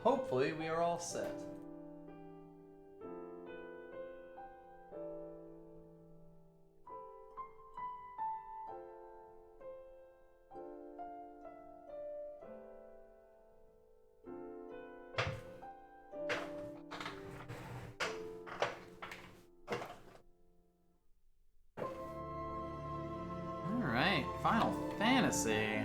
hopefully we are all set. Alright, Final Fantasy.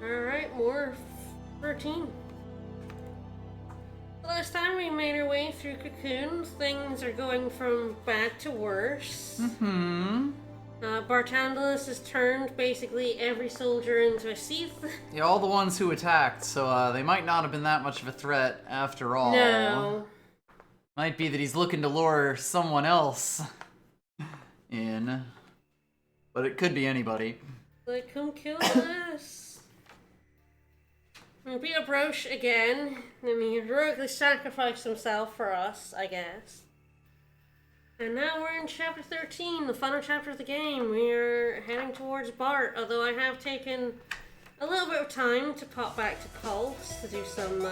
Alright, more 13. Last time we made our way through Cocoon, things are going from bad to worse. Bartandalus has turned basically every soldier into a Sith. Yeah, all the ones who attacked, so they might not have been that much of a threat after all. No. Might be that he's looking to lure someone else in. But it could be anybody. Like, come kill us. We beat up Roche again. I mean, he heroically sacrificed himself for us, I guess. And now we're in chapter 13, the final chapter of the game. We're heading towards Bart, although I have taken a little bit of time to pop back to Pulse to do some,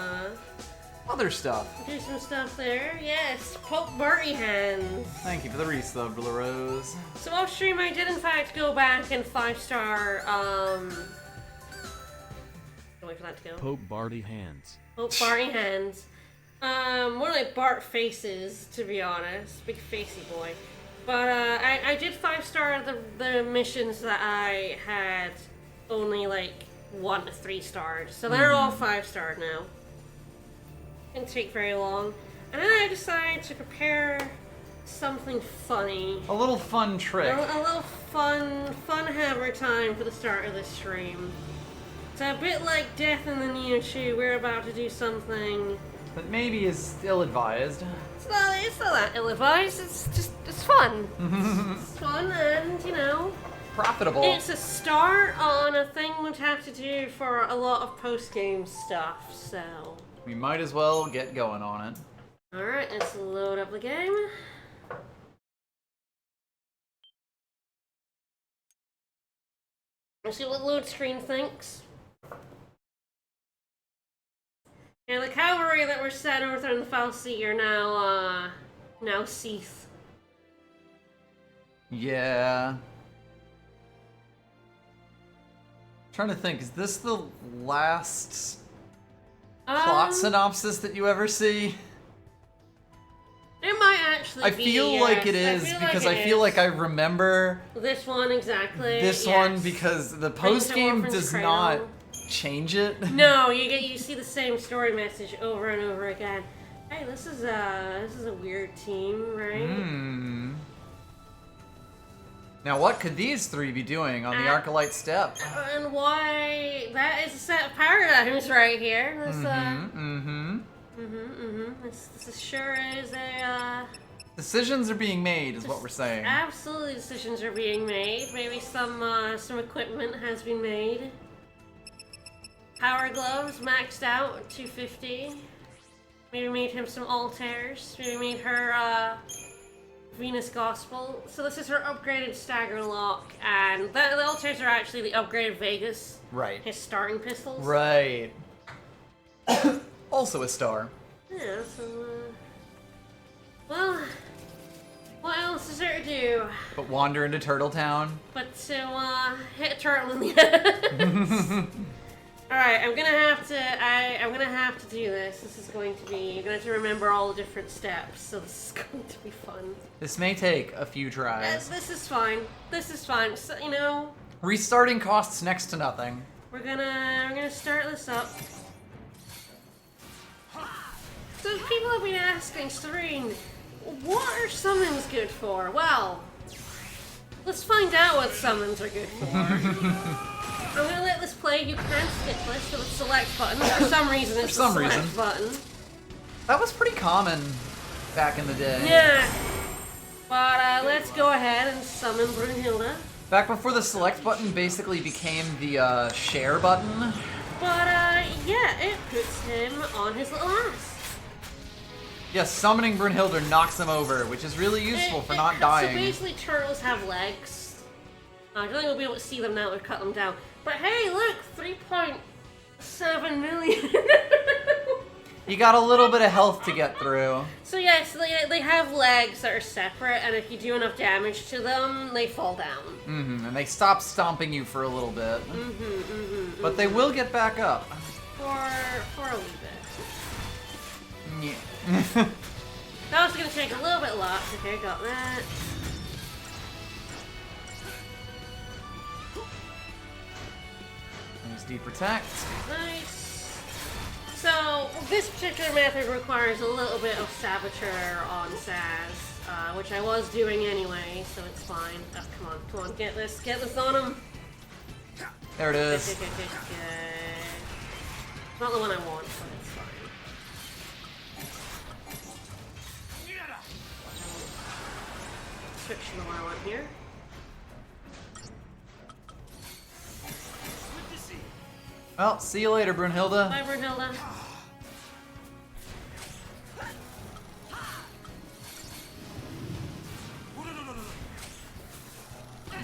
Other stuff. do some stuff there. Yes, Pope Barty hands. Thank you for the resub, LaRose. So off stream, I did in fact go back and 5-star, wait for that to go. Pope Barty hands. Pope Barty hands. More like Bart faces, to be honest. Big facey boy. But I did 5-star the missions that I had only like 1 to 3 stars. So they're all 5-starred now. Didn't take very long. And then I decided to prepare something funny. A little fun trick. A little fun hammer time for the start of this stream. So a bit like Death in the Neo 2, we're about to do something. That maybe is ill-advised. It's not that ill-advised, it's fun. It's fun and, you know, Profitable. it's a start on a thing we'd have to do for a lot of post-game stuff, so. We might as well get going on it. Alright, let's load up the game. Let's see what load screen thinks. Yeah, the cavalry that were set over in the Falsi are now Sith. Yeah. Trying to think, is this the last plot synopsis that you ever see? It might actually I be, feel yes. like it is because I feel like I remember this one exactly. this yes. one because the post game Orphan's does Cradle. not change it. No, you see the same story message over and over again. Hey, this is a weird team, right? Hmm. Now, what could these three be doing on the Arcolite step? And why that is a set of paradigms right here. This sure is a Decisions are being made, is what we're saying. Absolutely, decisions are being made. Maybe some equipment has been made. Power gloves maxed out at 250. Maybe made him some altars. Maybe made her Venus Gospel. So this is her upgraded Stagger Lock, and the altars are actually the upgraded Vegas. Right. His starting pistols. Right. Also a star. Yeah, so, well, what else is there to do But wander into Turtle Town. but to, hit a turtle in the head? Alright, I'm gonna have to do this. This is going to be, you're gonna have to remember all the different steps, so this is going to be fun. This may take a few tries. This is fine. This is fine. So, you know, Restarting costs next to nothing. we're gonna start this up. So people have been asking, Serene, what are summons good for? Well, let's find out what summons are good for. I'm gonna let this play way, you can skip this with the select button. For some reason, it's the select button. That was pretty common back in the day. Yeah. But let's go ahead and summon Brunhilde. Back before the select button basically became the share button. But yeah, it puts him on his little ass. Yes, summoning Brunhilde knocks him over, which is really useful for not dying. So basically, turtles have legs. I don't think we'll be able to see them now that we've cut them down. But hey, look, 3.7 million. You got a little bit of health to get through. So yes, they have legs that are separate, and if you do enough damage to them, they fall down. Mm-hmm, and they stop stomping you for a little bit. But they will get back up. For a wee bit. Yeah. That was gonna take a little bit lots. Okay, got that. Use deprotect. Nice. So, this particular method requires a little bit of Saboteur on Saz, which I was doing anyway, so it's fine. Oh, come on, get this on him. There it is. Good. Not the one I want, but it's fine. Switch to the one I want here. Well, see you later, Brunhilde. Bye, Brunhilde.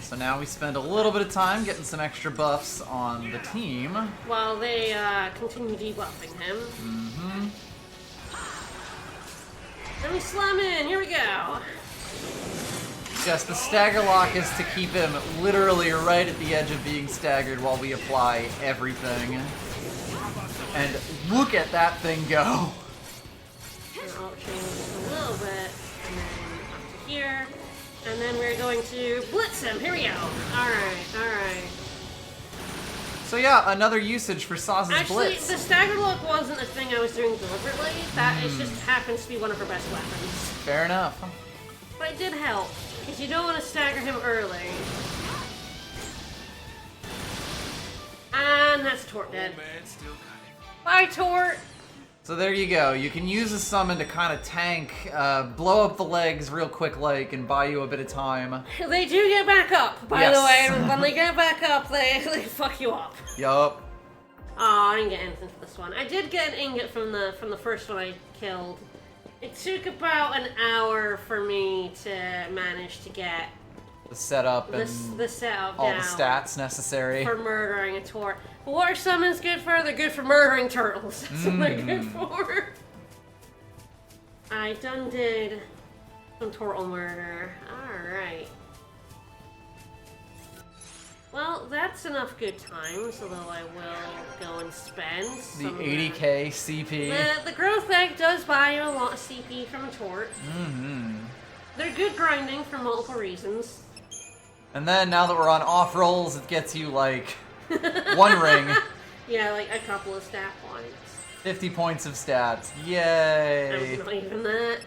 So now we spend a little bit of time getting some extra buffs on the team. While they continue debuffing him. Mm-hmm. Let me slam in, here we go. Yes, the stagger lock is to keep him literally right at the edge of being staggered while we apply everything. And look at that thing go. I'll change a little bit, and then up to here. And then we're going to blitz him. Here we go. Alright. So yeah, another usage for Saz's Actually, blitz. the stagger lock wasn't a thing I was doing deliberately. That it just happens to be one of her best weapons. Fair enough. But it did help, because you don't want to stagger him early. And that's Tort dead. Bye, Tort! So there you go. You can use a summon to kind of tank, blow up the legs real quick like, and buy you a bit of time. They do get back up, by the way. And when they get back up, they fuck you up. Yup. Oh, I didn't get anything for this one. I did get an ingot from the first one I killed. It took about an hour for me to manage to get The setup and the setup all down the stats necessary. for murdering a Tort. But what are summons good for? They're good for murdering turtles. That's what they're good for. I done did some turtle murder. Alright. Well, that's enough good times, although I will go and spend The some 80k CP. The growth egg does buy you a lot of CP from a Tort. They're good grinding for multiple reasons. And then now that we're on off rolls, it gets you like one ring. Yeah, like a couple of stat points. 50 points of stats. Yay! Not even that.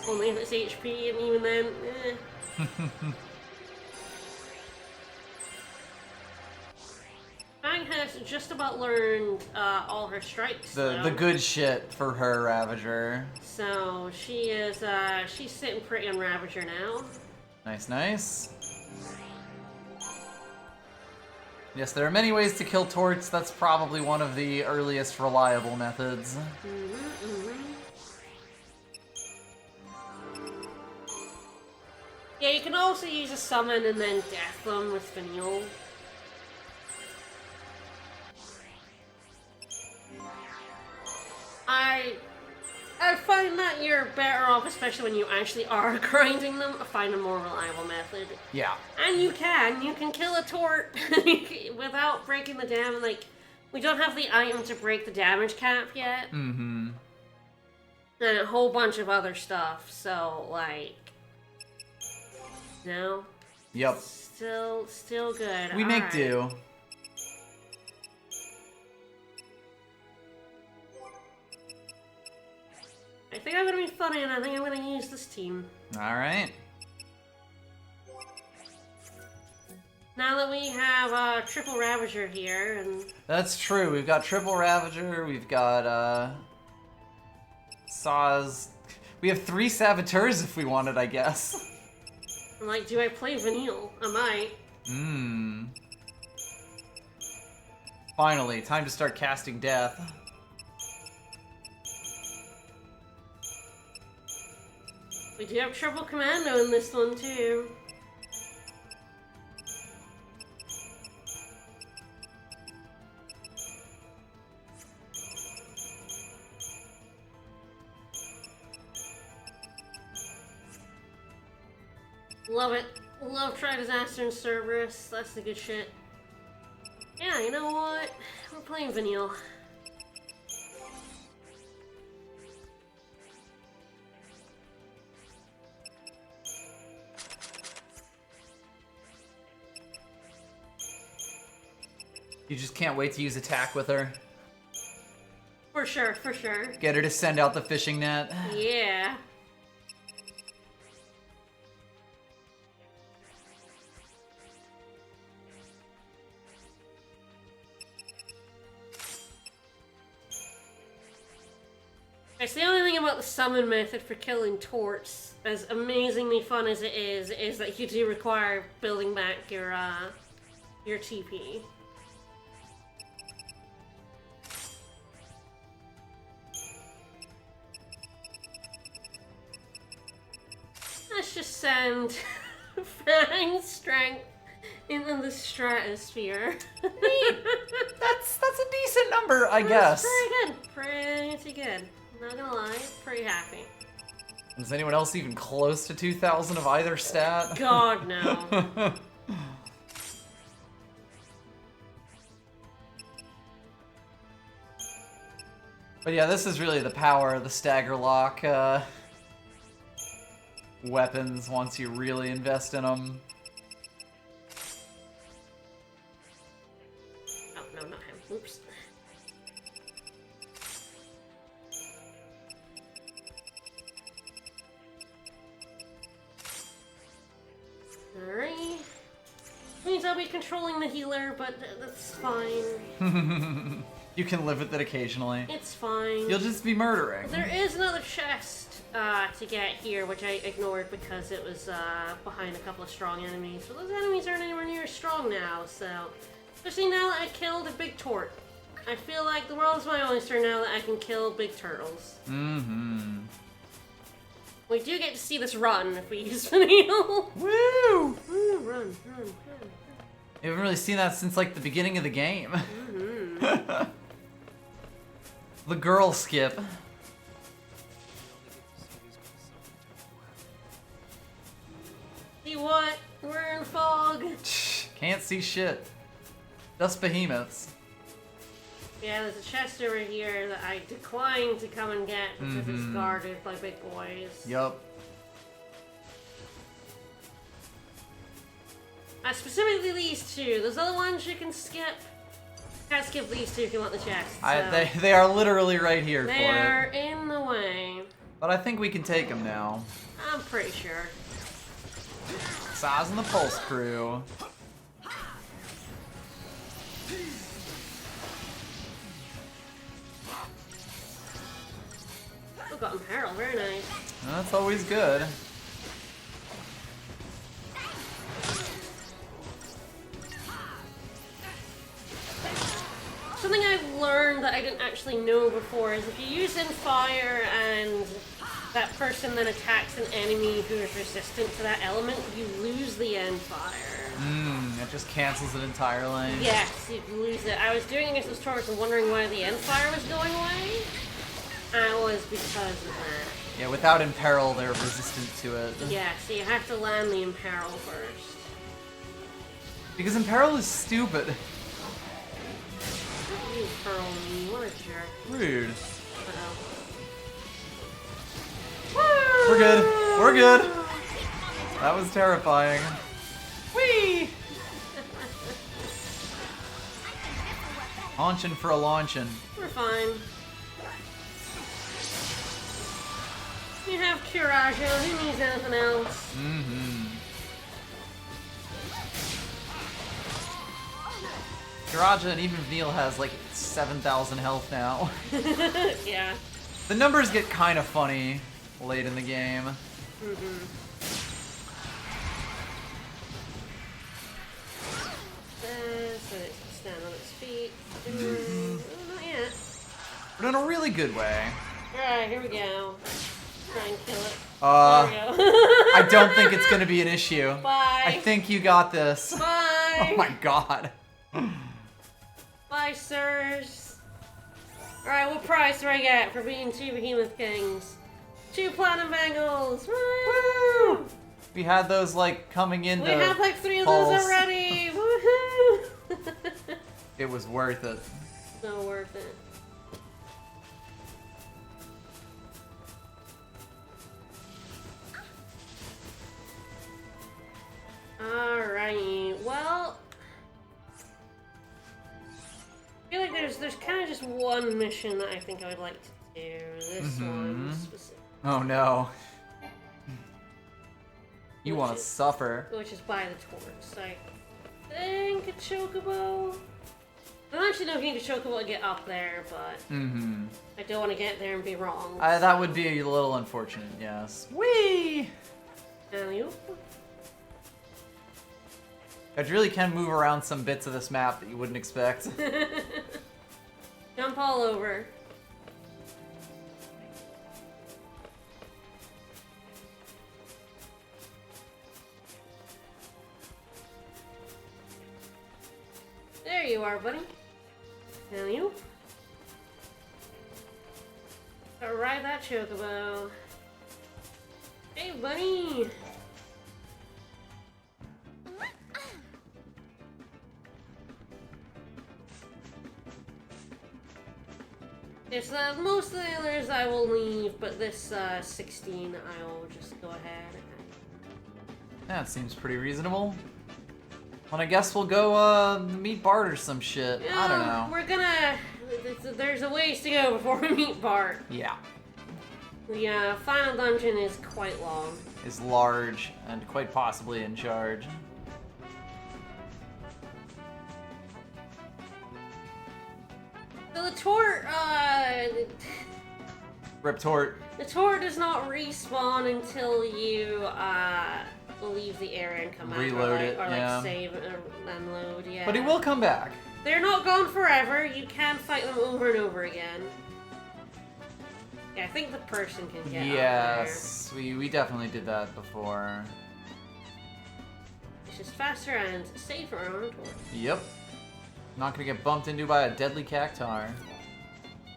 Only if it's HP, and even then, Fang has just about learned all her strikes. The good shit for her Ravager. So she is she's sitting pretty on Ravager now. Nice. Yes, there are many ways to kill Torts. That's probably one of the earliest reliable methods. Yeah, you can also use a summon and then death them with Finial. I find that you're better off, especially when you actually are grinding them, find a more reliable method. Yeah. And you can kill a Tort without breaking the damage. Like, we don't have the item to break the damage cap yet. Mm-hmm. And a whole bunch of other stuff, so, like, no. Yep. Still good. We make do. I think I'm gonna be funny, and I think I'm gonna use this team. Alright. Now that we have Triple Ravager here, and That's true. We've got Triple Ravager. We've got Saws. We have 3 Saboteurs if we wanted, I guess. I'm like, do I play Vanille? I might. Finally, time to start casting Death. We do have Triple Commando in this one, too. Love it. Love Try Disaster and Cerberus. That's the good shit. Yeah, you know what? We're playing Vanille. You just can't wait to use attack with her. For sure, for sure. Get her to send out the fishing net. Yeah. It's the only thing about the summon method for killing Torts, as amazingly fun as it is that you do require building back your TP. Let's just send Fang Strength into the stratosphere. That's a decent number, I guess. That's pretty good. Not gonna lie, pretty happy. Is anyone else even close to 2,000 of either stat? God, no. But yeah, this is really the power of the Stagger Lock weapons once you really invest in them. Oh, no, not him. Oops. Alright. Means I'll be controlling the healer, but that's fine. You can live with it occasionally. It's fine. You'll just be murdering. There is another chest to get here, which I ignored because it was behind a couple of strong enemies. But those enemies aren't anywhere near as strong now, so... Especially now that I killed a big Tort. I feel like the world is my oyster now that I can kill big turtles. Mm-hmm. We do get to see this run if we use Vanille. Woo! Woo, run. You haven't really seen that since like the beginning of the game. Mm-hmm. The girl skip. See what? We're in fog. Can't see shit. Just behemoths. Yeah, there's a chest over here that I declined to come and get because it's guarded by big boys. Yup. Specifically these two. Those other ones you can skip. Gotta skip these two if you want the chest. So. They are literally right here They're for it. in the way. But I think we can take them now. I'm pretty sure. Saz and the Pulse Crew. Oh, got Imperil. Very nice. That's always good. Something I've learned that I didn't actually know before is if you use Fire and that person then attacks an enemy who is resistant to that element, you lose the Fire. It just cancels it entirely. Yes, you lose it. I was doing against those Taurus and wondering why the Fire was going away. And it was because of that. Yeah, without Imperil, they're resistant to it. Yeah, so you have to land the Imperil first. Because Imperil is stupid. You Imperil me, what a jerk. Rude. Uh-oh. We're good. We're good. That was terrifying. Whee! Launchin' for a launchin'. We're fine. You have Curaggio, who needs anything else? Jiraja and even Veal has like 7,000 health now. Yeah. The numbers get kind of funny late in the game. Mm-hmm. So it can stand on its feet. Oh, not yet. But in a really good way. Alright, here we go. Try and kill it. There we go. I don't think it's gonna be an issue. Bye. I think you got this. Bye. Oh my god. Bye, sirs. Alright, what prize do I get for beating 2 Behemoth Kings? 2 Platinum Bangles! Woo! We had those like coming in. We have like 3 of those already! Woohoo! It was worth it. So worth it. Alright, well... I feel like there's kind of just one mission that I think I would like to do. This one specifically. Oh no. You want to suffer. Which is by the Torts. I think a Chocobo. I don't actually know if you need a Chocobo to get up there, but I don't want to get there and be wrong. That would be a little unfortunate, yes. Whee! And you? I really can move around some bits of this map that you wouldn't expect. Jump all over. There you are, buddy. And you? Ride that Chocobo. Hey, buddy! Yes, most of the others I will leave, but this 16 I will just go ahead. That seems pretty reasonable. Well, I guess we'll go meet Bart or some shit. Yeah, I don't know. We're gonna... There's a ways to go before we meet Bart. Yeah. The final dungeon is quite long. Is large and quite possibly in charge. So the Tort, Rip Tort. the Tort does not respawn until you, leave the area and come Reload it, or yeah. save and load, yeah. But he will come back. They're not gone forever. You can fight them over and over again. Yeah, I think the person can get Yes, we definitely did that before. up there. It's just faster and safer on a Tort. Yep. Not gonna get bumped into by a deadly cactar.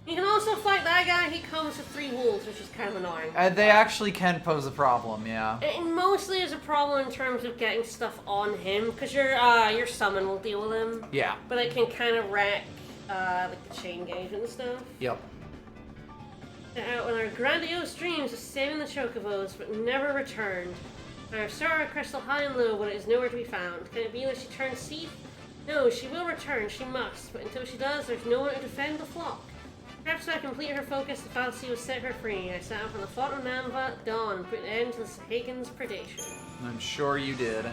You can also fight that guy. He comes with 3 wolves, which is kind of annoying. They actually can pose a problem, yeah. It mostly is a problem in terms of getting stuff on him, because your summon will deal with him. Yeah. But it can kind of wreck like the chain gauge and stuff. Yep. Out with our grandiose dreams of saving the Chocobos, but never returned. Our star crystal high and low, but it is nowhere to be found. Can it be that she turned thief? No, she will return. She must. But until she does, there's no one to defend the flock. Perhaps by completing her focus, the fallacy will set her free. I set out on the fort of Nanva at dawn, put an end to the Sahagan's predation. I'm sure you did.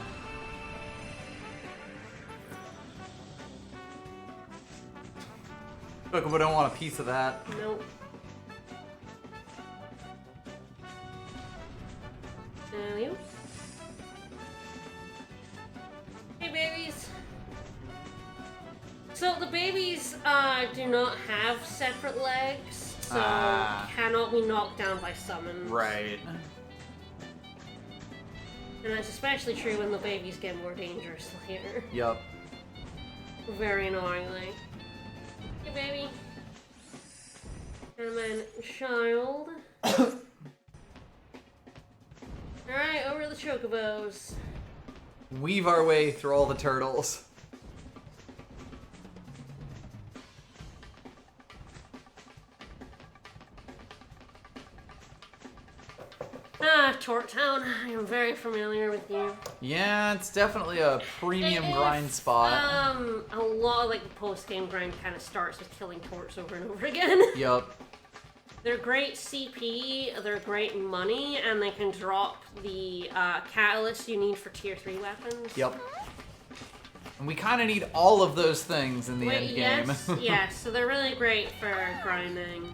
Look, we don't want a piece of that. Nope. You? Hey, babies. So the babies do not have separate legs, so cannot be knocked down by summons. Right. And that's especially true when the babies get more dangerous later. Yup. Very annoyingly. Hey, baby. And then child. Alright, over to the Chocobos. Weave our way through all the turtles. Tort Town. I am very familiar with you. Yeah, it's definitely a premium grind spot. A lot of like the post-game grind kind of starts with killing Torts over and over again. Yup. They're great CP, they're great money, and they can drop the catalyst you need for tier 3 weapons. Yup. And we kind of need all of those things in the end game. Yes, yes, so they're really great for grinding.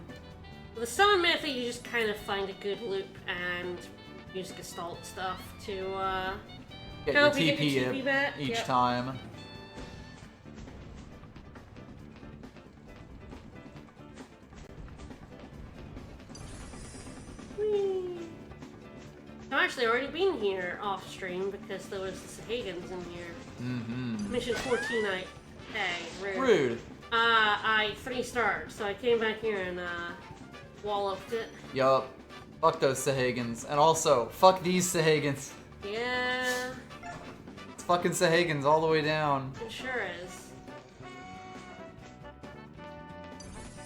With the summon method, you just kind of find a good loop and use Gestalt stuff to Get your help you TP, get your TP back. each Yep. time. Whee. I've actually already been here off stream because there was the Sahagins in here. Mm-hmm. Mission 14, rude. Rude. I 3-starred, so I came back here and walloped it. Yup. Fuck those Sahagins. And also, fuck these Sahagins. Yeah, It's fucking Sahagins all the way down. it sure is.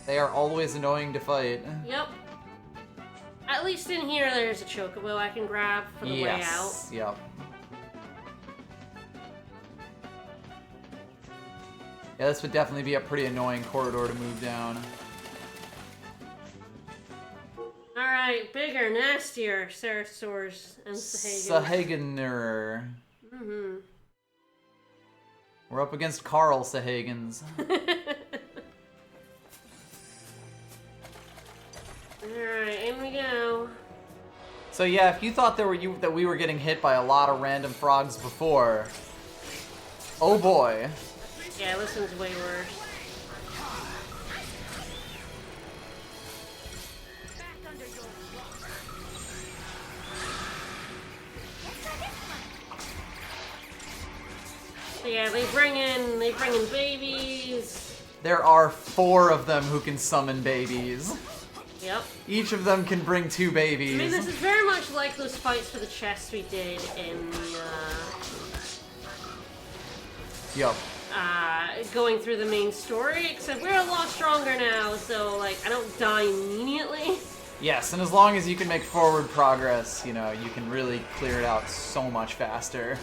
They are always annoying to fight. Yep. At least in here, there's a chocobo I can grab for the way out. Yep. Yeah, this would definitely be a pretty annoying corridor to move down. Alright, bigger, nastier Ceratosaurs and Sahagins. Sahaginer. Mm-hmm. We're up against Carl Sahagins. Alright, in we go. So yeah, if you thought that we were getting hit by a lot of random frogs before, oh boy. Yeah, this one's way worse. So yeah, they bring in babies. There are 4 of them who can summon babies. Yep. Each of them can bring 2 babies. I mean, this is very much like those fights for the chest we did in the, Yup. going through the main story, except we're a lot stronger now, so, like, I don't die immediately. Yes, and as long as you can make forward progress, you know, you can really clear it out so much faster.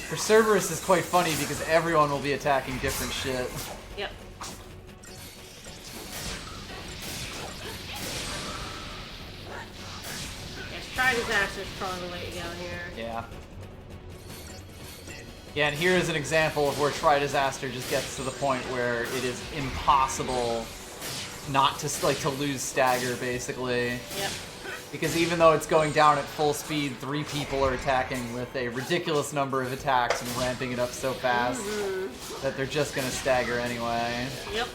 For Cerberus is quite funny because everyone will be attacking different shit. Yep. Yes, try disaster is probably the way to go here. Yeah. Yeah, and here is an example of where Try Disaster just gets to the point where it is impossible not to, like, to lose stagger, basically. Yep. Because even though it's going down at full speed, 3 people are attacking with a ridiculous number of attacks and ramping it up so fast that they're just gonna stagger anyway. Yep.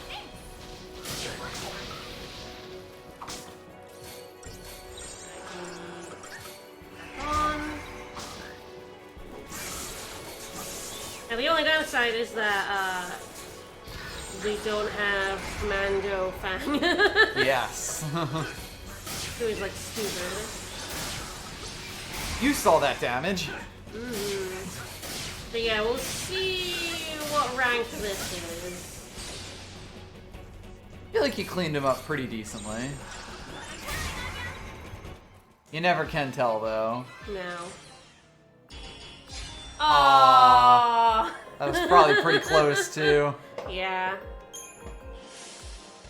Now the only downside is that we don't have Mando Fang. Yes. Who is like stupid. You saw that damage. So yeah, we'll see what rank this is. I feel like you cleaned him up pretty decently. You never can tell, though. No. Aww. Aww. That was probably pretty close, too. Yeah.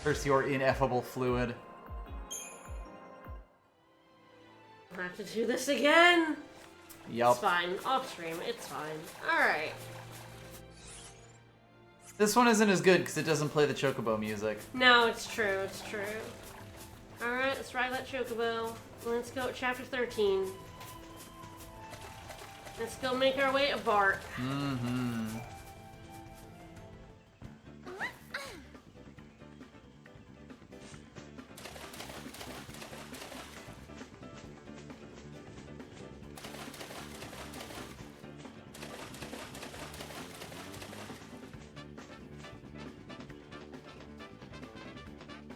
Curse your ineffable fluid. I have to do this again. Yup. It's fine. Off stream, it's fine. Alright. This one isn't as good because it doesn't play the Chocobo music. No, it's true, it's true. Alright, let's ride that chocobo. Let's go chapter 13. Let's go make our way to Bart. Mm-hmm.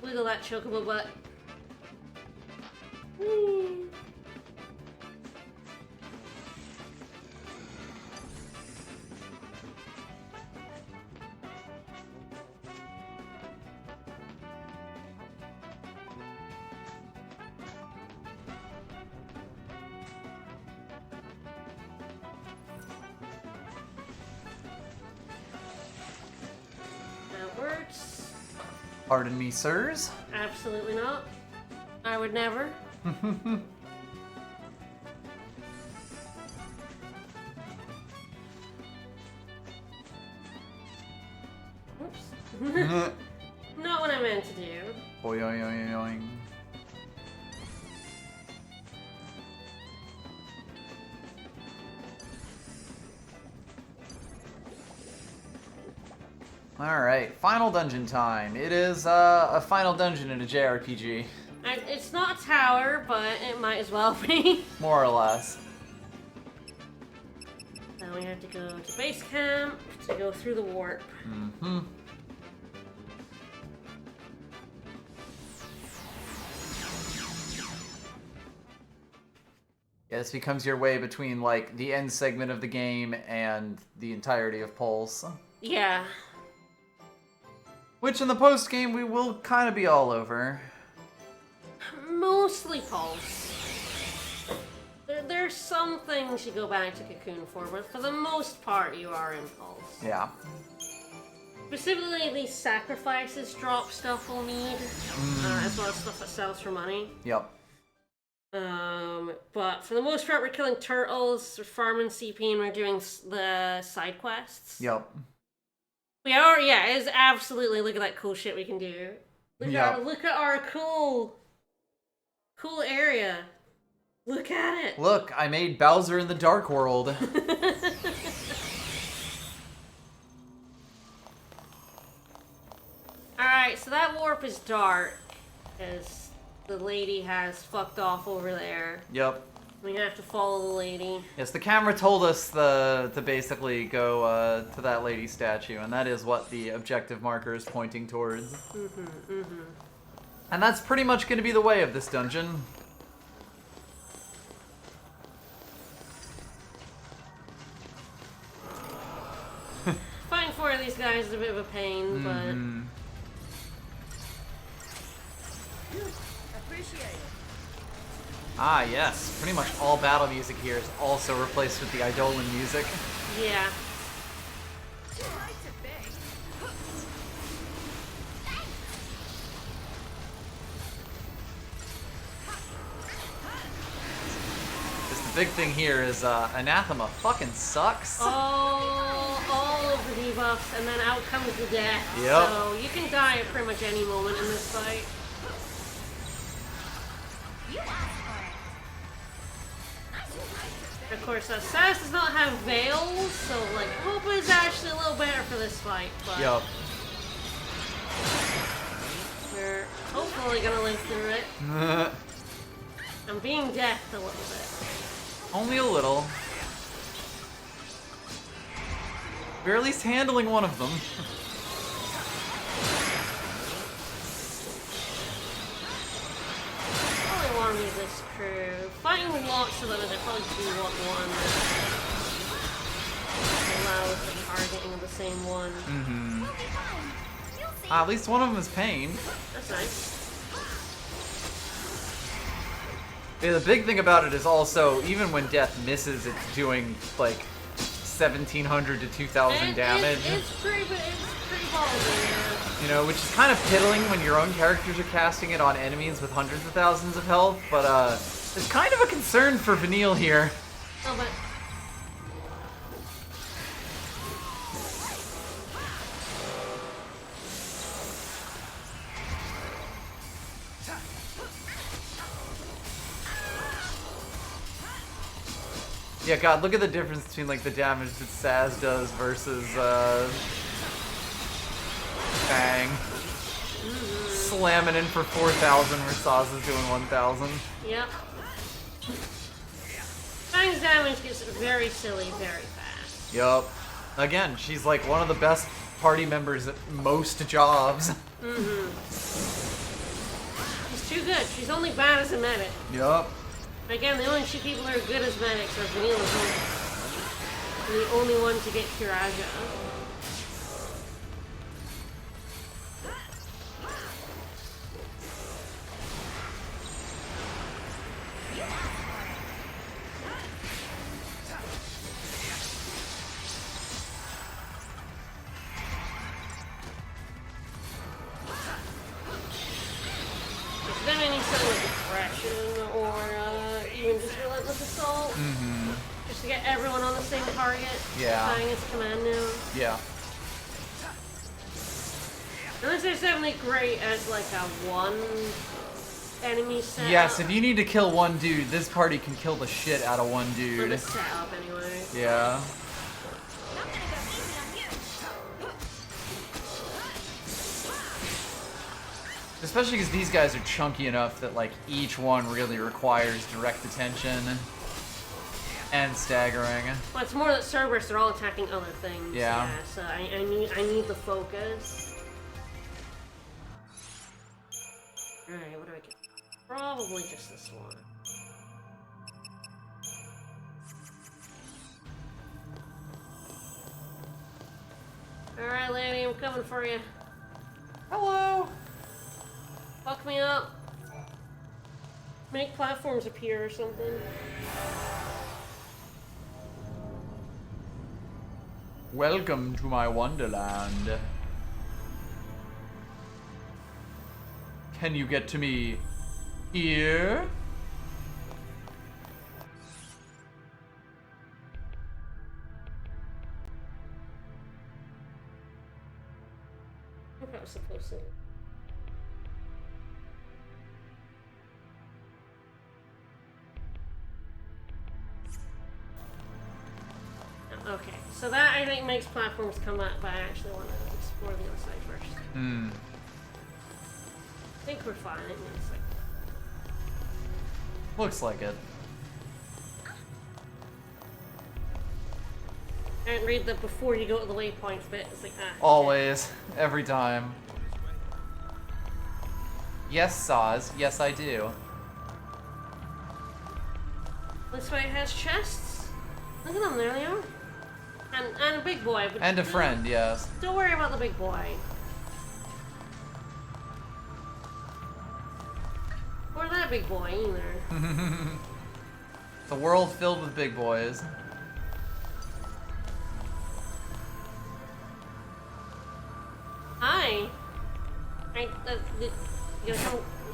Wiggle that chocobo butt. Whee. Outwards. Pardon me, sirs. Absolutely not. I would never. Not what I meant to do. Boing. Alright, final dungeon time. It is a final dungeon in a JRPG. It's not a tower, but it might as well be. More or less. Now we have to go to base camp to go through the warp. Mm-hmm. Yeah, this becomes your way between, like, the end segment of the game and the entirety of Pulse. Yeah. Which in the post-game we will kind of be all over. Mostly Pulse. There's some things you go back to Cocoon for, but for the most part you are in Pulse. Yeah. Specifically, these sacrifices drop stuff we'll need, as well as stuff that sells for money. Yep. But for the most part, we're killing turtles, we're farming CP, and we're doing the side quests. Yep. We are, yeah, it's absolutely, look at that cool shit we can do. Look at our cool area. Look at it. Look, I made Bowser in the Dark World. Alright, so that warp is dark, because the lady has fucked off over there. Yep. We have to follow the lady. Yes, the camera told us to basically go to that lady statue, and that is what the objective marker is pointing towards. And that's pretty much going to be the way of this dungeon. Fighting four of these guys is a bit of a pain, but... Appreciate it. Ah, yes. Pretty much all battle music here is also replaced with the Eidolon music. Yeah. Just the big thing here is Anathema fucking sucks. All of the debuffs, and then out comes the death. Yep. So you can die at pretty much any moment in this fight. Of course, Sass does not have veils, so like hope is actually a little better for this fight. But Yup. we're hopefully gonna live through it. I'm being deathed a little bit. Only a little. We're at least handling one of them. Probably want to use this crew. Fighting with lots of them is I probably do want one that allows the targeting of the same one. At least one of them is Pain. That's nice. Yeah, the big thing about it is also, even when Death misses, it's doing, like, 1,700 to 2,000 damage. It's pretty ballsy, yeah. You know, which is kind of piddling when your own characters are casting it on enemies with hundreds of thousands of health, but, it's kind of a concern for Vanille here. Oh, but... Yeah, God, look at the difference between, like, the damage that Saz does versus, Bang. Slamming in for 4,000 where Saz is doing 1,000. Yep. Bang's damage gets very silly very fast. Yup. Again, she's, like, one of the best party members at most jobs. She's too good. She's only bad as a medic. Yup. Again, the only two people who are good as medics are Vanilla's the only one to get Kiraja. If there any sign of depression or even just relentless assault, just to get everyone on the same target, Yeah. applying its command now. Yeah. Unless they're definitely great as like a one enemy setup. Yes, if you need to kill one dude, this party can kill the shit out of one For dude. the setup, anyway. Yeah. Especially because these guys are chunky enough that like each one really requires direct attention and staggering. Well, it's more that Cerberus are all attacking other things. Yeah. So I need the focus. Alright, what do I get? Probably just this one. Alright, lady, I'm coming for you. Hello. Fuck me up. Make platforms appear or something. Welcome to my wonderland. Can you get to me here? I think I was supposed to. Okay, so that I think makes platforms come up, but I actually want to explore the other side first. Hmm. I think we're fine. It's like... Looks like it. I didn't read the before you go to the waypoints bit. It's like, ah. Always. Every time. Yes, Saz. Yes, I do. This way has chests. Look at them, there they are. And a big boy. But And a friend, yes. Don't worry about the big boy. Or that big boy either. It's a world filled with big boys. Hi. You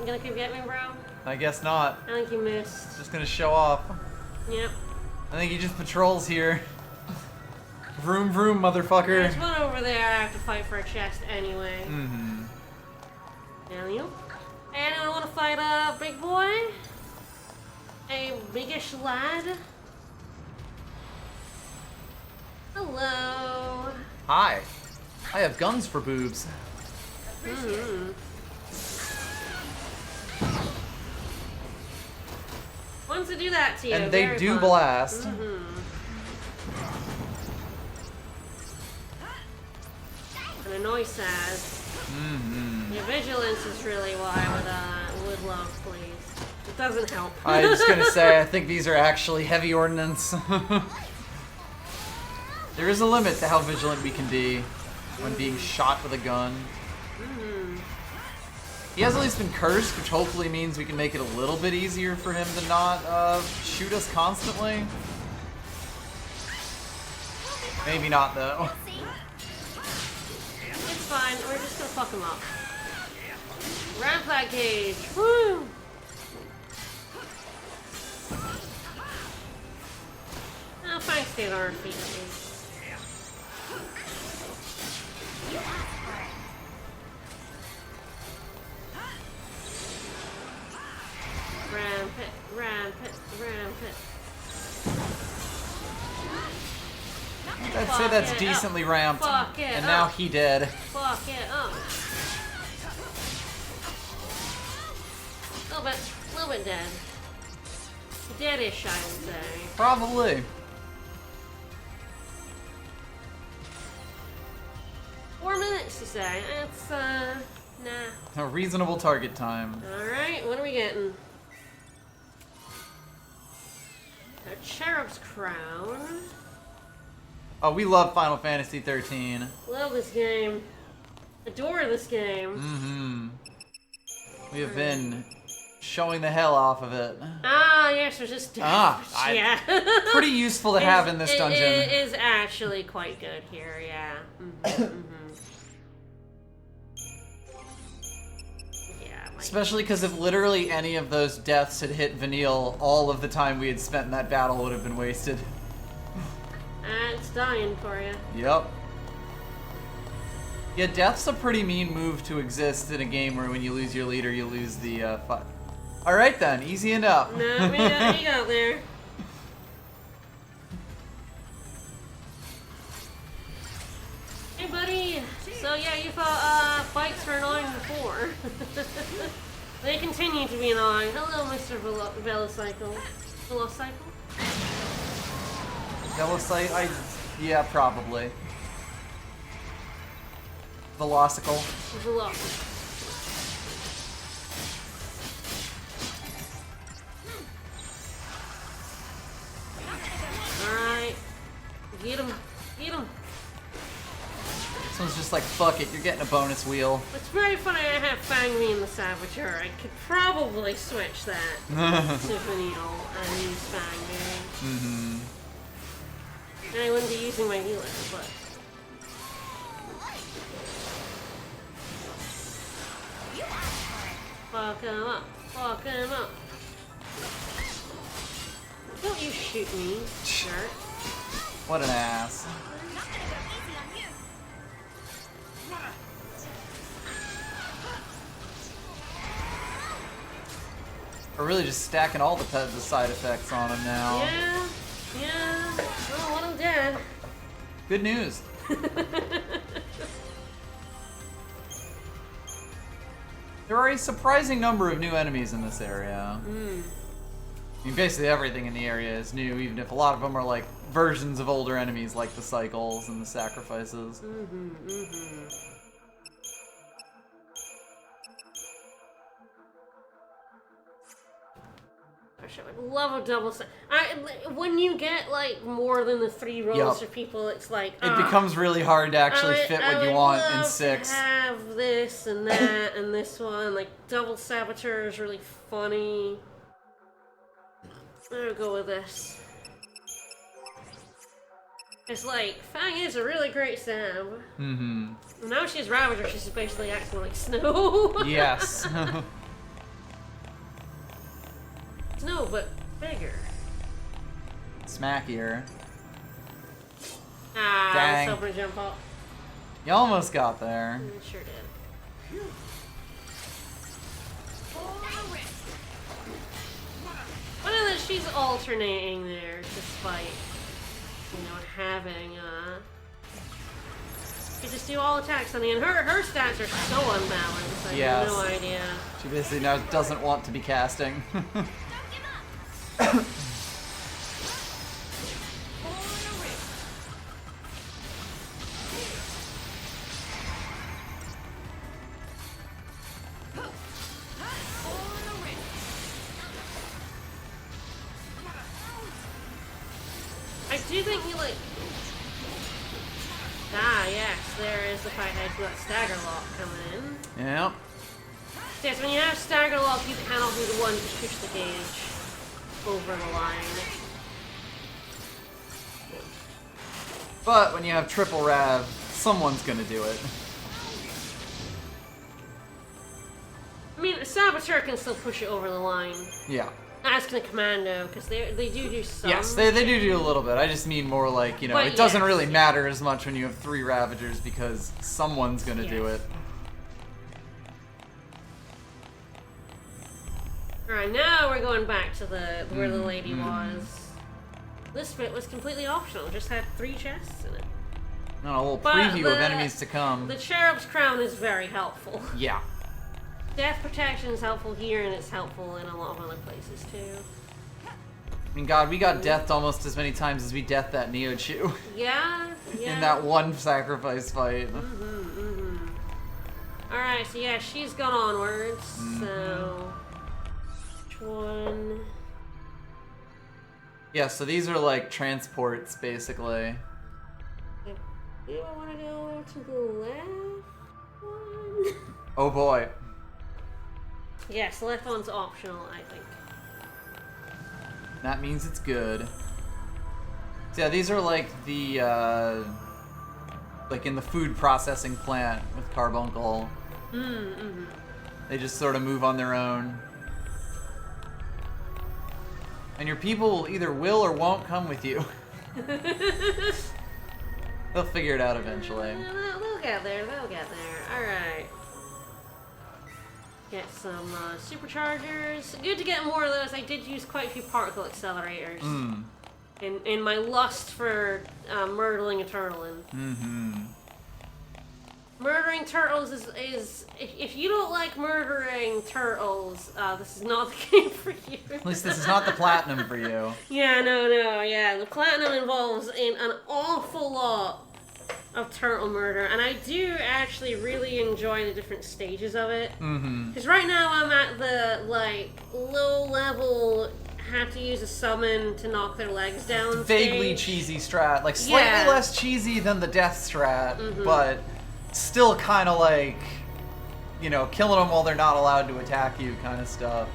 gonna come get me, bro? I guess not. I think you missed. Just gonna show off. Yep. I think he just patrols here. Vroom vroom, motherfucker. There's one over there I have to fight for a chest anyway. Mm-hmm. Now you. Anyone want to fight a big boy? A biggish lad? Hello. Hi. I have guns for boobs. Mm-hmm. Wants to do that to you. And they Very do fun. blast. Mm-hmm. And annoy Saz. Mm-hmm. Your vigilance is really what I would love, please. It doesn't help. I was just gonna say, I think these are actually heavy ordnance. There is a limit to how vigilant we can be when being shot with a gun. Mm-hmm. He has at least been cursed, which hopefully means we can make it a little bit easier for him to not shoot us constantly. Maybe not, though. It's fine. We're just gonna fuck him up. Ramp that gauge. Woo! Oh, fine, stay on our feet, please. Ramp it, ramp it, ramp it. I'd say that's decently ramped. Fuck it And now up. he did. Fuck it up. A little bit dead. Deadish, I would say. Probably. 4 minutes to say. It's, nah. A reasonable target time. Alright, what are we getting? A cherub's crown. Oh, we love Final Fantasy 13. Love this game. Adore this game. Mm-hmm. We have been showing the hell off of it. Ah, yes, there's just yeah. Pretty useful to have in this dungeon. It is actually quite good here, yeah. Mm-hmm, Yeah. Especially because if literally any of those deaths had hit Vanille, all of the time we had spent in that battle would have been wasted. It's dying for you. Yep. Yeah, death's a pretty mean move to exist in a game where when you lose your leader, you lose the fight. Alright then, easy enough. No, we got you out there. Hey, buddy. So yeah, you thought fights were annoying before. They continue to be annoying. Hello, Mr. Velocycle. Velocycle? Velocycle? Yeah, probably. Velocicle. Velocicle. Alright. Get him. Get him. This one's just like, fuck it, you're getting a bonus wheel. It's very funny I have Fang Me and the Saboteur. I could probably switch that to Vanille and use Fang Me. Mm-hmm. And I wouldn't be using my healer, but... Fuck him up. Fuck him up. Don't you shoot me, jerk. What an ass. We're really just stacking all the side effects on him now. Yeah, yeah. Oh, one of them dead. Good news. There are a surprising number of new enemies in this area. I mean, basically everything in the area is new, even if a lot of them are like versions of older enemies like the cycles and the sacrifices. I would love a double set. When you get like more than the 3 rolls for people, it's like it becomes really hard to actually fit what you want in 6. To have this and that and this one. Like double saboteur is really funny. I'll go with this. It's like Fang is a really great stab. Mm-hmm. Now she's Ravager. She's basically acting like Snow. Yes. Snow, but bigger. Smackier. Ah, dang. I was hoping to jump up. You almost got there. Sure did. But that she's alternating there, despite, having, you just do all attacks on the end. Her stats are so unbalanced, I have no idea. She basically now doesn't want to be casting. I do think he yes, there is the fight head got stagger lock coming in. Yeah. Yes, when you have stagger lock, you cannot be the one to push the gauge over the line. But when you have triple Rav, someone's gonna do it. I mean, Saboteur can still push it over the line. Yeah. As can a Commando, because they do some. Yes, they do a little bit. I just mean more like, But it doesn't really matter as much when you have 3 Ravagers because someone's gonna do it. Alright, now we're going back to where the lady was. This bit was completely optional, just had 3 chests in it. A little preview of enemies to come. The Cherub's Crown is very helpful. Yeah. Death protection is helpful here, and it's helpful in a lot of other places too. I mean, God, we got deathed almost as many times as we deathed that Neochu. Yeah, yeah. In that one sacrifice fight. Alright, so yeah, she's gone onwards, so... Which one? Yeah, so these are like transports, basically. Do I want to go to the left one? Oh boy. Yes, the left one's optional, I think. That means it's good. So yeah, these are like the, like in the food processing plant with Carbuncle. They just sort of move on their own. And your people either will or won't come with you. They'll figure it out eventually. They'll get there. They'll get there. Alright. Get some superchargers. Good to get more of those. I did use quite a few particle accelerators. In my lust for murdering a turtle. Murdering turtles is if you don't like murdering turtles, this is not the game for you. At least this is not the platinum for you. Yeah, no, yeah. The platinum involves an awful lot of turtle murder, and I do actually really enjoy the different stages of it. Because right now I'm at the, like, low level, have to use a summon to knock their legs down Vaguely stage. cheesy strat. Like, slightly less cheesy than the death strat, but still kind of like, you know, killing them while they're not allowed to attack you kind of stuff.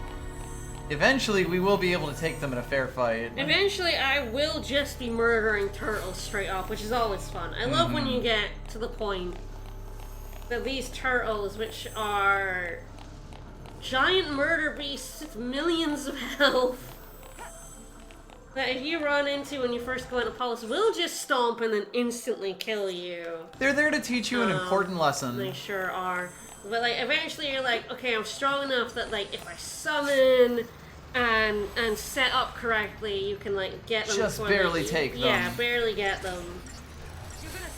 Eventually, we will be able to take them in a fair fight. Eventually, I will just be murdering turtles straight off, which is always fun. I love when you get to the point that these turtles, which are giant murder beasts with millions of health, that if you run into when you first go into Pulse, will just stomp and then instantly kill you. They're there to teach you an important lesson. They sure are. But, like, eventually you're like, okay, I'm strong enough that, like, if I summon and set up correctly, you can, like, get them. Just barely take them. Yeah, barely get them.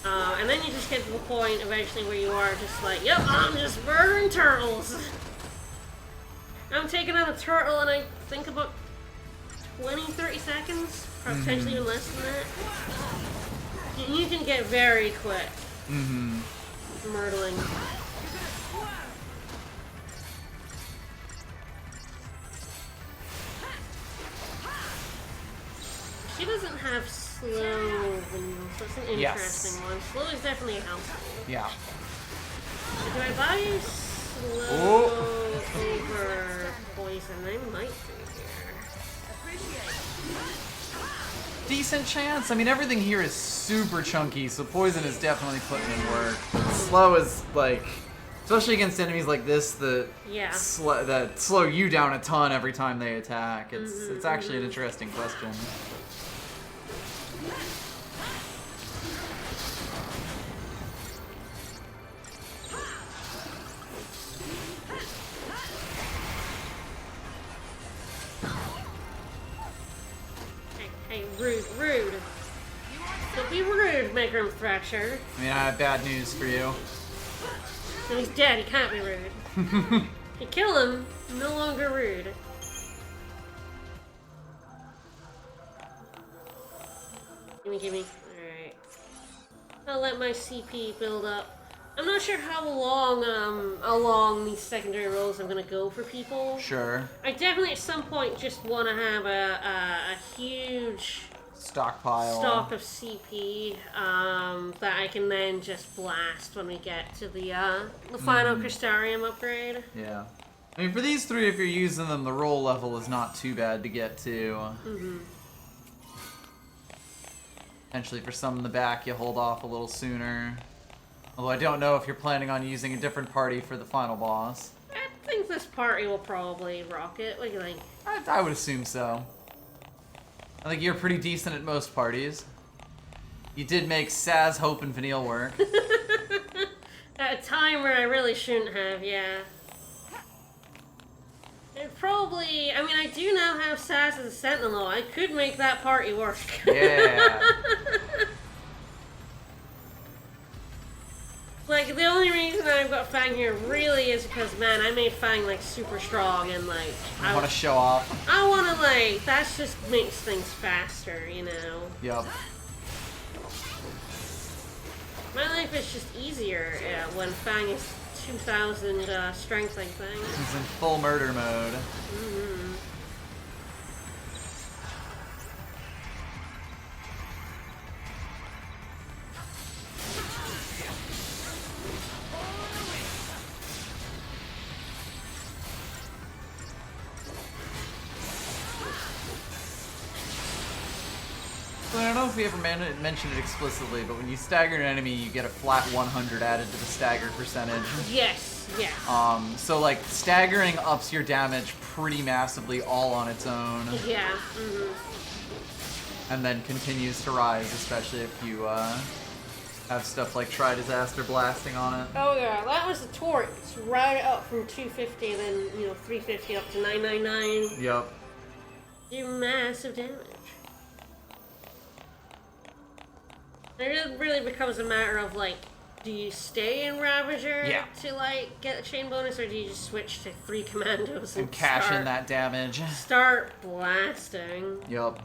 And then you just get to the point eventually where you are just like, yep, I'm just murdering turtles. I'm taking out a turtle and I think about 20, 30 seconds, or potentially even less than that. You can get very quick. Murdering. She doesn't have slow, so it's an interesting one. Slow is definitely a help. Yeah. Do I buy slow over poison? I might do here. Decent chance. I mean, everything here is super chunky, so poison is definitely putting in work. Slow is like, especially against enemies like this that slow you down a ton every time they attack. It's actually an interesting question. Hey, rude. Don't be rude, Megrim Thrasher. I mean, I have bad news for you. And he's dead, he can't be rude. You kill him, no longer rude. Gimme. Alright. I'll let my CP build up. I'm not sure how long these secondary roles I'm gonna go for people. Sure. I definitely at some point just want to have a huge stockpile stock of CP that I can then just blast when we get to the final Crystarium upgrade. Yeah. I mean, for these three, if you're using them, the roll level is not too bad to get to. Potentially for some in the back, you hold off a little sooner. Although I don't know if you're planning on using a different party for the final boss. I think this party will probably rock it. What do you think? I would assume so. I think you're pretty decent at most parties. You did make Saz, Hope, and Vanille work. At a time where I really shouldn't have, yeah. It probably... I mean, I do now have Saz as a Sentinel. I could make that party work. Yeah. Like, the only reason I've got Fang here really is because, man, I made Fang, like, super strong and, like... I want to show off. I want to, like... That just makes things faster, you know? Yep. My life is just easier when Fang is 2,000 strength, I think. He's in full murder mode. I don't know if we ever mentioned it explicitly, but when you stagger an enemy, you get a flat 100 added to the stagger percentage. Yes. So like staggering ups your damage pretty massively all on its own. Yeah. And then continues to rise, especially if you have stuff like Try Disaster blasting on it. Oh yeah, that was the Tort. It's right up from 250, then 350 up to 999. Yep. Do massive damage. It really becomes a matter of like, do you stay in Ravager to like get a chain bonus, or do you just switch to 3 commandos and cash in that damage? Start blasting. Yep.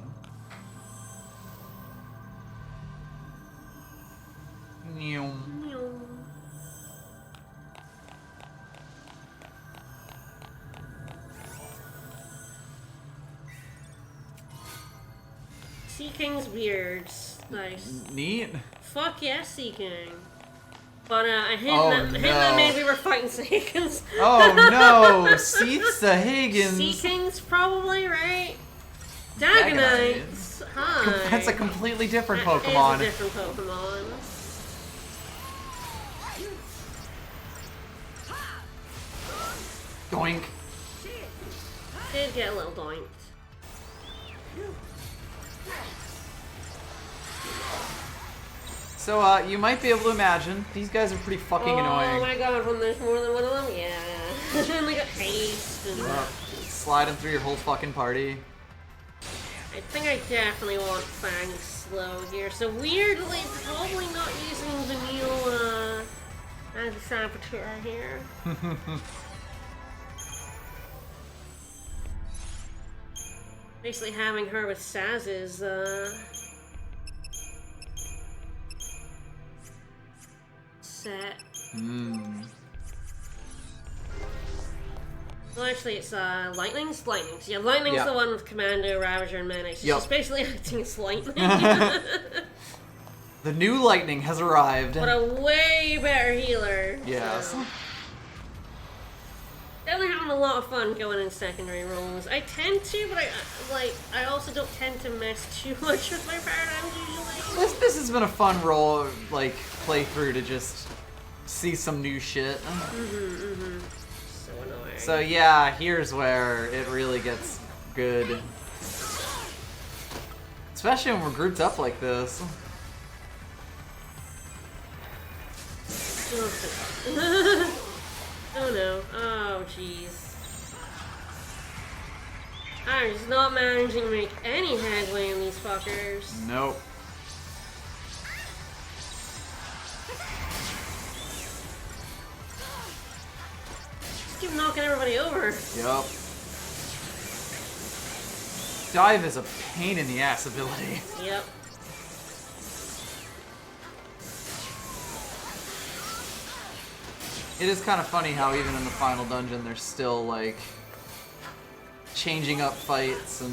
Sea King's beards. Nice. Neat. Fuck yeah, Sea King. But I hint that maybe we're fighting Sahagins. Oh no! Sahagins. Sea Kings probably, right? Dagonites. Hi. That's a completely different That Pokemon. is a different Pokemon. Doink. Did get a little doinked. So, you might be able to imagine, these guys are pretty fucking annoying. Oh my god, when there's more than one of them? Yeah. And they got haste and... Sliding through your whole fucking party. I think I definitely want Fang slow here. So weirdly, probably not using Vanille as a saboteur here. Basically having her with Saz's, set. Well, actually, it's, Lightning's? Lightning's. Yeah, Lightning's the one with Commando, Ravager, and Manic. She's just basically acting as Lightning. The new Lightning has arrived. But a way better healer. Yes. So. Definitely having a lot of fun going in secondary roles. I tend to, but I also don't tend to mess too much with my paradigms usually. This has been a fun role, like, playthrough to just see some new shit. So annoying. So yeah, here's where it really gets good. Especially when we're grouped up like this. Oh no. Oh jeez. I'm just not managing to make any headway in these fuckers. Nope. Just keep knocking everybody over. Yup. Dive is a pain in the ass ability. Yep. It is kind of funny how even in the final dungeon they're still like changing up fights and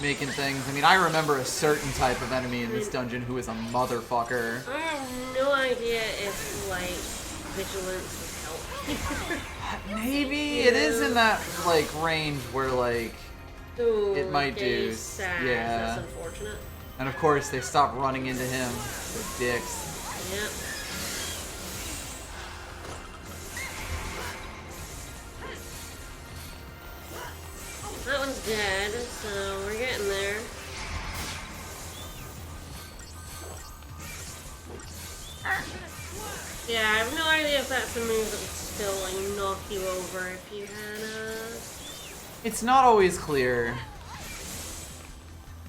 making things. I mean, I remember a certain type of enemy in this dungeon who is a motherfucker. I have no idea if like vigilance would help. Maybe it is in that like range where like Ooh, it might do. Sad. Yeah. That's unfortunate. And of course they stop running into him. The dicks. Yep. That one's dead, so we're getting there. Yeah, I have no idea if that's a move that would still like knock you over if you had a... It's not always clear.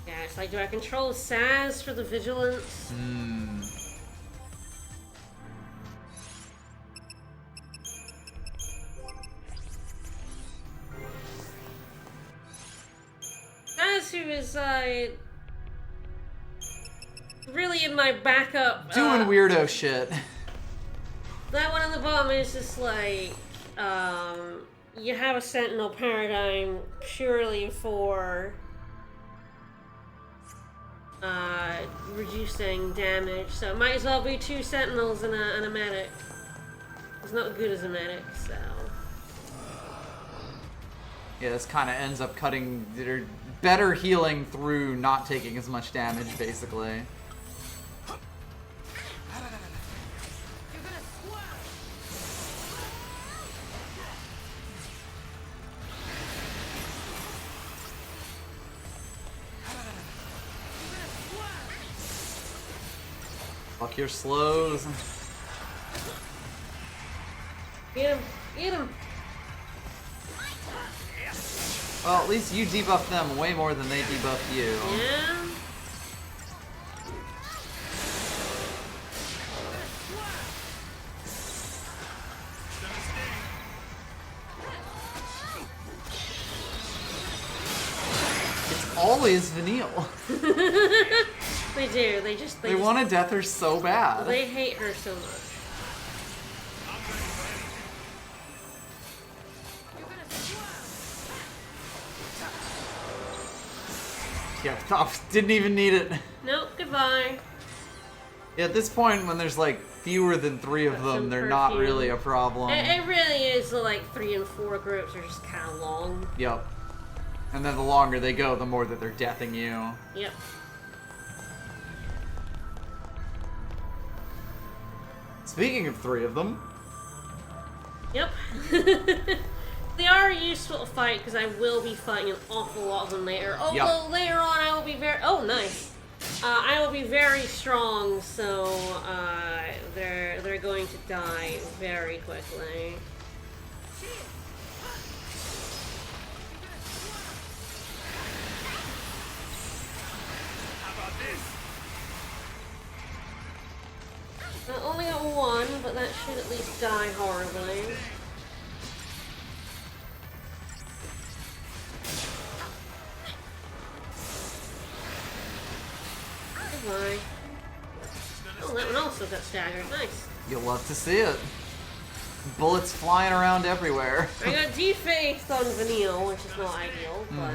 Yeah, it's like, do I control Saz for the vigilance? Saz, who is really in my backup. Doing weirdo shit. That one on the bottom is just like, you have a Sentinel paradigm purely for reducing damage, so it might as well be 2 Sentinels and a medic. It's not good as a medic, so... Yeah, this kind of ends up cutting... They're better healing through not taking as much damage, basically. Fuck your slows. Get him! Get him! Well, at least you debuff them way more than they debuff you. Yeah. It's always Vanille. They do. They just. They want to death her so bad. They hate her so much. Yeah, didn't even need it. Nope, goodbye. Yeah, at this point, when there's like fewer than 3 of them, they're not really a problem. It really is. The like 3 and 4 groups are just kind of long. Yep. And then the longer they go, the more that they're deathing you. Yep. Speaking of 3 of them. Yep. They are useful to fight because I will be fighting an awful lot of them later. Although later on I will be very... Oh, nice. I will be very strong, so they're going to die very quickly. I only got 1, but that should at least die horribly. Goodbye. Oh, that one also got staggered. Nice. You'll love to see it. Bullets flying around everywhere. I got defaced on Vanille, which is not ideal, but...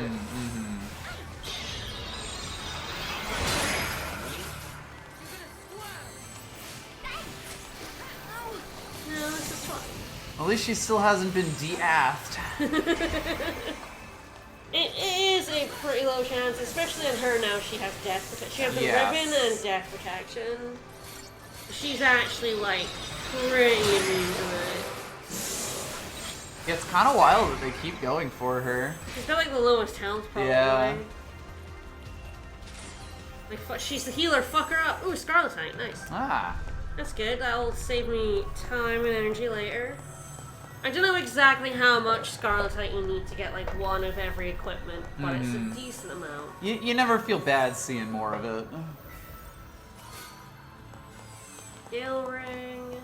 No, this is fine. At least she still hasn't been de-athed. It is a pretty low chance, especially on her now. She has death protection. She has the ribbon and death protection. She's actually like pretty immune to it. Yeah, it's kind of wild that they keep going for her. She's got like the lowest health, probably. Yeah. Like, she's the healer. Fuck her up. Ooh, Scarletite. Nice. Ah. That's good. That'll save me time and energy later. I don't know exactly how much Scarletite you need to get like 1 of every equipment, but it's a decent amount. You never feel bad seeing more of it. Gale ring.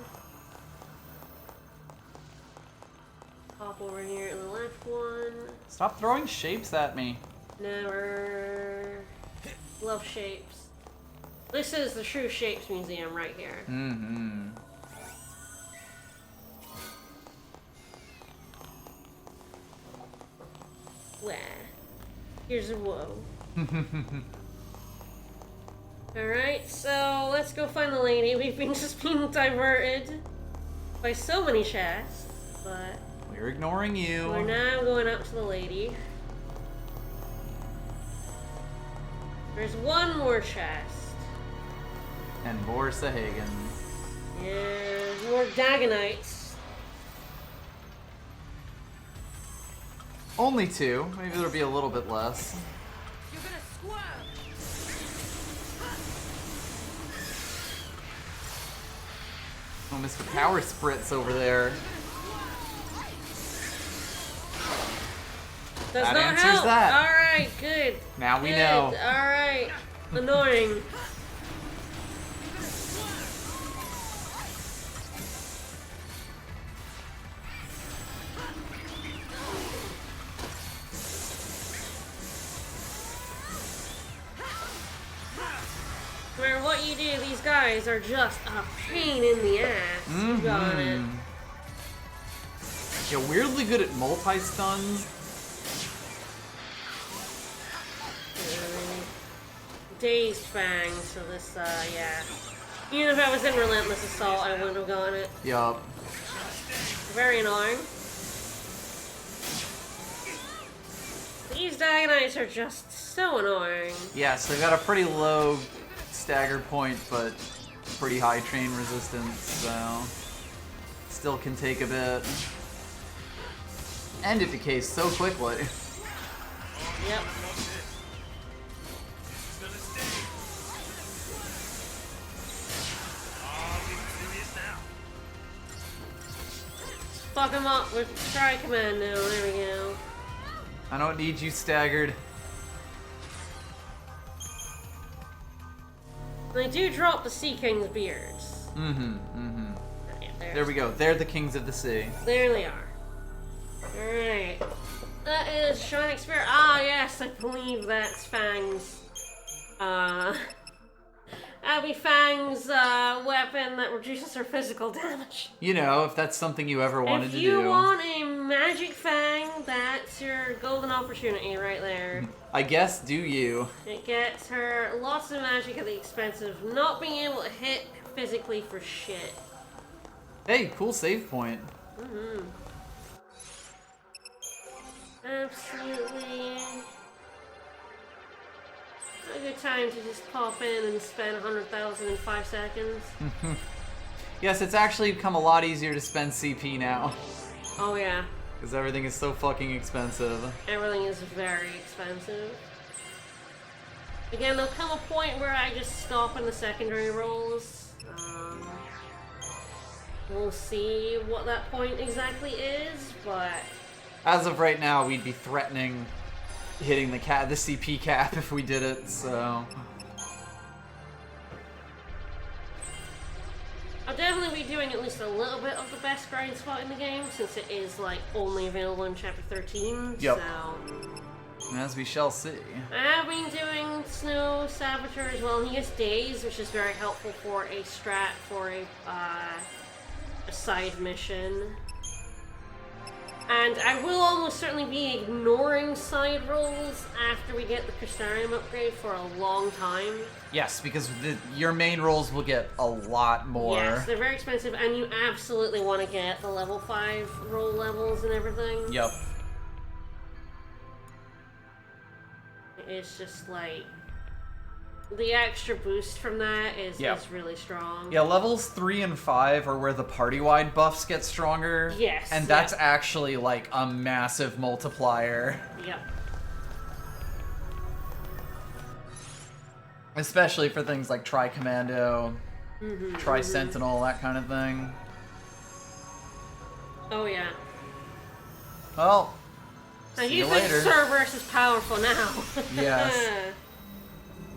Hop over here to the left one. Stop throwing shapes at me. Never. Love shapes. This is the True Shapes Museum right here. Mm-hmm. Wah. Here's a whoa. Alright, so let's go find the lady. We've been just being diverted by so many chests, but We're ignoring you. we're now going up to the lady. There's 1 more chest. And more Sahagans. And more Dagonites. Only 2. Maybe there'll be a little bit less. You're gonna squirm. Oh, Mr. Power Spritz over there. Does That not answers help. that. Alright, good. Now we Good. know. Alright. Annoying. No matter what you do, these guys are just a pain in the ass. You got it. Yeah, weirdly good at multi-stuns. Dazed Fang, so this, yeah. Even if I was in Relentless Assault, I wouldn't have gotten it. Yup. Very annoying. These Dagonites are just so annoying. Yes, they've got a pretty low stagger point, but pretty high chain resistance, so still can take a bit. And it decays so quickly. Yep. fuck him up with Try Commando. There we go. I don't need you staggered. They do drop the Sea King's beards. Yeah, There we go. They're the kings of the sea. There they are. Alright. That is Shining Spear. Ah, yes, I believe that's Fang's. That'll be Fang's weapon that reduces her physical damage. You know, if that's something you ever wanted to do. If you want a magic Fang, that's your golden opportunity right there. I guess, do you? It gets her lots of magic at the expense of not being able to hit physically for shit. Hey, cool save point. Absolutely. A good time to just pop in and spend 100,000 in 5 seconds. Yes, it's actually become a lot easier to spend CP now. Oh yeah. Because everything is so fucking expensive. Everything is very expensive. Again, there'll come a point where I just stop in the secondary rolls. We'll see what that point exactly is, but... As of right now, we'd be threatening hitting the CP cap if we did it, so... I'll definitely be doing at least a little bit of the best grind spot in the game, since it is, like, only available in Chapter 13, Yep. so... As we shall see. I have been doing Snow Saboteur as well, and he gets Days, which is very helpful for a strat for a side mission. And I will almost certainly be ignoring side rolls after we get the Crystarium upgrade for a long time. Yes, because your main rolls will get a lot more. Yes, they're very expensive, and you absolutely want to get the level 5 roll levels and everything. Yep. It's just like... the extra boost from that is really strong. Yeah, levels 3 and 5 are where the party-wide buffs get stronger. Yes. And that's actually like a massive multiplier. Yep. Especially for things like Tri-Commando, Tri-Sentinel, that kind of thing. Oh yeah. Well, Now see you you think later. Cerberus is powerful now. Yes.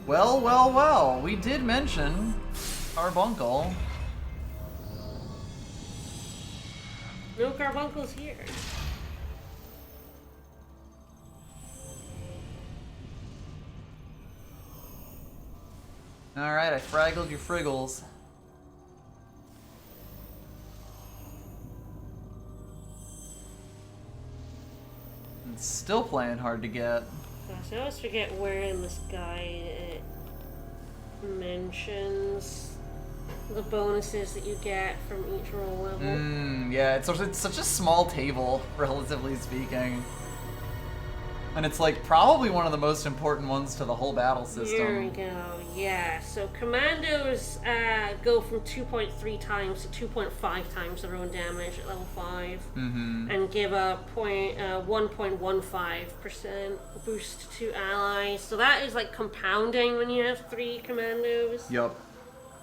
Well, well, well, we did mention Carbuncle. No Carbuncle's here. Alright, I fraggled your friggles. It's still playing hard to get. Gosh, I always forget where in this guide it mentions the bonuses that you get from each roll level. Yeah, it's such a small table, relatively speaking. And it's like probably one of the most important ones to the whole battle system. Here we go, yeah. So commandos go from 2.3 times to 2.5 times their own damage at level 5. And give a 1.15% boost to allies. So that is like compounding when you have 3 commandos. Yep.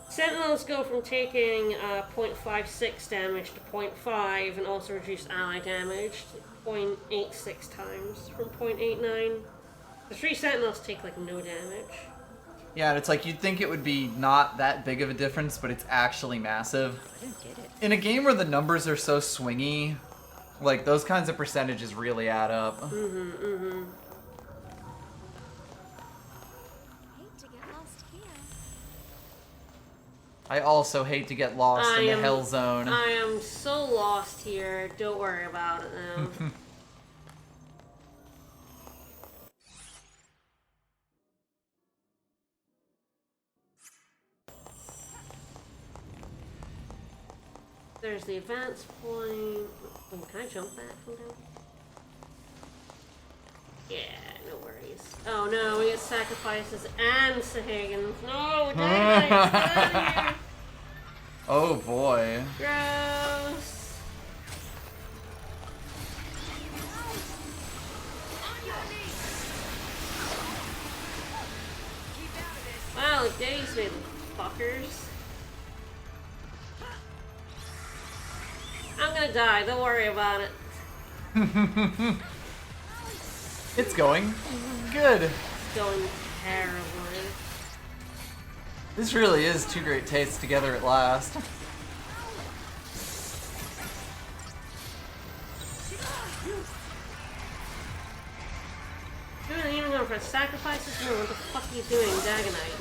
Sentinels go from taking 0.56 damage to 0.5 and also reduce ally damage to 0.86 times from 0.89. The 3 Sentinels take like no damage. Yeah, and it's like you'd think it would be not that big of a difference, but it's actually massive. I don't get it. In a game where the numbers are so swingy, like those kinds of percentages really add up. Hate to get lost here. I also hate to get lost in the hell zone. I am so lost here. Don't worry about it now. There's the advance point. Oh, can I jump that from down? Yeah, no worries. Oh no, we get sacrifices and Sahagins. No, Dynamite, get out of here! Oh boy. Gross. Wow, the days made fuckers. I'm gonna die. Don't worry about it. It's going good. It's going terribly. This really is two great tastes together at last. You're not even going for sacrifices? No, what the fuck are you doing, Dagonite?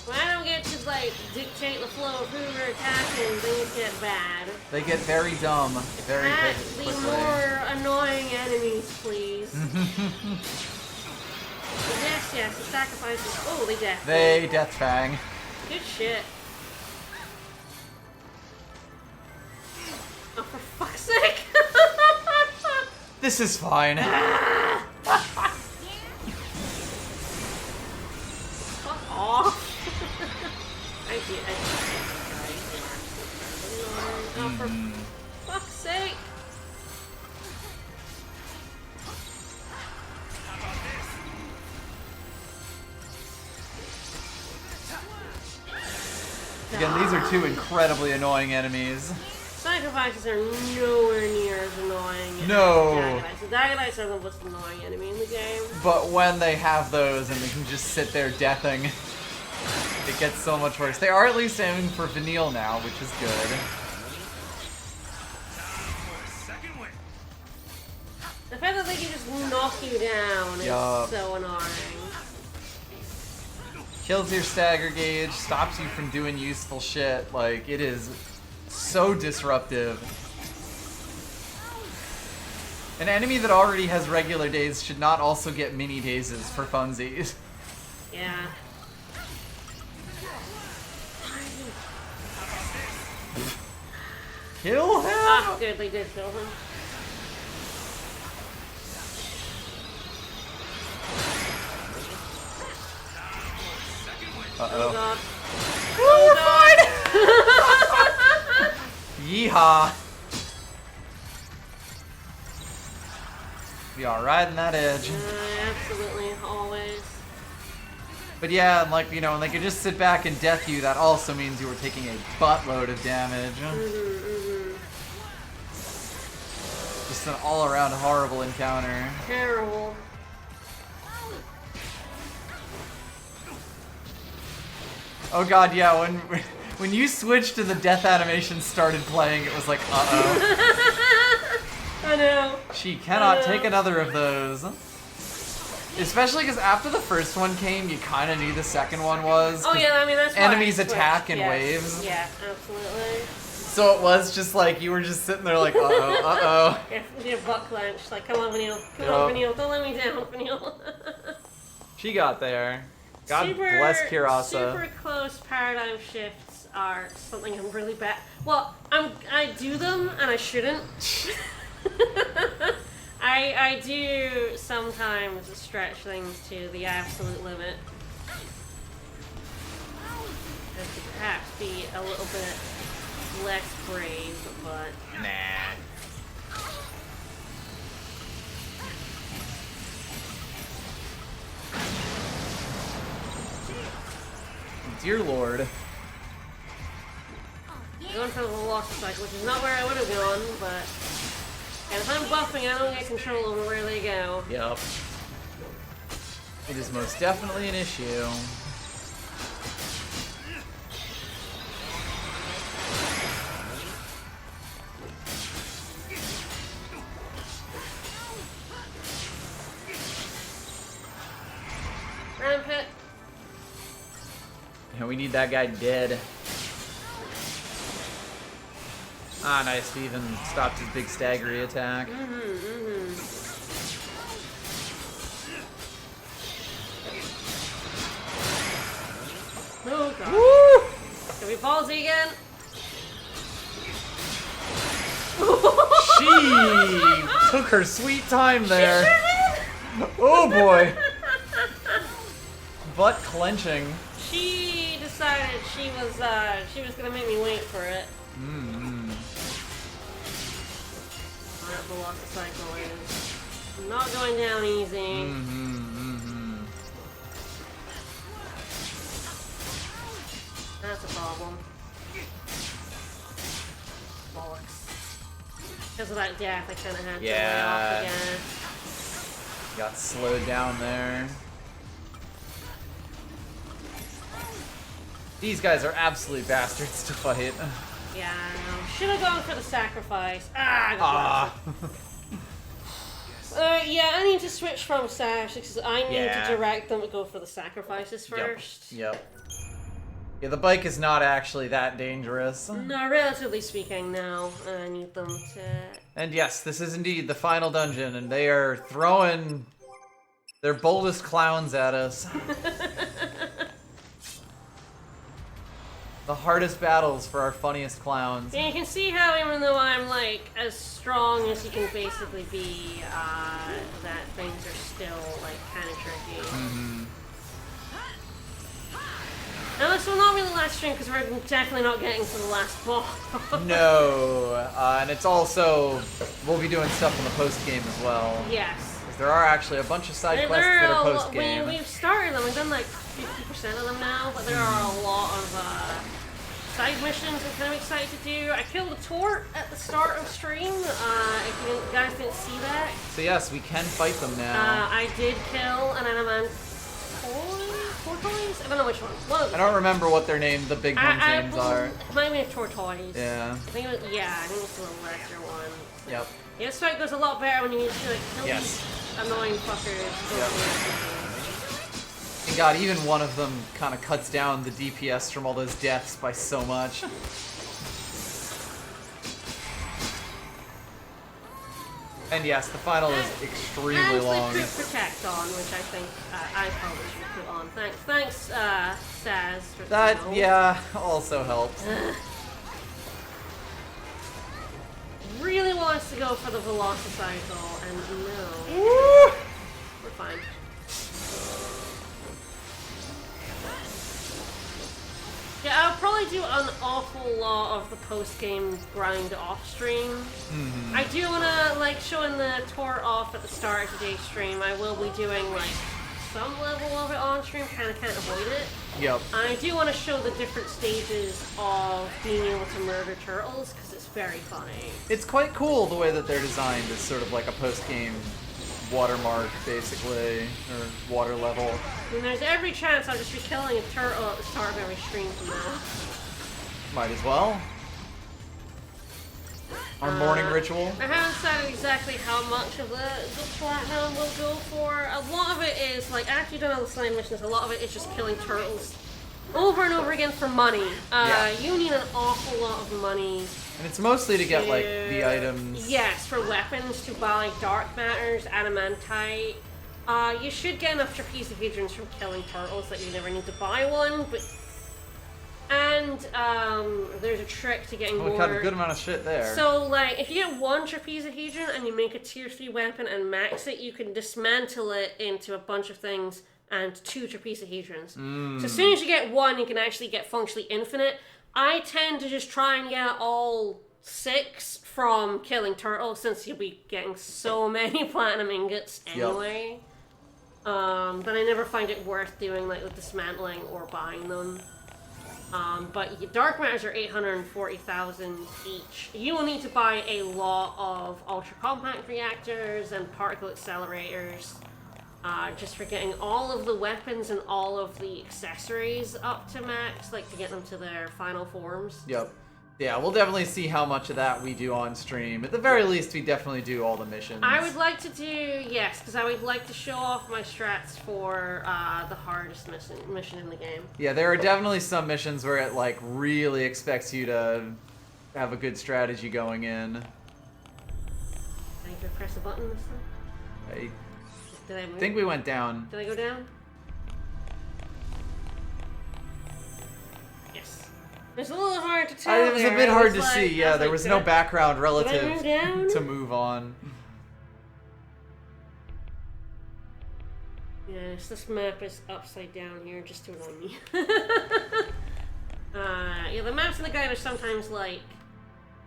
When I don't get to, like, dictate the flow of who we're attacking, things get bad. They get very dumb very Be quickly. more annoying enemies, please. Yes, the sacrifices. Oh, they death. They Death Fang. Good shit. Oh, for fuck's sake! This is fine. Fuck off. I did. Oh, for fuck's sake. Again, these are two incredibly annoying enemies. Sacrifices are nowhere near as annoying as No. Dagonites. The Dagonites are the most annoying enemy in the game. But when they have those and they can just sit there deathing, it gets so much worse. They are at least aiming for Vanille now, which is good. The fact that they can just knock you down Yup. is so annoying. Kills your stagger gauge, stops you from doing useful shit. Like, it is so disruptive. An enemy that already has regular days should not also get mini dazes for funsies. Yeah. Kill him! Ah, good, they did kill him. Uh-oh. God. Oh, we're fine! Yeehaw! We are riding that edge. Absolutely, always. But yeah, and like, you know, when they can just sit back and death you, that also means you were taking a buttload of damage. Just an all-around horrible encounter. Terrible. Oh god, yeah, when you switched to the death animation started playing, it was like, uh-oh. I know. She cannot take another of those. Especially because after the first one came, you kind of knew the second one was. Oh yeah, I mean that's why enemies I switched. attack in Yes. waves. Yeah, absolutely. So it was just like, you were just sitting there like, uh-oh, uh-oh. Yeah, with your butt clenched. Like, come on, Vanille. Come Yup. on, Vanille. Don't let me down, Vanille. She got there. God super, bless Kirasa. Super close paradigm shifts are something I'm really bad. Well, I do them and I shouldn't. I do sometimes stretch things to the absolute limit. And to perhaps be a little bit less brave, but Nah. Dear Lord. going for the lost cycle, which is not where I would have gone, but and if I'm buffing, I don't get control over where they go. Yup. It is most definitely an issue. Rampit. And we need that guy dead. Ah, nice. Steven stopped his big staggery attack. Oh god. Woo! Can we ballsy again? She took her sweet time there. Oh boy. Butt clenching. She decided she was gonna make me wait for it. That velocity cycle is not going down easy. That's a problem. Bollocks. Because of that death, I kind of had to lay Yeah. off again. Got slowed down there. These guys are absolute bastards to fight. Yeah, I know. Should have gone for the sacrifice. I got yeah, I need to switch from Sash because I need to direct them to go for the sacrifices first. Yep. Yeah, the bike is not actually that dangerous. No, relatively speaking, no. I need them to... And yes, this is indeed the final dungeon, and they are throwing their boldest clowns at us. The hardest battles for our funniest clowns. And you can see how even though I'm like as strong as you can basically be, that things are still like kind of tricky. Now this will not be the last stream because we're definitely not getting to the last boss. No, and it's also, we'll be doing stuff in the post game as well. Yes. There are actually a bunch of side quests that are post game. We've started them. We've done like 50% of them now, but there are a lot of side missions I'm kind of excited to do. I killed a Tort at the start of stream. If you guys didn't see that. So yes, we can fight them now. I did kill an Adaman Tortoise? I don't know which one. I don't remember what their names, the big ones' names are. It might be a Tortoise. Yeah. I think it was, I think it was the lesser one. Yep. Yeah, this fight goes a lot better when you use like kill these annoying fuckers. Yep. And God, even one of them kind of cuts down the DPS from all those deaths by so much. And yes, the final is extremely long. And Protect on, which I think I probably should put on. Thanks, Saz. For That, yeah, also helps. Really wants to go for the Velocicycle, and no. We're fine. Yeah, I'll probably do an awful lot of the post-game grind off-stream. I do want to, like, showing the Tort off at the start of today's stream. I will be doing, like, some level of it on-stream, kind of can't avoid it. Yep. I do want to show the different stages of being able to murder turtles, because it's very funny. It's quite cool the way that they're designed as sort of like a post-game watermark, basically, or water level. And there's every chance I'll just be killing a turtle at the start of every stream from now. Might as well. Our morning ritual. I haven't decided exactly how much of the platinum will go for. A lot of it is, like, after you've done all the slime missions, a lot of it is just killing turtles over and over again for money. You need an awful lot of money. And it's mostly to get, like, the items. Yes, for weapons, to buy dark matters, adamantite. You should get enough trapezohedrons from killing turtles that you never need to buy one, but... And, there's a trick to getting more... We got a good amount of shit there. So, like, if you get one trapezohedron and you make a tier 3 weapon and max it, you can dismantle it into a bunch of things and 2 trapezohedrons. So as soon as you get one, you can actually get functionally infinite. I tend to just try and get all 6 from killing turtles, since you'll be getting so many platinum ingots anyway. But I never find it worth doing, like, the dismantling or buying them. But dark matters are 840,000 each. You will need to buy a lot of ultra compact reactors and particle accelerators, just for getting all of the weapons and all of the accessories up to max, like to get them to their final forms. Yep. Yeah, we'll definitely see how much of that we do on stream. At the very least, we definitely do all the missions. I would like to do, yes, because I would like to show off my strats for the hardest mission in the game. Yeah, there are definitely some missions where it, like, really expects you to have a good strategy going in. I need to press a button this time? Did I move? I think we went down. Did I go down? Yes. It's a little hard to tell. It was a bit hard to see, yeah. There was no background relative move down? to move on. Yes, this map is upside down here just to annoy me. Yeah, the maps in the guide are sometimes, like,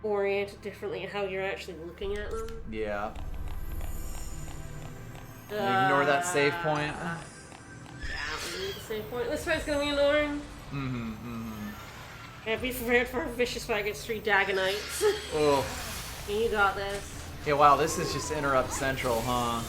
oriented differently at how you're actually looking at them. Yeah. Ignore that save point. Yeah, we need the save point. This fight's gonna be annoying. Yeah, be prepared for a vicious fight against 3 Dagonites. Oh. You got this. Yeah, wow, this is just interrupt central, huh?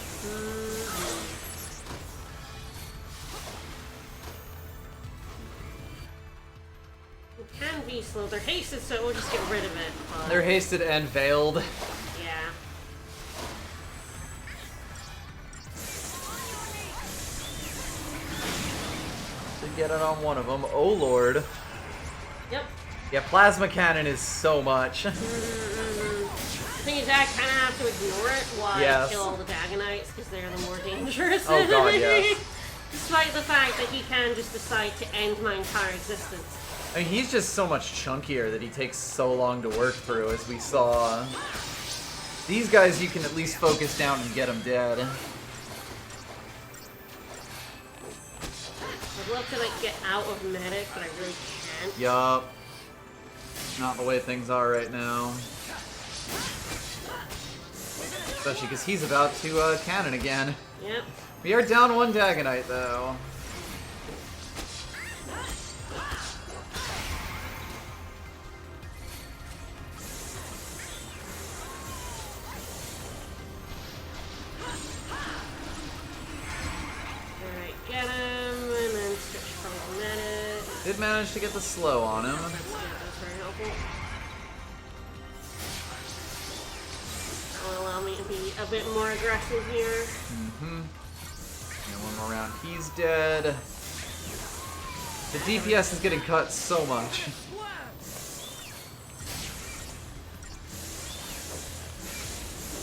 It can be slow. They're hasted, so we'll just get rid of it. But... They're hasted and veiled. Yeah. To get it on one of them. Oh, Lord. Yep. Yeah, plasma cannon is so much. The thing is, I kind of have to ignore it while I kill all the Dagonites, because they're the more dangerous Oh god, yes. Despite the fact that he can just decide to end my entire existence. I mean, he's just so much chunkier that he takes so long to work through, as we saw. These guys you can at least focus down and get them dead. I'd love to, like, get out of medic, but I really can't. Yup. Not the way things are right now. Especially because he's about to cannon again. Yep. We are down one Dagonite, though. Alright, get him, and then switch from medic. Did manage to get the slow on him. That's very helpful. That'll allow me to be a bit more aggressive here. And one more round, he's dead. The DPS is getting cut so much.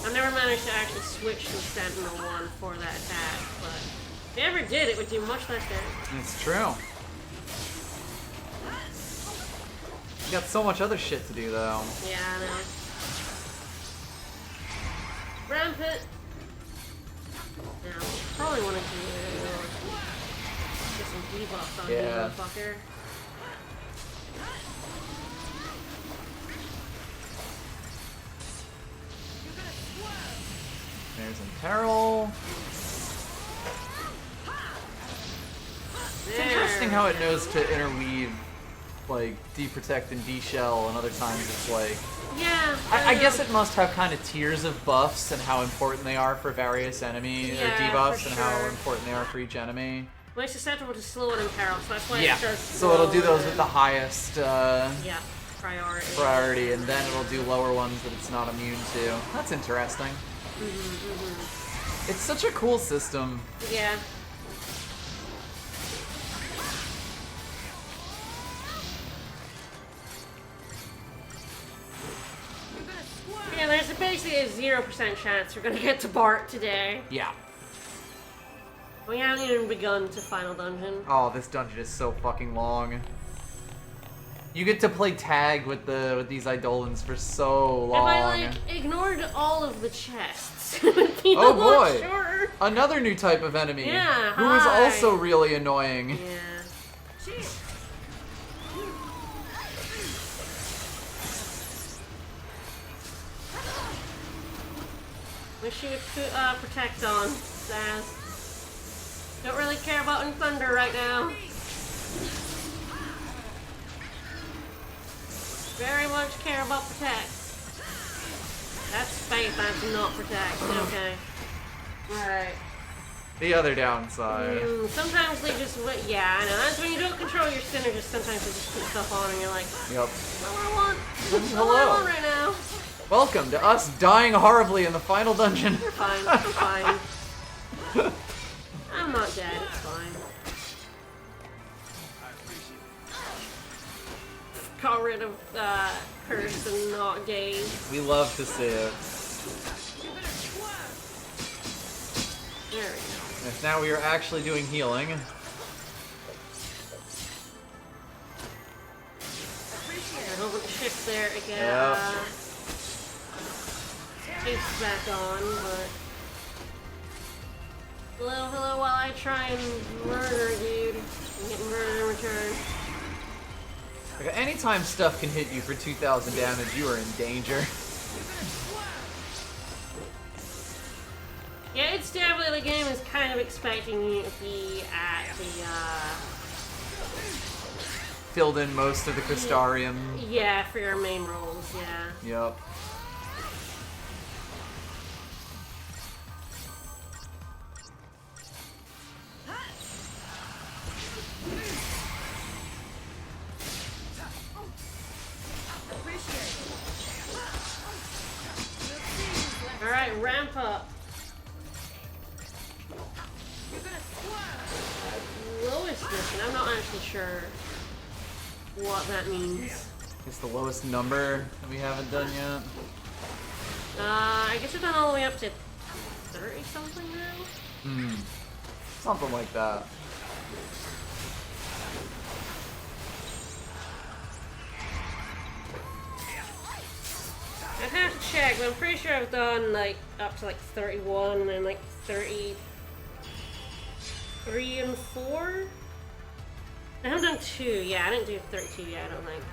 I've never managed to actually switch to Sentinel 1 for that attack, but if I ever did, it would do much less damage. It's true. You got so much other shit to do, though. Yeah, I know. Rampant! Now, probably want to do get some debuff on you, motherfucker. There's Imperil. It's interesting how it knows to interweave, like, de-protect and de-shell, and other times it's like... Yeah. I guess it must have kind of tiers of buffs and how important they are for various enemies, or debuffs, and how important they are for each enemy. Well, it's susceptible to slow and imperil, so that's why it does so it'll do those with the highest priority, and then it'll do lower ones that it's not immune to. That's interesting. It's such a cool system. Yeah. Yeah, there's basically a 0% chance we're gonna get to Bart today. Yeah. We haven't even begun to Final Dungeon. Oh, this dungeon is so fucking long. You get to play tag with these Eidolons for so long. If I, like, ignored all of the chests, it would be oh a lot boy! shorter. Another new type of enemy. Yeah, who is also really annoying. Yeah. Wish you would put Protect on, Saz. Don't really care about any thunder right now. Very much care about Protect. That's faith, that's not Protect. Okay. Alright. The other downside. Sometimes they just, yeah, I know. That's when you don't control your synergist, sometimes they just put stuff on and you're like, yep. Not what I want. Hello. Not what I want right now. Welcome to us dying horribly in the final dungeon. You're fine, I'm fine. I'm not dead, it's fine. Got rid of curse and not gaze. We love to see it. There we go. Yes, now we are actually doing healing. I'm hoping to shift there again. Yep. It's back on, but... Hello, while I try and murder a dude and get murdered in return. Like, anytime stuff can hit you for 2,000 damage, you are in danger. Yeah, it's definitely, the game is kind of expecting you to be at the, Filled in most of the Crystarium. yeah, for your main roles, yeah. Yep. ramp up. Lowest mission. I'm not actually sure what that means. It's the lowest number that we haven't done yet. I guess we've done all the way up to 30 something now. Something like that. I'd have to check, but I'm pretty sure I've done like up to like 31 and then like 33 and 4. I haven't done 2. Yeah, I didn't do 32 yet, I don't think.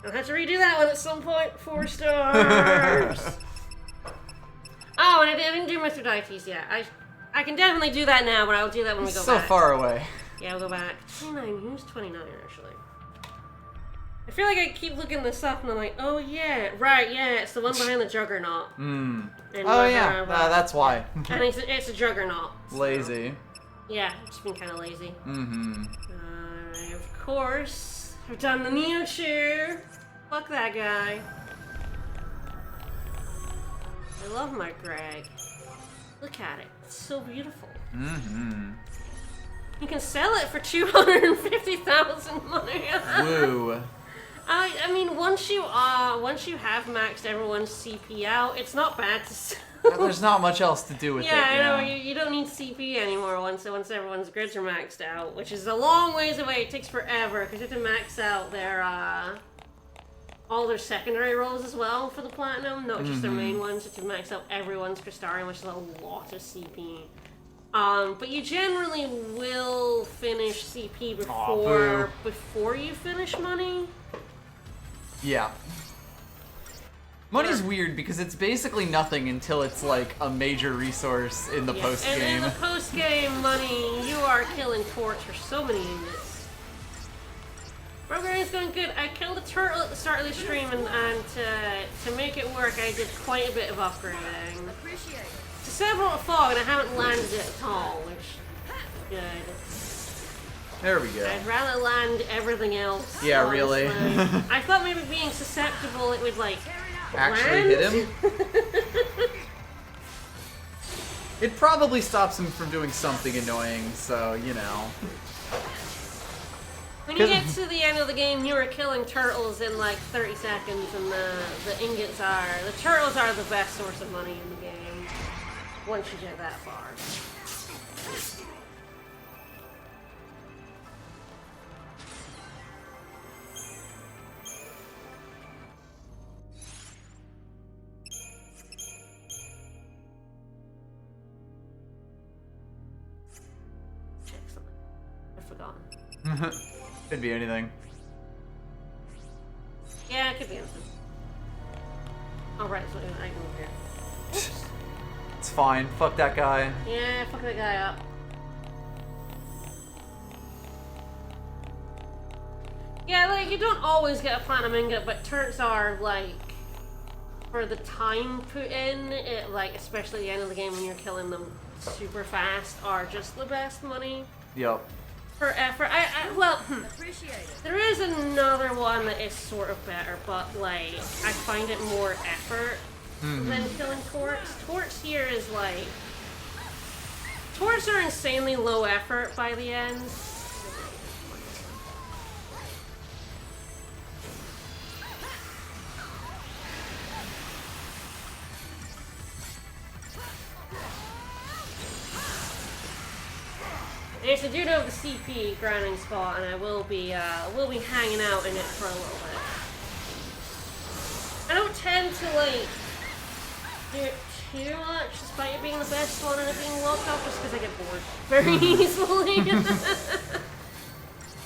I'll have to redo that one at some point. 4 stars. Oh, and I didn't do Mithridates yet. I can definitely do that now, but I'll do that when we go So back. far away. Yeah, we'll go back. 29. Who's 29 actually? I feel like I keep looking this up and I'm like, oh yeah, right, yeah, it's the one behind the Juggernaut. Oh yeah, that's why. And it's a Juggernaut. So. Lazy. Yeah, just being kind of lazy. Of course, I've done the Mewtwo. Fuck that guy. I love my Greg. Look at it. It's so beautiful. You can sell it for 250,000 money. Woo. I mean, once you have maxed everyone's CP out, it's not bad to sell. There's not much else to do with it. Yeah, I know. Yeah. You don't need CP anymore once everyone's grids are maxed out, which is a long ways away. It takes forever because you have to max out their all their secondary rolls as well for the platinum, not just their main ones. You have to max out everyone's Crystarium, which is a bot of CP. But you generally will finish CP before you finish money. Yeah. Money's weird because it's basically nothing until it's like a major resource in the post game. And in the post game money, you are killing Torts for so many units. Programming's going good. I killed a turtle at the start of the stream, and to make it work, I did quite a bit of upgrading. To several fog, and I haven't landed it at all, which is good. There we go. I'd rather land everything else. Yeah, honestly. really. I thought maybe being susceptible, it would like Actually land. hit him? It probably stops him from doing something annoying, so, you know. When you get to the end of the game, you are killing turtles in like 30 seconds, and the ingots the turtles are the best source of money in the game, once you get that far. Excellent. I've forgotten. Could be anything. Yeah, it could be anything. Oh, right, so I can move here. Oops. It's fine. Fuck that guy. Yeah, fuck that guy up. Yeah, like, you don't always get a platinum ingot, but turrets are, like, for the time put in, like, especially the end of the game when you're killing them super fast, are just the best money. Yep. For effort. There is another one that is sort of better, but, like, I find it more effort than killing Torts. Torts here is, like... Torts are insanely low effort by the end. It's a due to the CP grinding spot, and I will be hanging out in it for a little bit. I don't tend to like do it too much, despite it being the best one and it being locked up, just because I get bored very easily.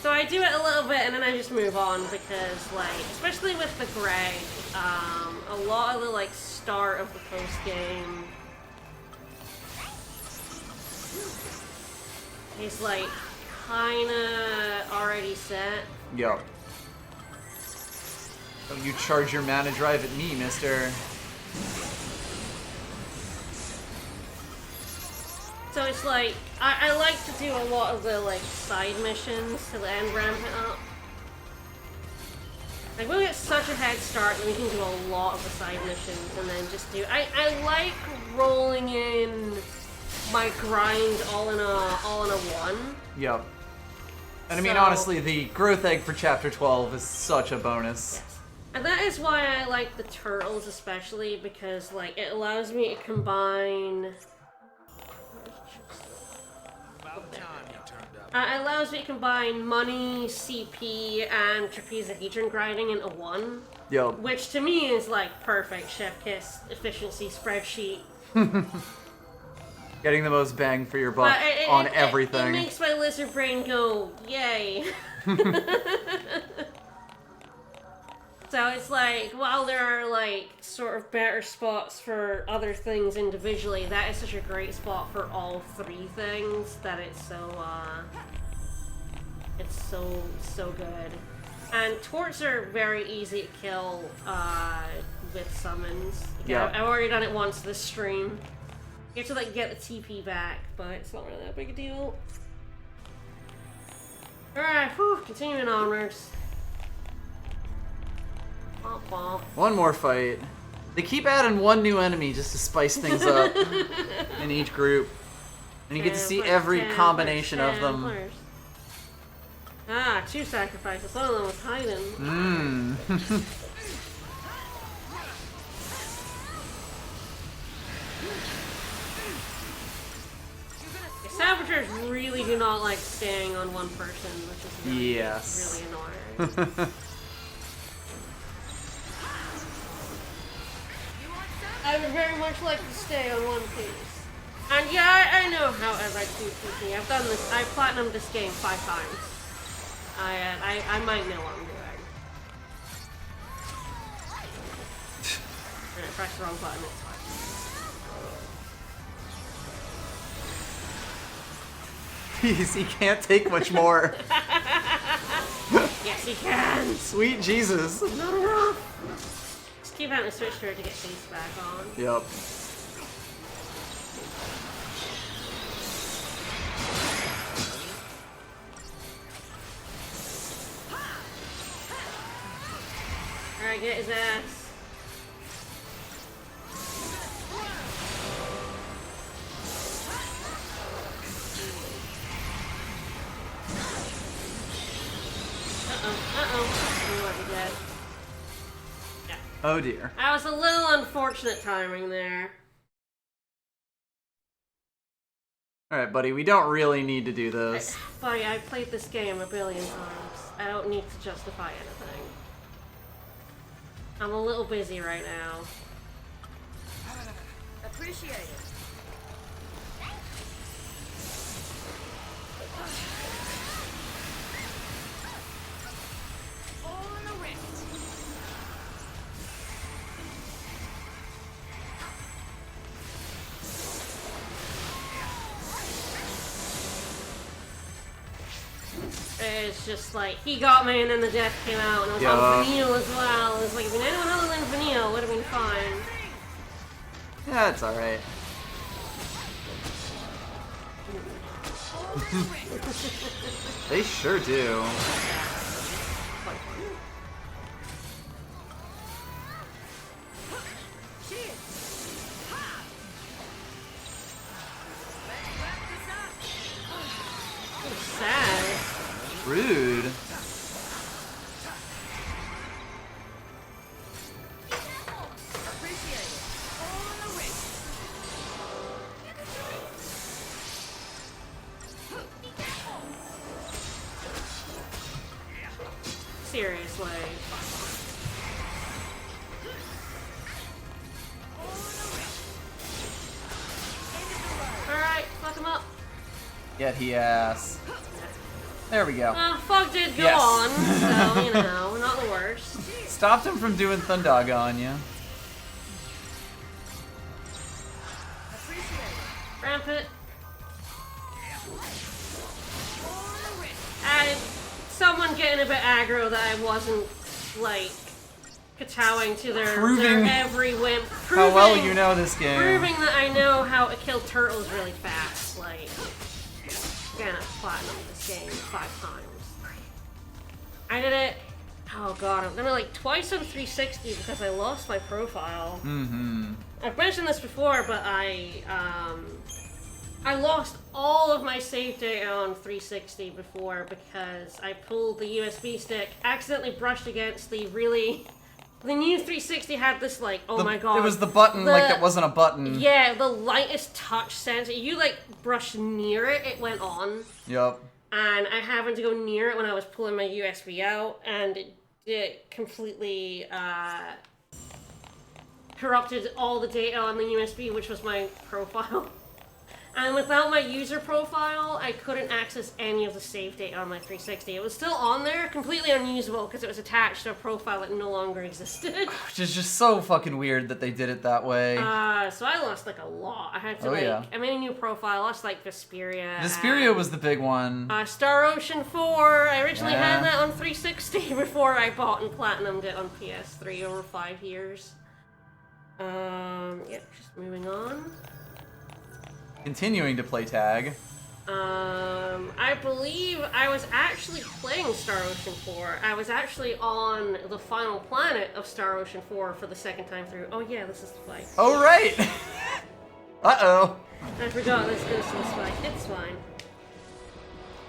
So I do it a little bit, and then I just move on because, like, especially with the Greg, a lot of the like start of the post game. He's like kinda already set. Yep. Don't you charge your mana drive at me, mister. So it's like, I like to do a lot of the like side missions to then ramp it up. Like, we'll get such a head start that we can do a lot of the side missions and then just do... I like rolling in my grind all in a one. Yep. And I mean, honestly, the growth egg for Chapter 12 is such a bonus. Yes. And that is why I like the turtles especially, because, like, it allows me to combine... it allows me to combine money, CP, and trapezohedron grinding into one. Yep. Which to me is like perfect Chef Kiss efficiency spreadsheet. Getting the most bang for your buck on everything. It makes my lizard brain go, yay. So it's like, while there are like sort of better spots for other things individually, that is such a great spot for all three things that it's so good. And torts are very easy to kill with summons. Yeah. I've already done it once this stream. You have to like get the TP back, but it's not really that big a deal. Alright, continuing onwards. One more fight. They keep adding one new enemy just to spice things up in each group. And you get to see every combination of them. Ah, 2 sacrifices. One of them was hiding. Mmm. Saboteurs really do not like staying on one person, which is really, really annoying. I would very much like to stay on one piece. And yeah, I know how I like to PvP. I've done this. I've platinumed this game 5 times. I might know what I'm doing. And I pressed the wrong button. It's fine. Jeez, he can't take much more. Yes, he can. Sweet Jesus. Not enough. Just keep having to switch to her to get face back on. Yep. Alright, get his ass. Oh dear. That was a little unfortunate timing there. Alright, buddy, we don't really need to do this. Buddy, I've played this game a billion times. I don't need to justify anything. I'm a little busy right now. Appreciate it. It's just like, he got me and then the death came out, and it was on Vanille as well. It was like, if anyone other than Vanille would have been fine. Yeah, it's alright. They sure do. Sad. Rude. Seriously. Alright, fuck him up. Get he ass. There we go. Well, fuck did go Yes. on, so, you know, not the worst. Stopped him from doing Thundaga on you. Rampant. Someone getting a bit aggro that I wasn't, like, kowtowing to their every whim. How well you know this game. Proving that I know how to kill turtles really fast. Like, gonna platinum this game 5 times. I did it. Oh god, I'm gonna like twice on 360 because I lost my profile. Mm-hmm. I've mentioned this before, but I lost all of my save data on 360 before because I pulled the USB stick, accidentally brushed against the new 360 had this like, oh my god. It was the button like that wasn't a button. Yeah, the lightest touch sensor. You like brushed near it, it went on. Yep. And I happened to go near it when I was pulling my USB out, and it completely corrupted all the data on the USB, which was my profile. And without my user profile, I couldn't access any of the save data on my 360. It was still on there, completely unusable, because it was attached to a profile that no longer existed. Which is just so fucking weird that they did it that way. So I lost like a lot. I had to I made a new profile, I lost like Vesperia. Vesperia was the big one. Star Ocean 4, I originally had that on 360 before I bought and platinumed it on PS3 over 5 years. Yep, just moving on. Continuing to play tag. I believe I was actually playing Star Ocean 4. I was actually on the final planet of Star Ocean 4 for the second time through. Oh yeah, this is the fight. Oh right! Uh-oh. I forgot this goes to this fight. It's fine.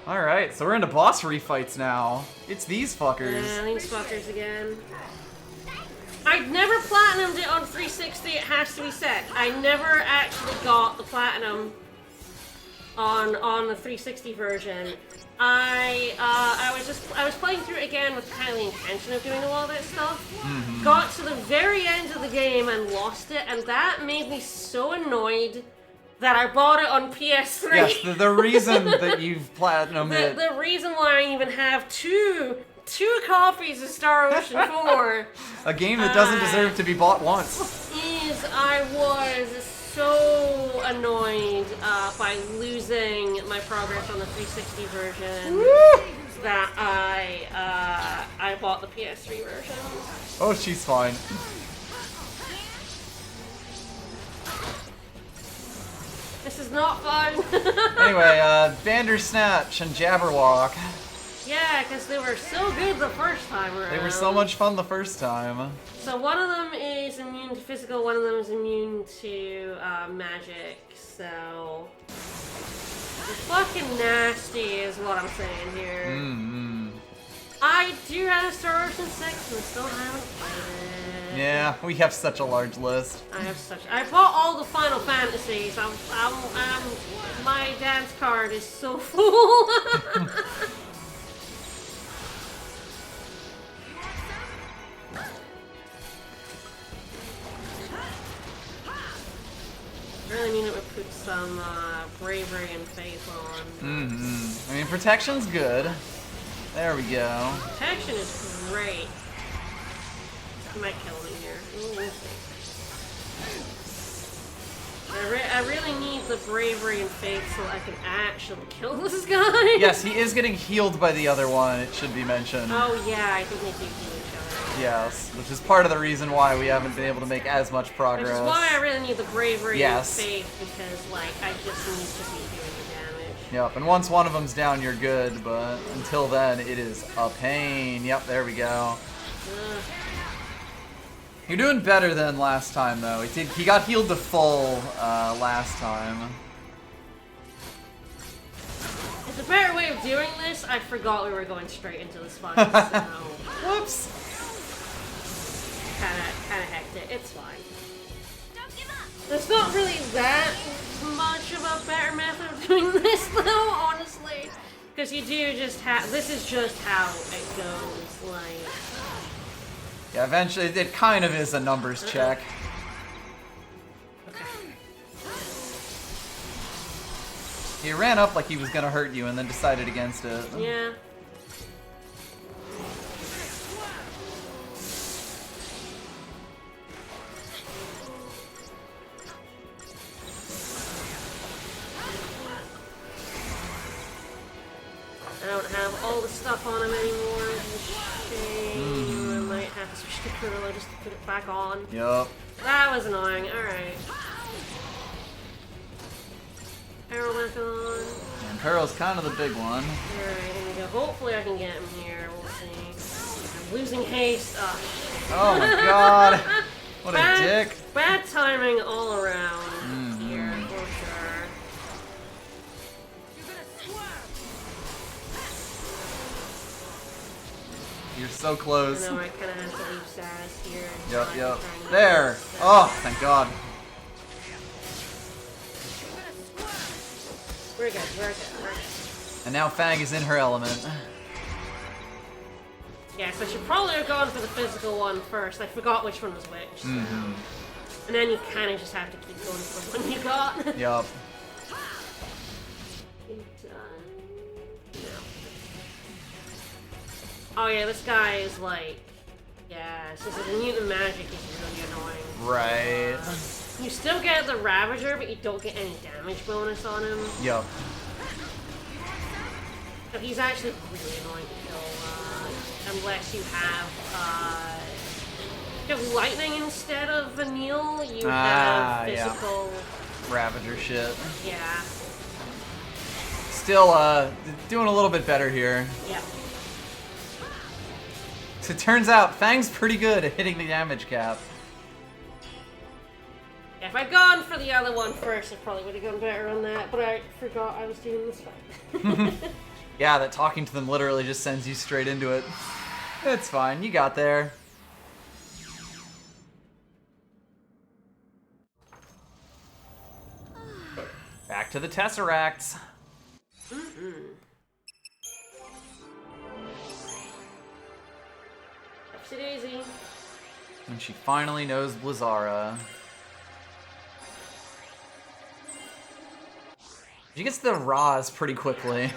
Alright, so we're into boss refights now. It's these fuckers. Yeah, these fuckers again. I never platinumed it on 360, it has to be said. I never actually got the platinum on the 360 version. I was playing through it again with kind of the intention of doing all that stuff. Mm-hmm. Got to the very end of the game and lost it, and that made me so annoyed that I bought it on PS3. Yes, the reason that you've platinumed it. The reason why I even have two copies of Star Ocean 4. A game that doesn't deserve to be bought once. Is I was so annoyed by losing my progress on the 360 version that I bought the PS3 version. Oh, she's fine. This is not fun. Anyway, Bandersnatch and Jabberwock. Yeah, because they were so good the first time around. They were so much fun the first time. So one of them is immune to physical, one of them is immune to magic, so... They're fucking nasty is what I'm saying here. Mm-hmm. I do have Star Ocean 6 and still haven't played it. Yeah, we have such a large list. I bought all the Final Fantasies. My dance card is so full. I really need to put some bravery and faith on. Mm-hmm. I mean, protection's good. There we go. Protection is great. He might kill me here. Ooh, we'll see. I really need the bravery and faith so I can actually kill this guy. Yes, he is getting healed by the other one, it should be mentioned. Oh yeah, I think they do heal each other. Yes, which is part of the reason why we haven't been able to make as much progress. Which is why I really need the bravery and faith, because like I just need to be doing the damage. Yep, and once one of them's down, you're good, but until then, it is a pain. Yep, there we go. You're doing better than last time, though. He got healed to full last time. It's a better way of doing this. I forgot we were going straight into this fight, so... Whoops! Kinda hectic. It's fine. There's not really that much of a better method of doing this, though, honestly. Because you do just have... This is just how it goes, like... Yeah, eventually, it kind of is a numbers check. Okay. He ran up like he was gonna hurt you and then decided against it. Yeah. I don't have all the stuff on him anymore. Shame. I might have to switch to Kurilla just to put it back on. Yup. That was annoying. Alright. Arrow back on. And Pearl's kind of the big one. Alright, here we go. Hopefully I can get him here. We'll see. losing haste. Oh my god. What a dick. Bad timing all around here, for sure. You're so close. I know I kind of have to leave Sass here. Yep. There. Oh, thank god. We're good. And now Fang is in her element. Yeah, so I should probably have gone for the physical one first. I forgot which one was which. So. And then you kind of just have to keep going for the one you got. Yup. Oh yeah, this guy is like... Yeah, since it's immune to magic, he's really annoying. Right. You still get the Ravager, but you don't get any damage bonus on him. Yup. So he's actually really annoying to kill, unless you have lightning instead of Vanille, you have physical... Yeah. Ravager shit. Yeah. Still, doing a little bit better here. Yeah. So it turns out Fang's pretty good at hitting the damage cap. Yeah, if I'd gone for the other one first, I probably would have gone better on that, but I forgot I was doing this fight. Yeah, that talking to them literally just sends you straight into it. It's fine, you got there. Back to the Tesseracts. Upsy daisy. And she finally knows Blizzara. She gets the Ra's pretty quickly.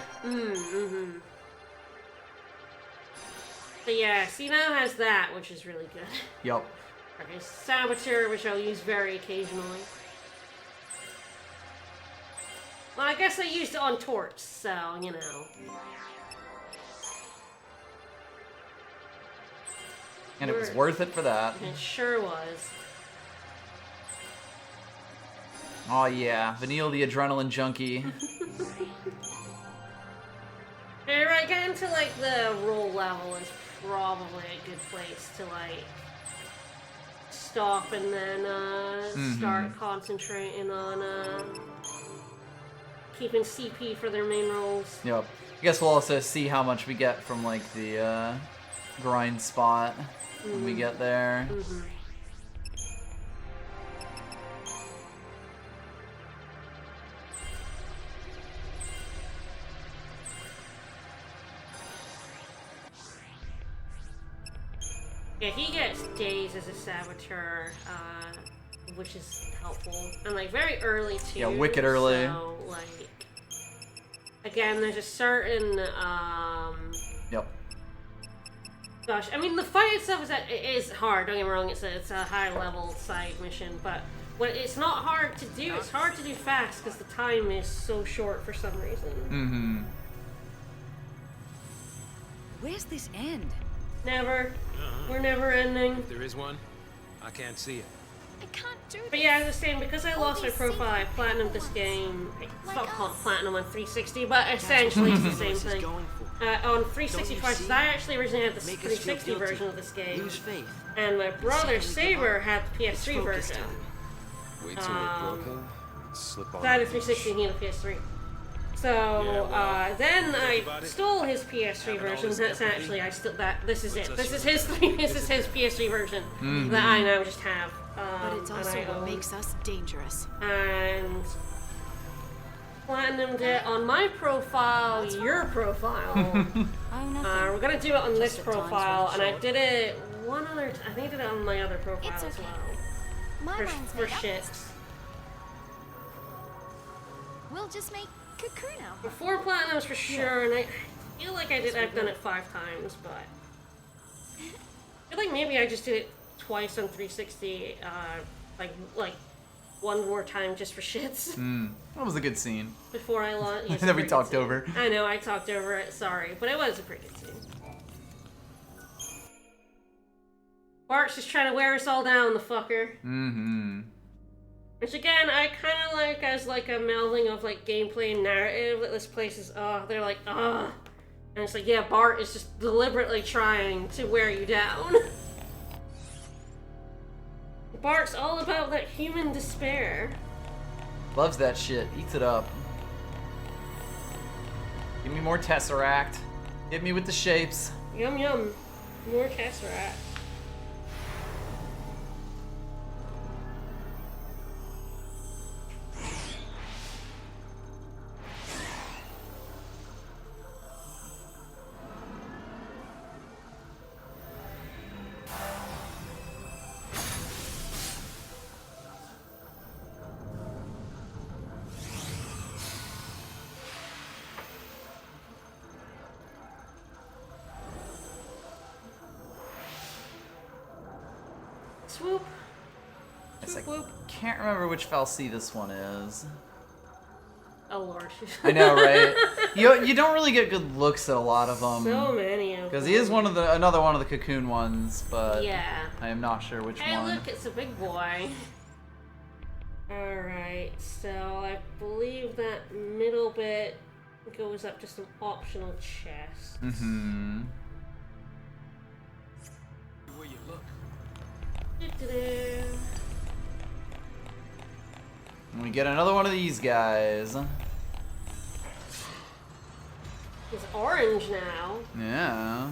But yeah, C now has that, which is really good. Yup. Okay, Saboteur, which I'll use very occasionally. Well, I guess I used it on Torts, so, you know. And it was worth it for that. It sure was. Oh yeah, Vanille the adrenaline junkie. Yeah, right, getting to like the roll level is probably a good place to like stop and then start concentrating on keeping CP for their main rolls. Yep. I guess we'll also see how much we get from like the grind spot when we get there. Yeah, he gets days as a Saboteur, which is helpful. And, like, very early, too. Yeah, wicked early. So, like... Again, there's a certain, Yep. Gosh, I mean, the fight itself is hard, don't get me wrong, it's a high-level side mission, but when it's not hard to do, it's hard to do fast, because the time is so short for some reason. Where's this end? Never. We're never ending. If there is one, I can't see it. I can't do this. But yeah, I was saying, because I lost my profile, I platinumed this game. It's not called platinum on 360, but essentially it's the same thing. On 360 twice, I actually originally had the 360 version of this game. And my brother, Saber, had the PS3 version. Wait till we're broken. Slip on. So I had a 360 and he had a PS3. So then I stole his PS3 version. That's actually this is it. This is his PS3 version that I now just have. But it's also what makes us dangerous. And platinumed it on my profile, your profile. Oh, nothing. We're gonna do it on this Just at times profile, when and I short. did it I think I did it on my other profile It's as okay. well. My mind's For made up. shits. We'll just make Cocoon out. Before platinums for sure, and I feel like I've done it 5 times, but I feel like maybe I just did it twice on 360, like one more time just for shits. That was a good scene. Before I lost. Yes, That we talked over. I know, I talked over it, sorry, but it was a pretty good scene. Bart's just trying to wear us all down, the fucker. Which again, I kind of like as like a melding of like gameplay and narrative. That this place is, they're like, and And it's like, yeah, Bart is just deliberately trying to wear you down. Bart's all about that human despair. Loves that shit. Eats it up. Give me more Tesseract. Hit me with the shapes. Yum yum. More Tesseract. Swoop. Swoop whoop. Can't remember which Fal'Cie this one is. Oh lord. I know, right? You don't really get good looks at a lot of them. So many of them. Because he is another one of the Cocoon ones, but yeah. I am not sure which Hey, one. look, it's a big boy. Alright, so I believe that middle bit goes up to some optional chests. Mm-hmm. Where you look. Do-do-do. And we get another one of these guys. He's orange now. Yeah.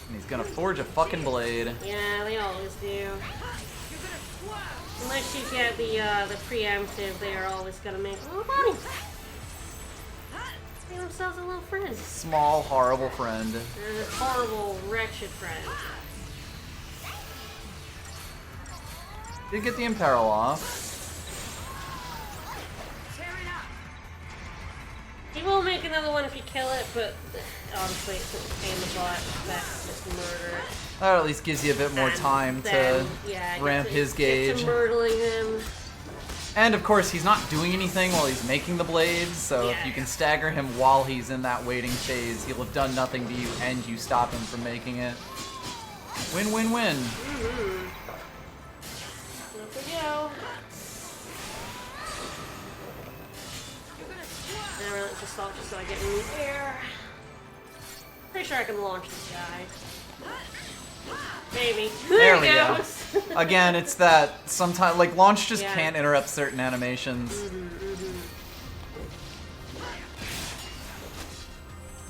And he's gonna forge a fucking blade. Yeah, they always do. Unless you get the preemptive, they are always gonna make a little buddy. They themselves a little friend. Small, horrible friend. They're a horrible, wretched friend. Did get the Imperil off. He will make another one if you kill it, but honestly, it's a pain in the butt. That's just murder. That at least gives you a bit more time to ramp his gauge. Get to murdering him. And of course, he's not doing anything while he's making the blades, so if you can stagger him while he's in that waiting phase, he'll have done nothing to you and you stop him from making it. Win, win, win. Mm-hmm. Up we go. Now we're just assault just so I get in the air. Pretty sure I can launch this guy. Maybe. There we go. Again, it's that sometimes, like, launch just can't interrupt certain animations.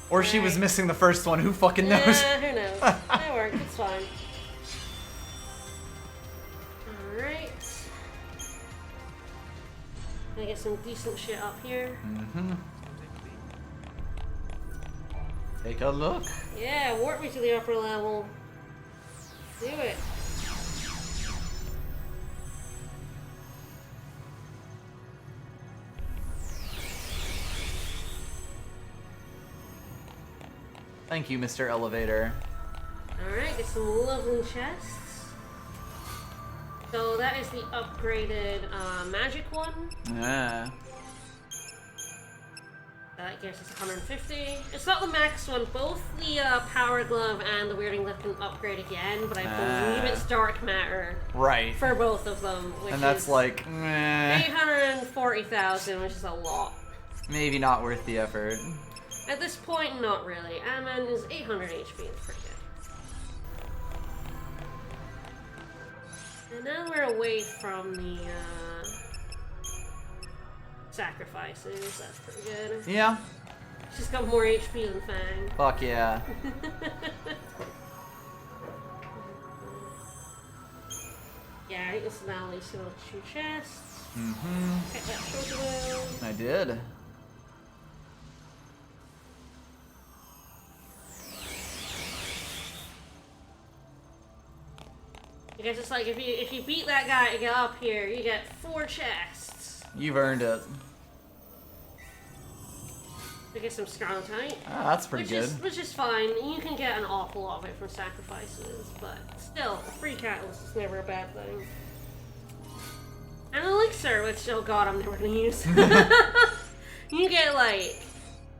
Or she was missing the first one, who fucking knows? Yeah, who knows? That worked, it's fine. Alright. Gonna get some decent shit up here. Mm-hmm. Take a look. Yeah, warp me to the upper level. Do it. Thank you, Mr. Elevator. Alright, get some lovely chests. So that is the upgraded magic one. Yeah. That gives us 150. It's not the max one. Both the power glove and the weirding lift can upgrade again, but I believe it's dark matter. Right. For both of them, which And that's is like, meh, 840,000, which is a lot. maybe not worth the effort. At this point, not really. Ant-Man is 800 HP. It's pretty good. And now we're away from the sacrifices. That's pretty good. Yeah. She's got more HP than Fang. Fuck yeah. Yeah, I think this is now leads to those two chests. Mm-hmm. Get that shoulder. I did. Because it's like if you beat that guy to get up here, you get 4 chests. You've earned it. To get some Scarletite. Ah, that's pretty good. Which is fine. You can get an awful lot of it from sacrifices, but still, a free catalyst is never a bad thing. And an elixir, which, oh god, I'm never gonna use. You get, like,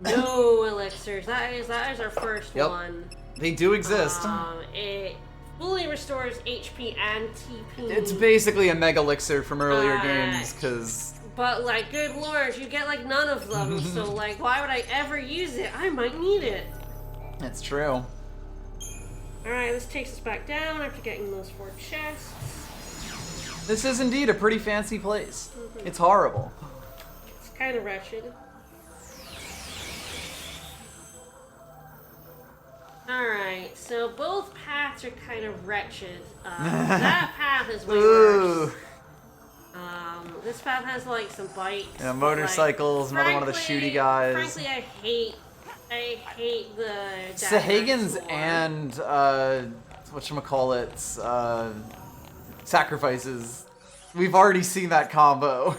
no elixirs. That is our first one. They do exist. It fully restores HP and TP. It's basically a mega elixir from earlier games, because But, like, good lord, you get, like, none of them, so, like, why would I ever use it? I might need it. That's true. Alright, this takes us back down after getting those 4 chests. This is indeed a pretty fancy place. It's horrible. It's kind of wretched. Alright, so both paths are kind of wretched. That path is way worse. This path has like some bikes. Yeah, motorcycles, like, another one of the shooty guys. Frankly, I hate the Sahagins and whatchamacallits, sacrifices. We've already seen that combo.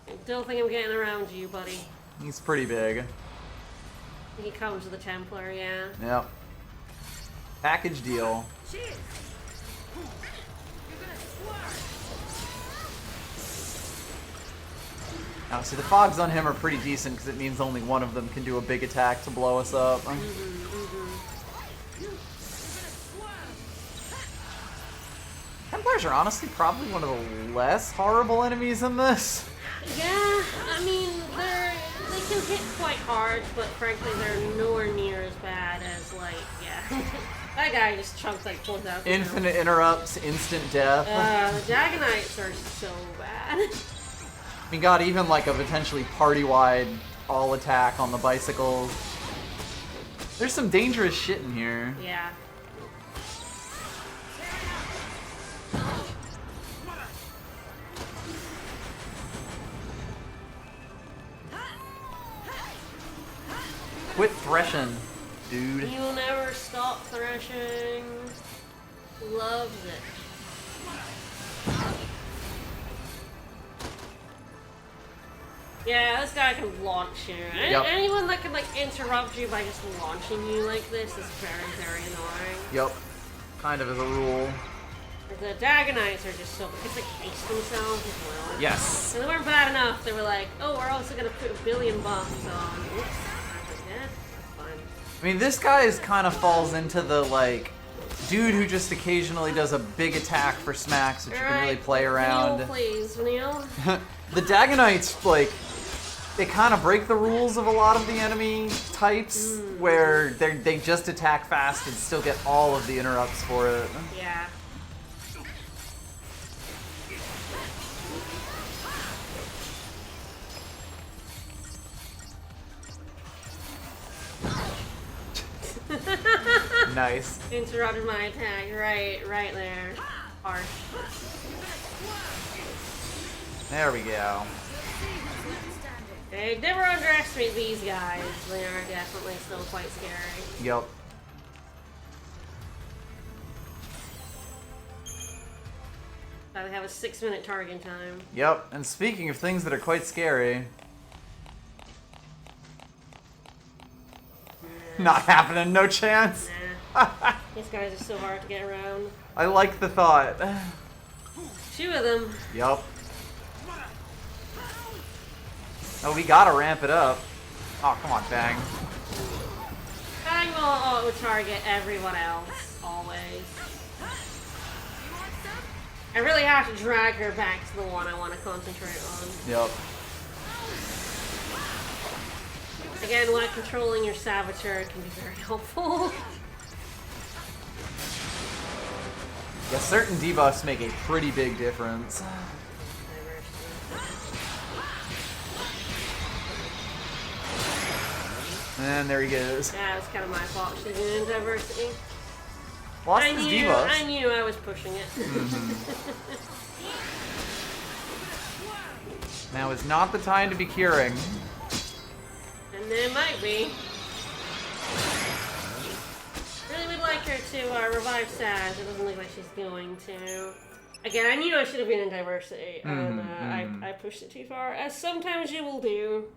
I don't think I'm getting around you, buddy. He's pretty big. He comes with the Templar, yeah. Yep. Package deal. Now, see, the fogs on him are pretty decent because it means only one of them can do a big attack to blow us up. Templars are honestly probably one of the less horrible enemies in this. Yeah, I mean, they can hit quite hard, but frankly, they're nowhere near as bad as, like, yeah. That guy just chunked like 4,000. Infinite interrupts, instant death. The Dagonites are so bad. I mean, God, even like a potentially party-wide all-attack on the bicycles. There's some dangerous shit in here. Yeah. Quit threshing, dude. You'll never stop threshing. Loves it. Yeah, this guy can launch you. Yep. Anyone that can like interrupt you by just launching you like this is very, very annoying. Yep. Kind of as a rule. The Dagonites are just so because they case themselves as well. Yes. And they weren't bad enough. They were like, oh, we're also gonna put a billion buffs on. Oops. That's fine. I mean, this guy is kind of falls into the, like, dude who just occasionally does a big attack for smacks that you can really play around. Vanille, please, Vanille. The Dagonites, like, they kind of break the rules of a lot of the enemy types, where they just attack fast and still get all of the interrupts for it. Yeah. Nice. Interrupted my attack. Right there. Harsh. There we go. Okay, never underestimate these guys. They are definitely still quite scary. Yep. They have a 6-minute target time. Yep. And speaking of things that are quite scary, not happening, no chance. Nah. These guys are so hard to get around. I like the thought. 2 of them. Yup. Oh, we gotta ramp it up. Oh, come on, Bang. Bang will auto-target everyone else, always. I really have to drag her back to the one I want to concentrate on. Yep. Again, when controlling your Saboteur can be very helpful. Yeah, certain debuffs make a pretty big difference. And there he goes. Yeah, it's kind of my fault. She's in diversity. Lost his debuffs. I knew I was pushing it. Now is not the time to be curing. And there might be. Really would like her to revive Saz. It doesn't look like she's going to. Again, I knew I should have been in diversity, and I pushed it too far, as sometimes you will do.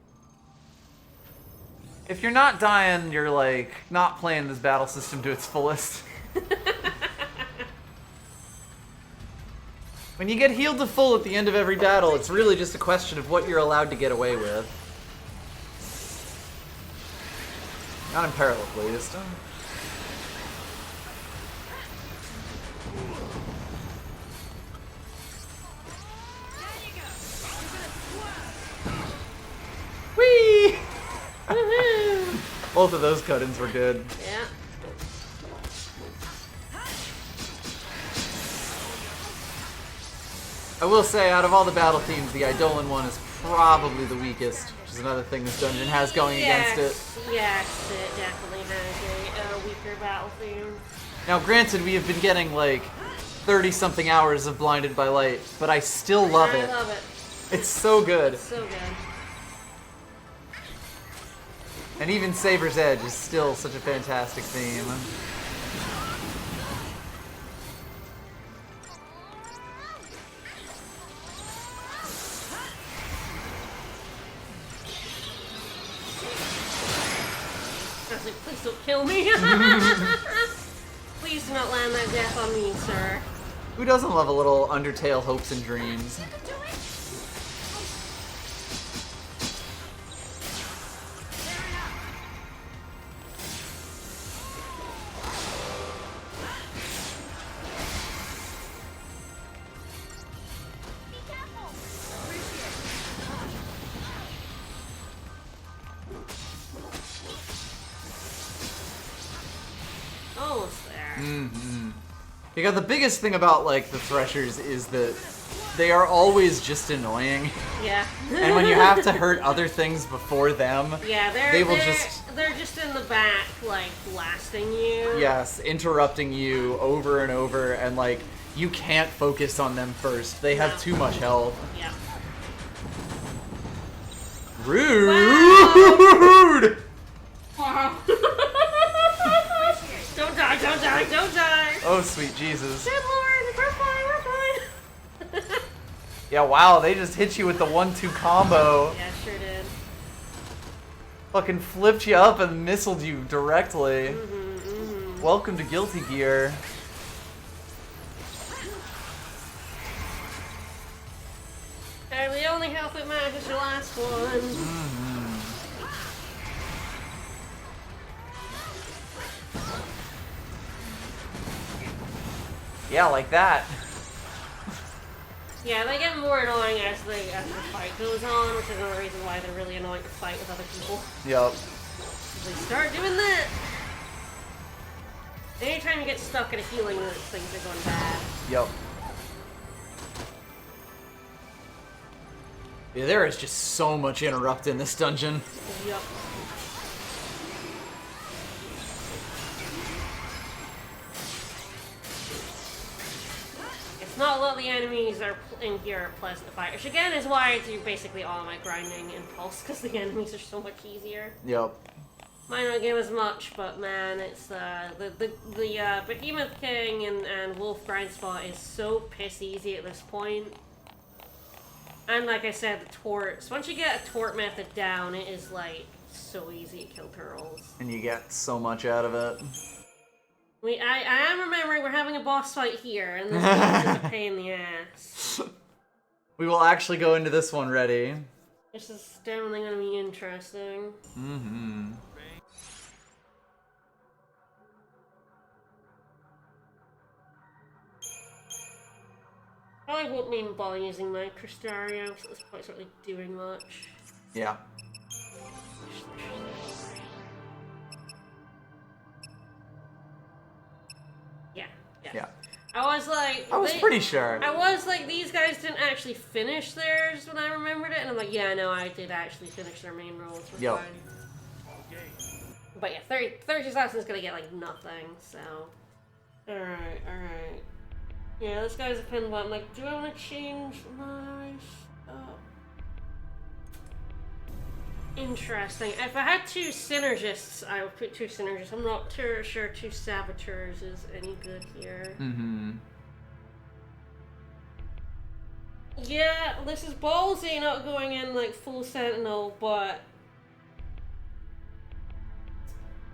If you're not dying, you're like not playing this battle system to its fullest. When you get healed to full at the end of every battle, it's really just a question of what you're allowed to get away with. Not in Peril, at least. Both of those cut-ins were good. Yeah. I will say, out of all the battle themes, the Eidolon one is probably the weakest, which is another thing this dungeon has going against it. Yes, it definitely has a weaker battle theme. Now, granted, we have been getting like 30-something hours of Blinded by Light, but I still love it. I love it. It's so good. It's so good. And even Saber's Edge is still such a fantastic theme. I was like, please don't kill me. Please do not land that death on me, sir. Who doesn't love a little Undertale hopes and dreams? Almost there. Yeah, the biggest thing about like the Threshers is that they are always just annoying. Yeah. And when you have to hurt other things before them, yeah, they're just in the back, like blasting you. yes, interrupting you over and over, and like you can't focus on them first. They have too much health. Yeah. Rude! Wow. Don't die, don't die, don't die! Oh, sweet Jesus. Good lord, we're fine, we're fine! Yeah, wow, they just hit you with the 1-2 combo. Yeah, sure did. Fucking flipped you up and missiled you directly. Welcome to Guilty Gear. And the only health that matters is your last one. Yeah, like that. Yeah, they get more annoying as the fight goes on, which is another reason why they're really annoying to fight with other people. Yup. They start doing that. Anytime you get stuck in a healing loop, things are going bad. Yup. Yeah, there is just so much interrupt in this dungeon. Yup. It's not a lot of the enemies are in here are pleasant to fight, which again is why I do basically all my grinding in Pulse, because the enemies are so much easier. Yup. Might not give as much, but man, it's the Behemoth King and Wolf grind spot is so piss easy at this point. And like I said, the Torts. Once you get a Tort method down, it is like so easy to kill turtles. And you get so much out of it. I am remembering we're having a boss fight here, and this is a pain in the ass. We will actually go into this one ready. This is definitely going to be interesting. Probably won't mean bother using my Cristario, because at this point it's not really doing much. Yeah. Yeah. I was like... I was pretty sure. I was like, these guys didn't actually finish theirs when I remembered it, and I'm like, yeah, no, I did actually finish their main roles. We're fine. But yeah, 30 Assassin's gonna get like nothing, so... Alright. Yeah, this guy's a pin button. Like, do I want to change my stuff? Interesting. If I had two synergists, I would put two synergists. I'm not too sure two saboteurs is any good here. Yeah, this is ballsy not going in like full sentinel, but...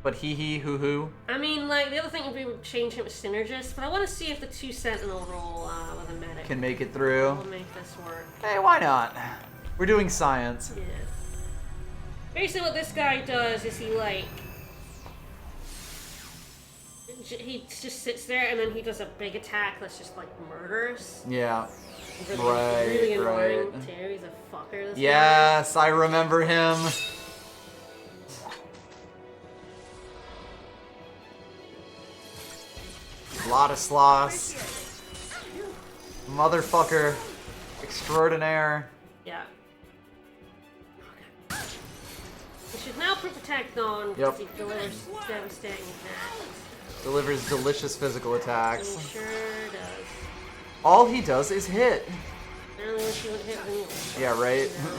But hee hoo. I mean, like, the other thing would be change it with synergist, but I want to see if the two sentinel roll with a medic Can make it through. will make this work. Hey, why not? We're doing science. Yeah. Basically what this guy does is he just sits there and then he does a big attack that's just like murderous. Yeah. Really annoying right. too. He's a fucker, this guy. Yes, I remember him. Ladislas. Motherfucker. Extraordinaire. Yeah. We should now put Protect on because he delivers devastating attacks. Delivers delicious physical attacks. He sure does. All he does is hit. I really wish he would hit me. Yeah, right? No.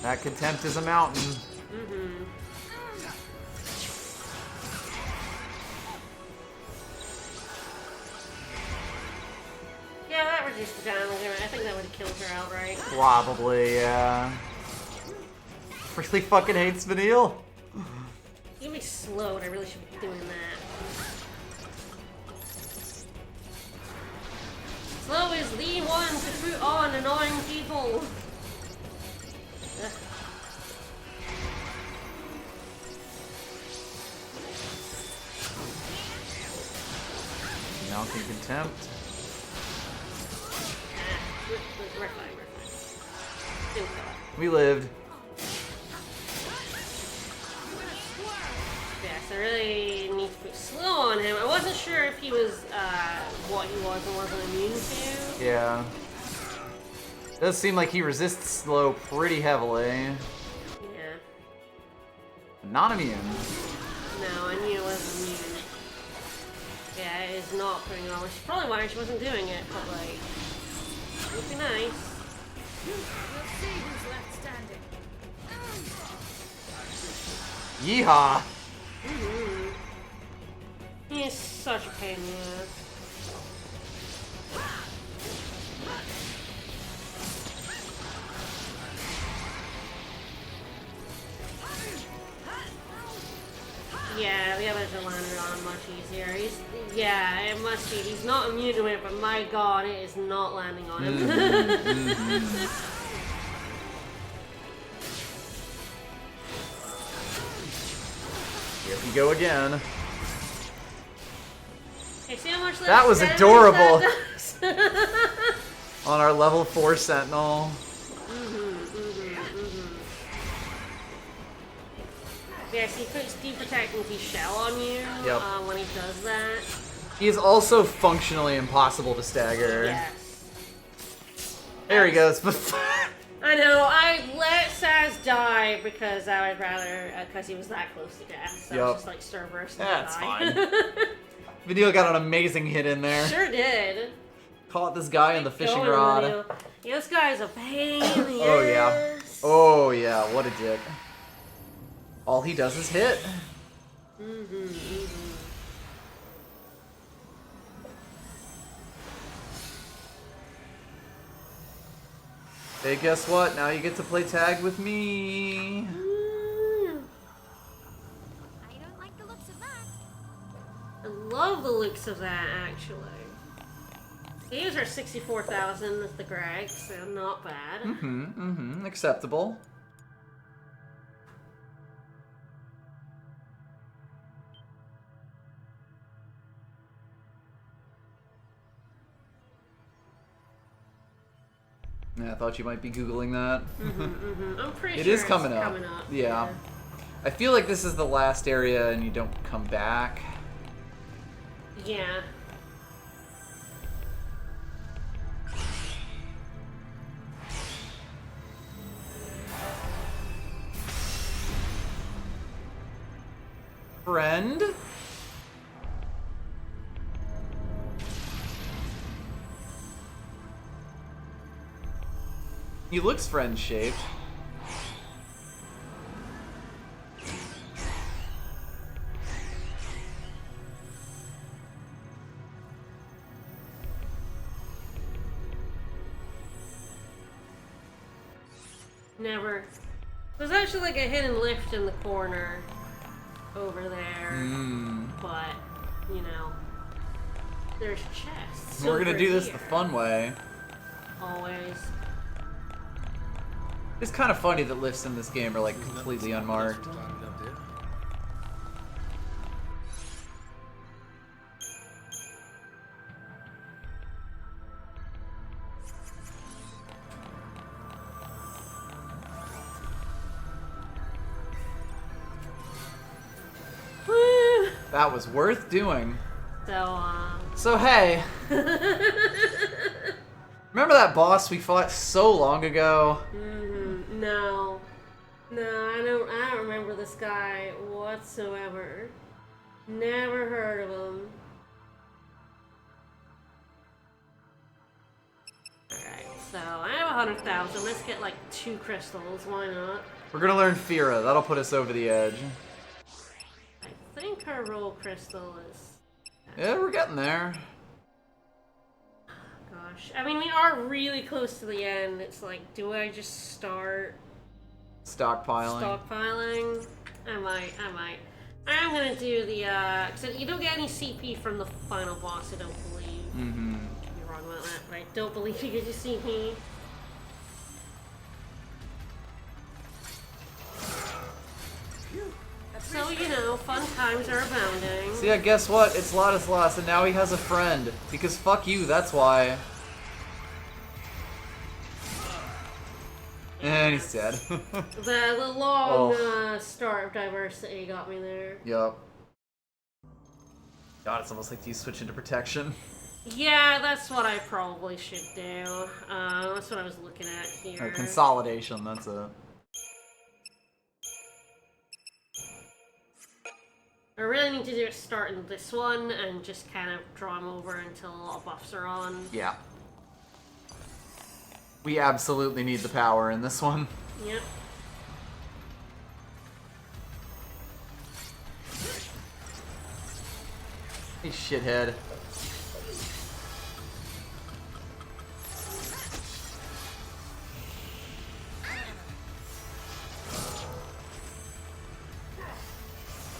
That contempt is a mountain. Mm-hmm. Yeah, that reduced the damage. I think that would have killed her outright. Probably, yeah. Really fucking hates Vanille. You be slowed. I really should be doing that. Slow is the one to put on annoying people. Ugh. Mounting contempt. We're fine, we're fine. Didn't kill it. We lived. Yes, I really need to put slow on him. I wasn't sure if he was what he was and wasn't immune to. Yeah. Does seem like he resists slow pretty heavily. Yeah. Not immune. No, I knew it wasn't immune. Yeah, it is not putting it on, which is probably why she wasn't doing it, but like, it would be nice. We'll see who's left standing. Yeehaw! Mm-hmm. He is such a pain in the ass. Yeah, the others are landed on much easier. Yeah, it must be. He's not immune to it, but my god, it is not landing on him. Here we go again. Hey, see how much That was damage adorable. that does? On our level 4 Sentinel. Yes, he puts Deep Protect and Shell on you when he does that. He is also functionally impossible to stagger. Yes. There he goes. I know, I let Saz die because I would rather, because he was that close to death. So I was just like, stir burst and That's die. fine. Vanille got an amazing hit in there. Sure did. Caught this guy in the fishing Going, rod. Vanille. Yeah, this guy's a pain in the Oh, ass. yeah. Oh, yeah. What a dick. All he does is hit. Hey, guess what? Now you get to play tag with me. I don't like the looks of that. I love the looks of that, actually. These are 64,000 with the Greg, so not bad. Acceptable. Yeah, I thought you might be Googling that. I'm pretty It sure is coming it's up. coming up. Yeah. I feel like this is the last area and you don't come back. Yeah. Friend? He looks friend-shaped. Never. There's actually like a hidden lift in the corner over there. But, you know, there's chests. We're gonna over do this here. the fun way. Always. It's kind of funny that lifts in this game are like completely unmarked. Woo! That was worth doing. So, So hey, remember that boss we fought so long ago? no. No, I don't remember this guy whatsoever. Never heard of him. Alright, so I have 100,000. Let's get like 2 crystals. Why not? We're gonna learn Fira. That'll put us over the edge. I think our roll crystal is... Yeah, we're getting there. Gosh. I mean, we are really close to the end. It's like, do I just start Stockpiling. stockpiling? I might. I'm gonna do the, so you don't get any CP from the final boss, I don't believe. Mm-hmm. You're wrong about that, but I don't believe you get your CP. So, you know, fun times are abounding. So yeah, guess what? It's Ladislas, and now he has a friend. Because fuck you, that's why. And he's dead. The long start of diversity got me there. Yup. God, it's almost like you switch into protection. Yeah, that's what I probably should do. That's what I was looking at here. Or consolidation, that's it. I really need to do it starting this one and just kind of draw them over until all buffs are on. Yeah. We absolutely need the power in this one. Yep. Hey, shithead.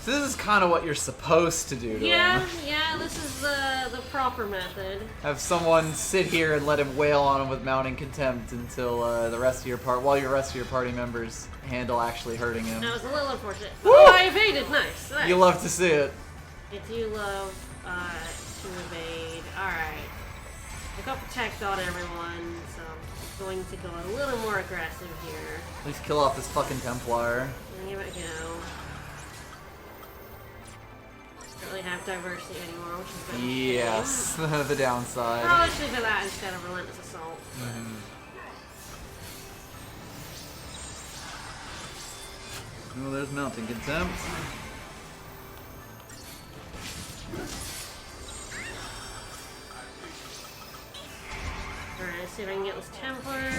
So this is kind of what you're supposed to do to him. Yeah, this is the proper method. Have someone sit here and let him wail on him with mounting contempt until the rest of your party members handle actually hurting him. That was a little unfortunate. Woo! Oh, I evaded. Nice. You love to see it. I do love to evade. Alright. I got protect on everyone, so I'm going to go a little more aggressive here. At least kill off this fucking Templar. Give it a go. Don't really have diversity anymore, which is good. Yes, the downside. Probably should do that instead of relentless assault. Oh, there's mounting contempt. Alright, let's see if I can get this Templar.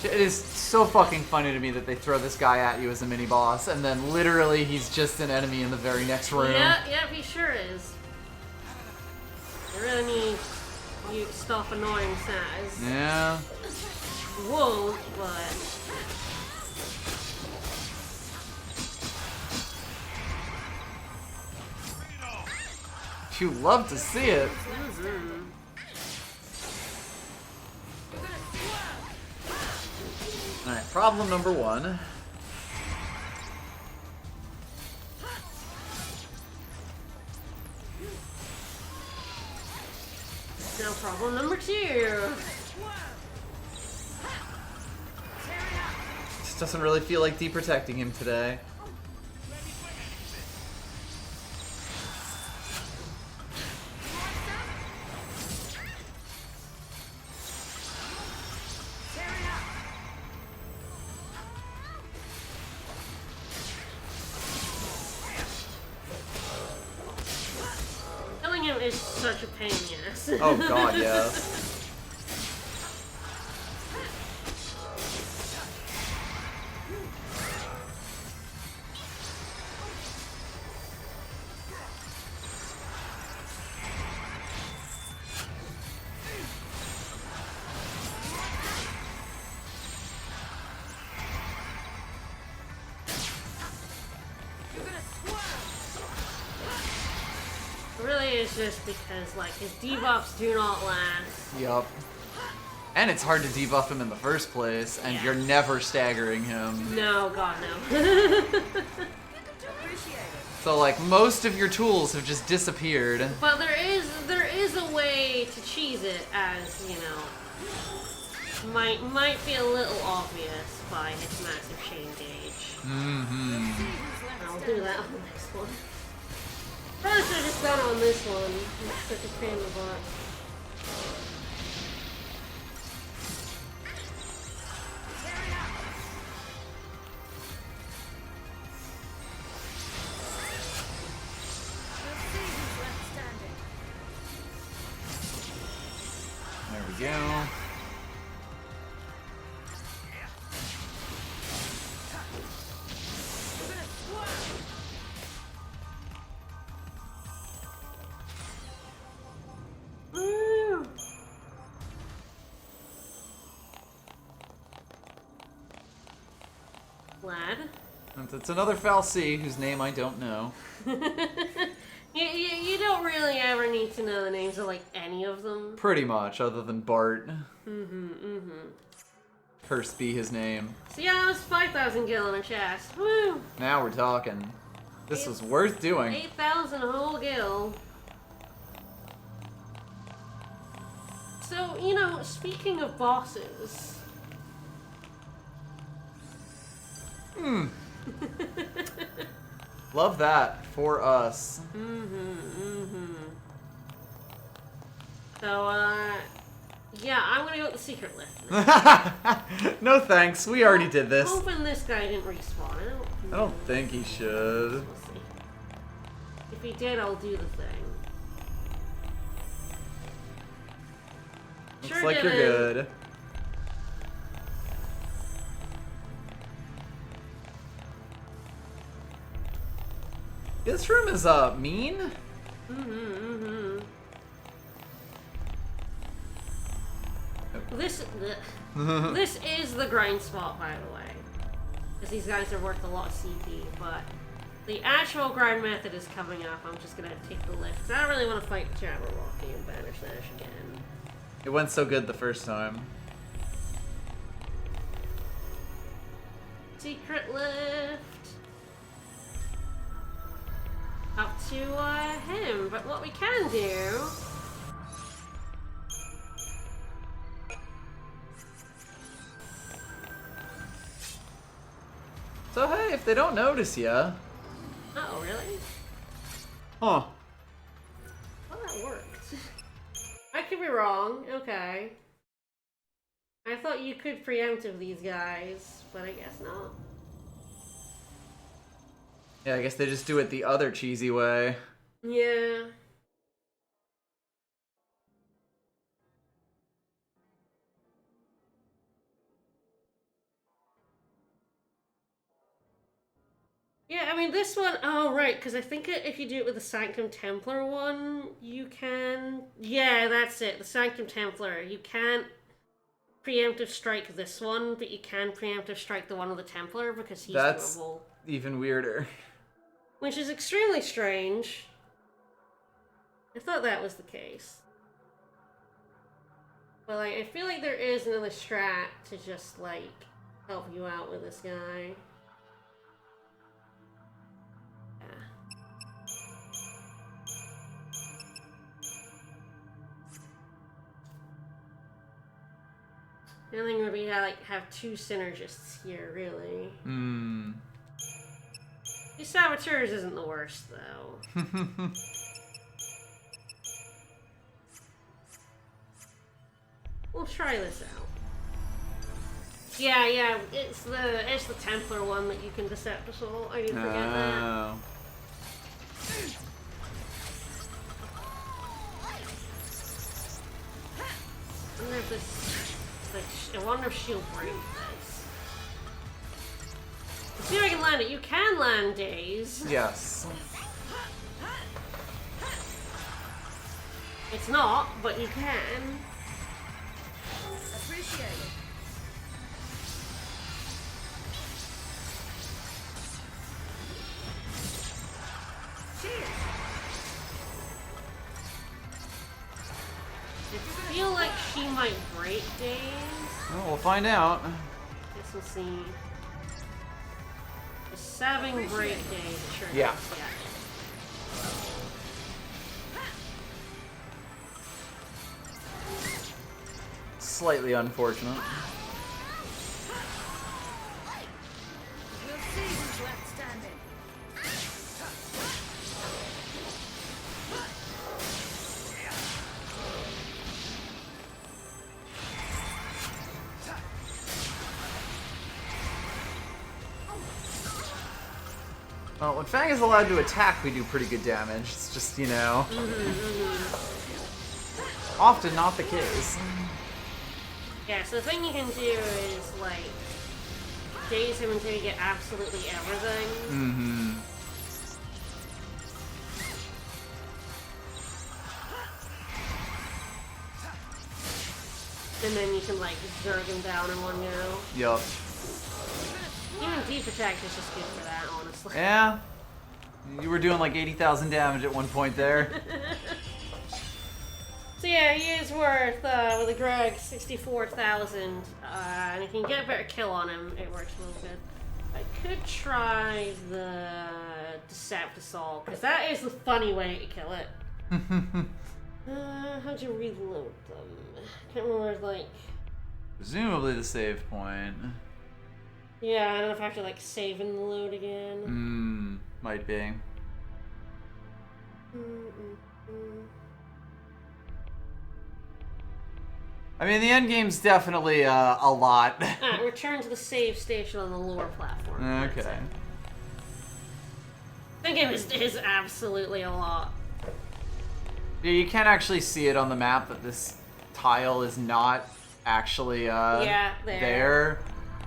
It is so fucking funny to me that they throw this guy at you as a mini boss, and then literally he's just an enemy in the very next room. Yep, he sure is. I really need you to stop annoying Saz. Yeah. Whoa, but... You love to see it. Alright, problem number 1. Now problem number 2. Just doesn't really feel like deprotecting him today. Killing him is such a pain in the ass. Oh god, yeah. Really is just because, like, his debuffs do not last. Yup. And it's hard to debuff him in the first place, and Yeah. you're never staggering him. No, god no. So like most of your tools have just disappeared. But there is a way to cheese it, as, you know, might be a little obvious by his massive chain gauge. I'll do that on the next one. Probably should have just done it on this one. It's such a pain in the butt. There we go. Woo! Lad. It's another Fal'Cie whose name I don't know. You don't really ever need to know the names of, like, any of them. Pretty much, other than Bart. Cursed be his name. So yeah, that was 5,000 gil in a chest. Woo! Now we're talking. This was worth doing. 8,000 whole gil. So, you know, speaking of bosses... Love that for us. So, yeah, I'm gonna go with the secret lift. No thanks, we already did this. Hoping this guy didn't respawn. I don't think he should. We'll see. If he did, I'll do the thing. Looks like you're good. This room is mean. This is the grind spot, by the way, because these guys are worth a lot of CP. But the actual grind method is coming up. I'm just gonna take the lift, 'cause I don't really want to fight Jabberwocky and Bandersnatch again. It went so good the first time. Secret lift. Up to him, but what we can do... So hey, if they don't notice you... Oh, really? Huh. Well, that worked. I could be wrong. Okay. I thought you could preemptive these guys, but I guess not. Yeah, I guess they just do it the other cheesy way. Yeah. Yeah, I mean, this one, oh, right, because I think if you do it with the Sanctum Templar one, you can... Yeah, that's it, the Sanctum Templar. You can't preemptive strike this one, but you can preemptive strike the one with the Templar, because he's doable. Even weirder. Which is extremely strange. I thought that was the case. But, like, I feel like there is another strat to just, like, help you out with this guy. I think maybe have two synergists here, really. These saboteurs isn't the worst, though. We'll try this out. Yeah, it's the Templar one that you can Deceptisol. I didn't forget that. I wonder if this... I wonder if she'll break this. Let's see if I can land it. You can land Daze. Yes. It's not, but you can. Appreciate it. I feel like she might break Daze. Well, we'll find out. Guess we'll see. The Saving break Daze, sure. Yeah. Does, yeah. slightly unfortunate. We'll see who's left standing. Well, when Fang is allowed to attack, we do pretty good damage. It's just, you know, often not the case. Yeah, so the thing you can do is, like, daze him until you get absolutely everything. Mm-hmm. And then you can, like, zerg him down in one go. Yup. Even deep attack is just good for that, honestly. Yeah. You were doing like 80,000 damage at one point there. So yeah, he is worth, with a Greg, 64,000. And if you can get a better kill on him, it works a little bit. I could try the Deceptive Assault, because that is the funny way to kill it. How'd you reload them? Can't remember, like... Presumably the save point. Yeah, I don't know if I have to, like, save and load again. Might be. I mean, the end game's definitely a lot. Return to the save station on the lower platform. Okay. The game is absolutely a lot. Yeah, you can't actually see it on the map, but this tile is not actually there.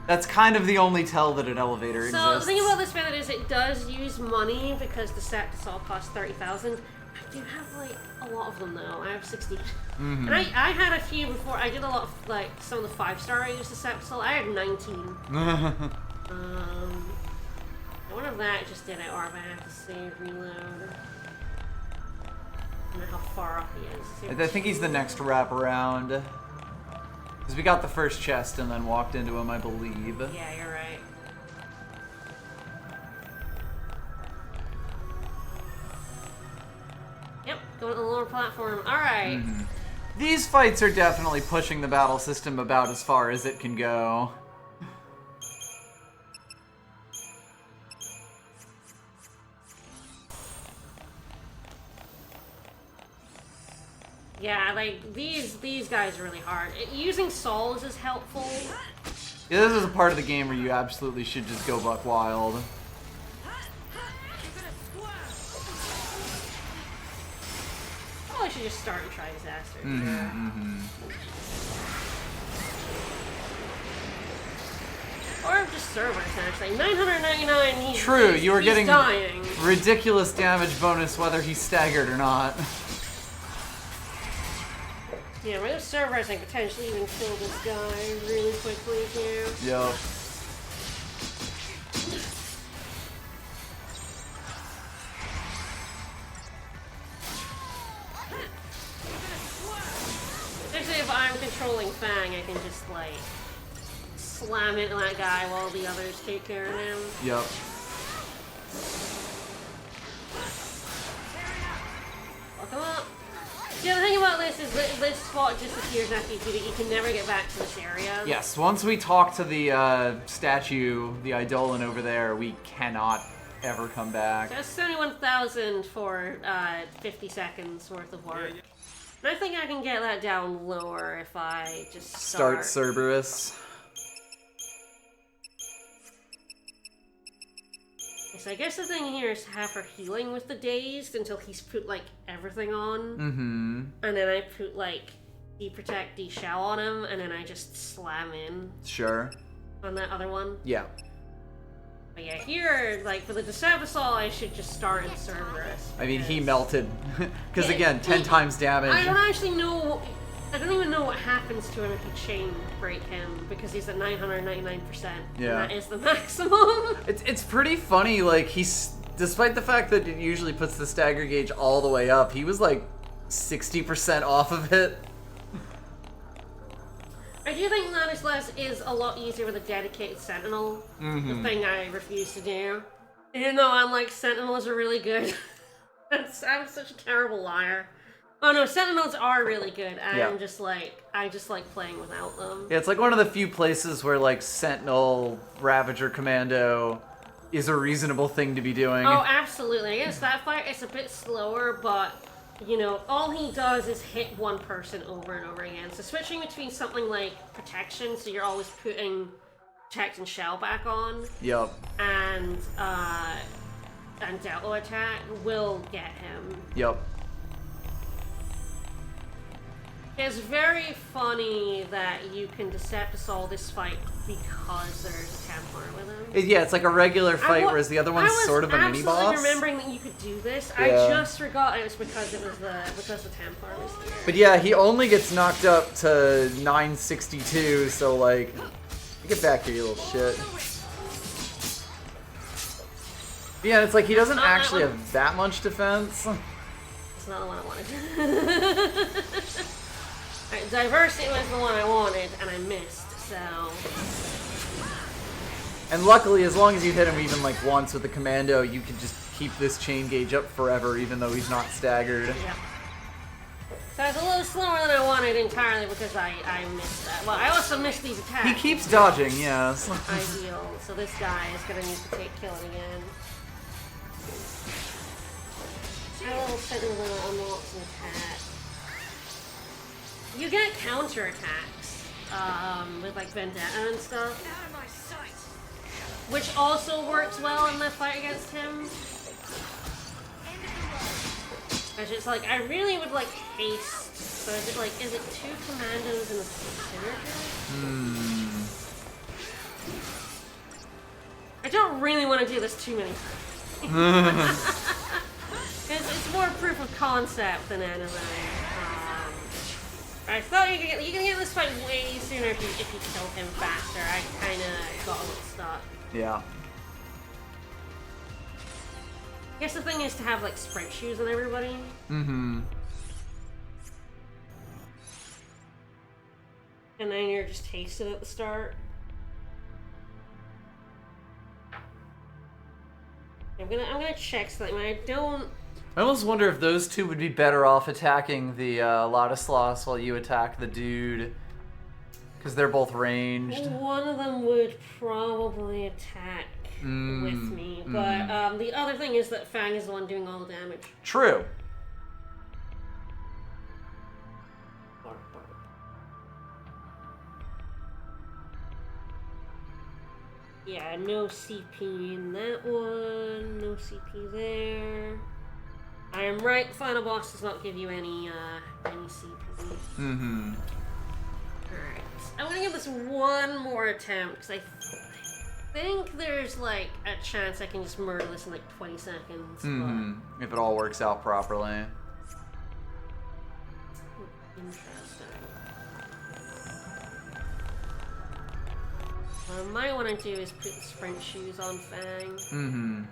That's kind of the only tell that an elevator exists. So the thing about this method is it does use money because the set all costs 30,000. I do have like a lot of them though. I have 60. And I had a few before. I did a lot of like some of the 5-star I used the set so I had 19. I wonder if that just did it or if I have to save reload. I don't know how far up he is. I think he's the next wraparound. Because we got the first chest and then walked into him, I believe. Yeah, you're right. Yep, going to the lower platform. Alright. These fights are definitely pushing the battle system about as far as it can go. Yeah, like, these guys are really hard. Using souls is helpful. Yeah, this is a part of the game where you absolutely should just go buck wild. Probably should just start and try disaster. Or just servers, actually. 999, True, you are he's getting dying. ridiculous damage bonus whether he's staggered or not. Yeah, with those servers, I can potentially even kill this guy really quickly, too. Yup. Especially if I'm controlling Fang, I can just, like, slam into that guy while the others take care of him. Yup. Fuck him up. Yeah, the thing about this is that this spot disappears after you do it. You can never get back to this area. Yes, once we talk to the statue, the Eidolon over there, we cannot ever come back. So that's 71,000 for 50 seconds worth of work. And I think I can get that down lower if I just Start Cerberus. So I guess the thing here is to have her healing with the dazed until he's put like everything on. And then I put like de-protect, de-shell on him, and then I just slam in Sure. on that other one. Yeah. But yeah, here, like for the Decepasol, I should just start in Cerberus. I mean, he melted. Because Yeah, again, 10 times damage. I don't actually know. I don't even know what happens to him if you chain break him because he's at 999%. Yeah. And that is the maximum. It's pretty funny, like, he's... Despite the fact that it usually puts the stagger gauge all the way up, he was like 60% off of it. I do think Ladislaus is a lot easier with a dedicated Sentinel. The thing I refuse to do. Even though I'm like, Sentinels are really good. I'm such a terrible liar. Oh no, Sentinels are really good. Yeah. I just like playing without them. Yeah, it's like one of the few places where like Sentinel, Ravager, Commando is a reasonable thing to be doing. Oh, absolutely. Against that fight, it's a bit slower, but, you know, all he does is hit one person over and over again. So switching between something like Protection, so you're always putting Protect and Shell back on, Yep. and Delta Attack will get him. Yep. It's very funny that you can Decepticol this fight because there's a Templar with him. Yeah, it's like a regular fight, whereas the other one's sort of a mini boss. I was remembering that you could do this. Yeah. I just forgot it was because the Templar was here. But yeah, he only gets knocked up to 962, so like, get back here, you little shit. But yeah, it's like he doesn't actually have that much defense. It's not the one I wanted. Right, Diversity was the one I wanted, and I missed, so... And luckily, as long as you hit him even like once with the Commando, you can just keep this chain gauge up forever, even though he's not staggered. Yeah. So it's a little slower than I wanted entirely because I missed that. Well, I also missed these attacks. He keeps dodging, yes. Ideal. So this guy is going to need to take killing again. A little Sentinel unlocks an attack. You get counter attacks with like Vendetta and stuff, Out of my sight. which also works well in the fight against him. End of the road. It's like, I really would like haste. So is it 2 commandos and a synergy? I don't really want to do this too many times. It's more proof of concept than anything. I thought you can get this fight way sooner if you kill him faster. I kind of got a little stuck. Yeah. I guess the thing is to have like sprint shoes on everybody. Mm-hmm. And then you're just hasted at the start. I'm gonna check something. I almost wonder if those two would be better off attacking the Ladislas while you attack the dude. Because they're both ranged. One of them would probably attack with me, but the other thing is that Fang is the one doing all the damage. True. Yeah, no CP in that one, no CP there. I am right, final boss does not give you any CP. Mm-hmm. Alright, I'm gonna give this one more attempt, because I think there's like a chance I can just murder this in like 20 seconds. Mm-hmm. If it all works out properly. Interesting. What I might want to do is put the sprint shoes on Fang. Mm-hmm.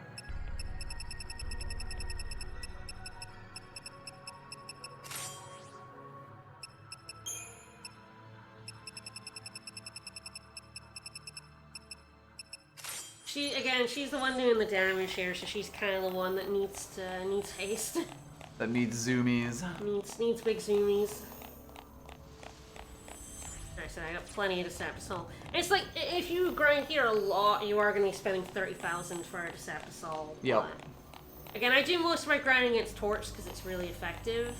She's the one doing the damage here, so she's kind of the one that needs haste. That needs zoomies. needs big zoomies. Alright, so I got plenty of Decepticol. It's like, if you grind here a lot, you are going to be spending 30,000 for a Decepticol. Yep. Again, I do most of my grinding against Torts because it's really effective.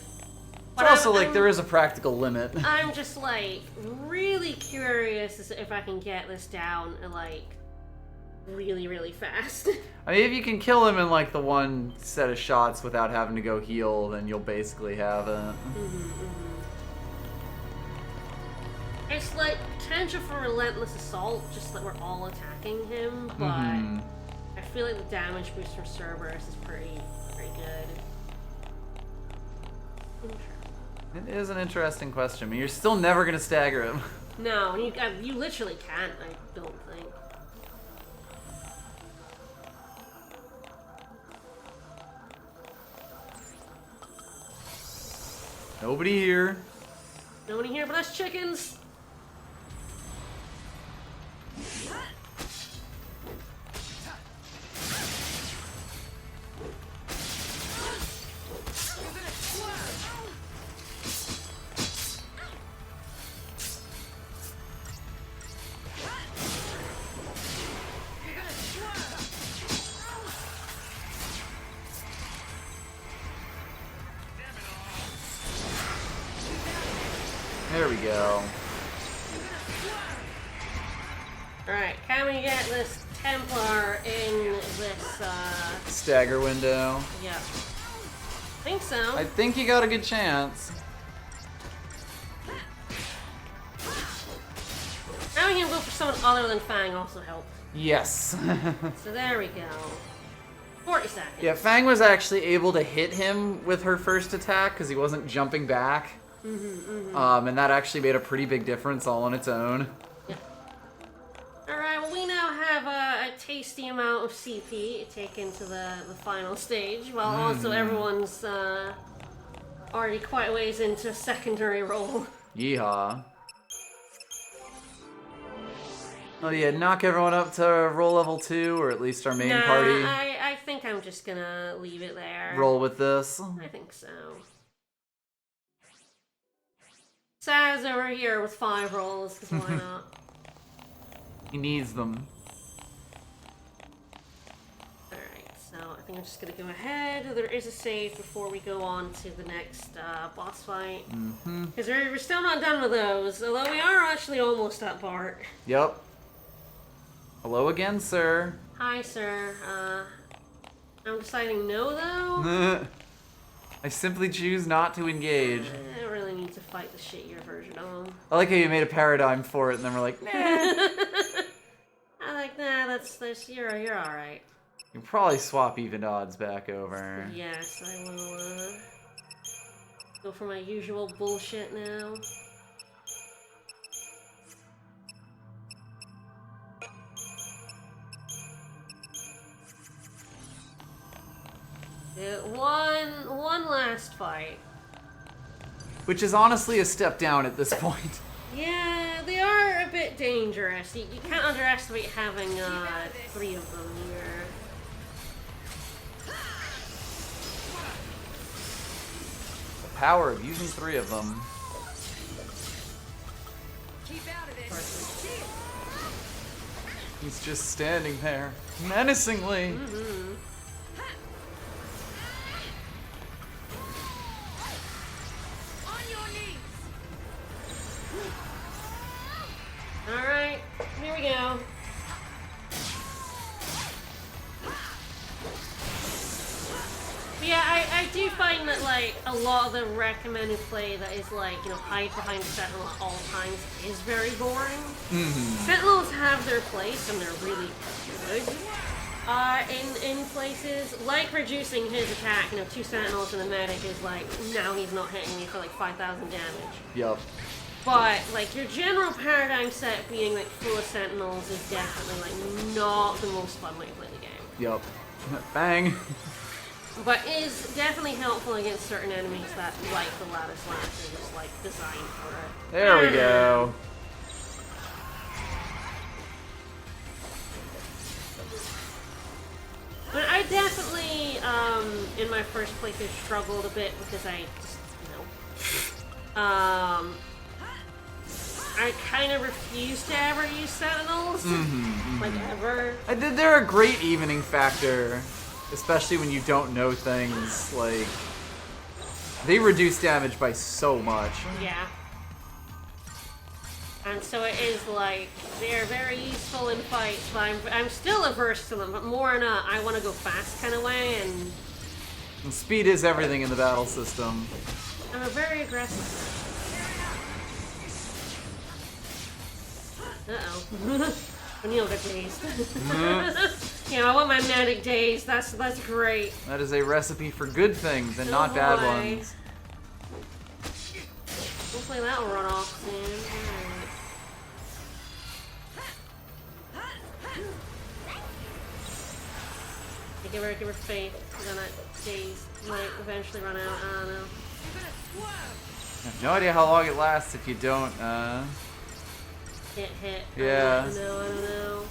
But it's also like there is a practical limit. I'm just like really curious as if I can get this down like really, really fast. I mean, if you can kill him in like the one set of shots without having to go heal, then you'll basically have it. It's like potential for relentless assault, just that we're all attacking him, but I feel like the damage boost for Cerberus is pretty good. It is an interesting question. I mean, you're still never gonna stagger him. No, you literally can't, I don't think. Nobody here. Nobody here but us chickens. There we go. Alright, can we get this Templar in this, Stagger window. yeah. Think so. I think you got a good chance. Having him go for someone other than Fang also helped. Yes. So there we go. 40 seconds. Yeah, Fang was actually able to hit him with her first attack because he wasn't jumping back. And that actually made a pretty big difference all on its own. Yeah. Alright, well we now have a tasty amount of CP to take into the final stage, while also everyone's already quite a ways into a secondary role. Yeehaw. Oh yeah, knock everyone up to roll level 2, or at least our main party. I think I'm just gonna leave it there. Roll with this. I think so. Saz over here with 5 rolls, because why not? He needs them. Alright, so I think I'm just gonna go ahead. There is a save before we go on to the next boss fight. Because we're still not done with those, although we are actually almost at Bart. Yep. Hello again, sir. Hi, sir. I'm deciding no, though. I simply choose not to engage. I don't really need to fight the shittier version of him. I like how you made a paradigm for it, and then we're like, nah. I'm like, nah, that's you're alright. You can probably swap even odds back over. Yes, I will, go for my usual bullshit now. Yeah, one last fight. Which is honestly a step down at this point. Yeah, they are a bit dangerous. You can't underestimate having 3 of them here. The power of using 3 of them. Keep out of this. He's just standing there, menacingly. On your knees. Alright, here we go. But yeah, I do find that, like, a lot of the recommended play that is, like, you know, hide behind the Sentinel at all times is very boring. Sentinels have their place, and they're really good. In places, like reducing his attack, you know, 2 Sentinels and a medic is like, now he's not hitting me for like 5,000 damage. Yup. But, like, your general paradigm set being, like, full of Sentinels is definitely, like, not the most fun way to play the game. Yup. Bang. But is definitely helpful against certain enemies that, like the Lattice Lash, are just, like, designed for it. There we go. But I definitely, in my first playthrough, struggled a bit because I just, you know, I kind of refuse to ever use Sentinels, like ever. They're a great evening factor, especially when you don't know things. Like, they reduce damage by so much. Yeah. And so it is like, they're very useful in fights, but I'm still averse to them, but more in a I want to go fast kind of way, And speed is everything in the battle system. I'm a very aggressive. Uh-oh. O'Neill got dazed. You know, I want my medic dazed. That's great. That is a recipe for good things and not bad ones. Hopefully that'll run off soon. Alright. Give her faith, then that daze might eventually run out. I don't know. I have no idea how long it lasts if you don't, Hit. Yeah. I don't know.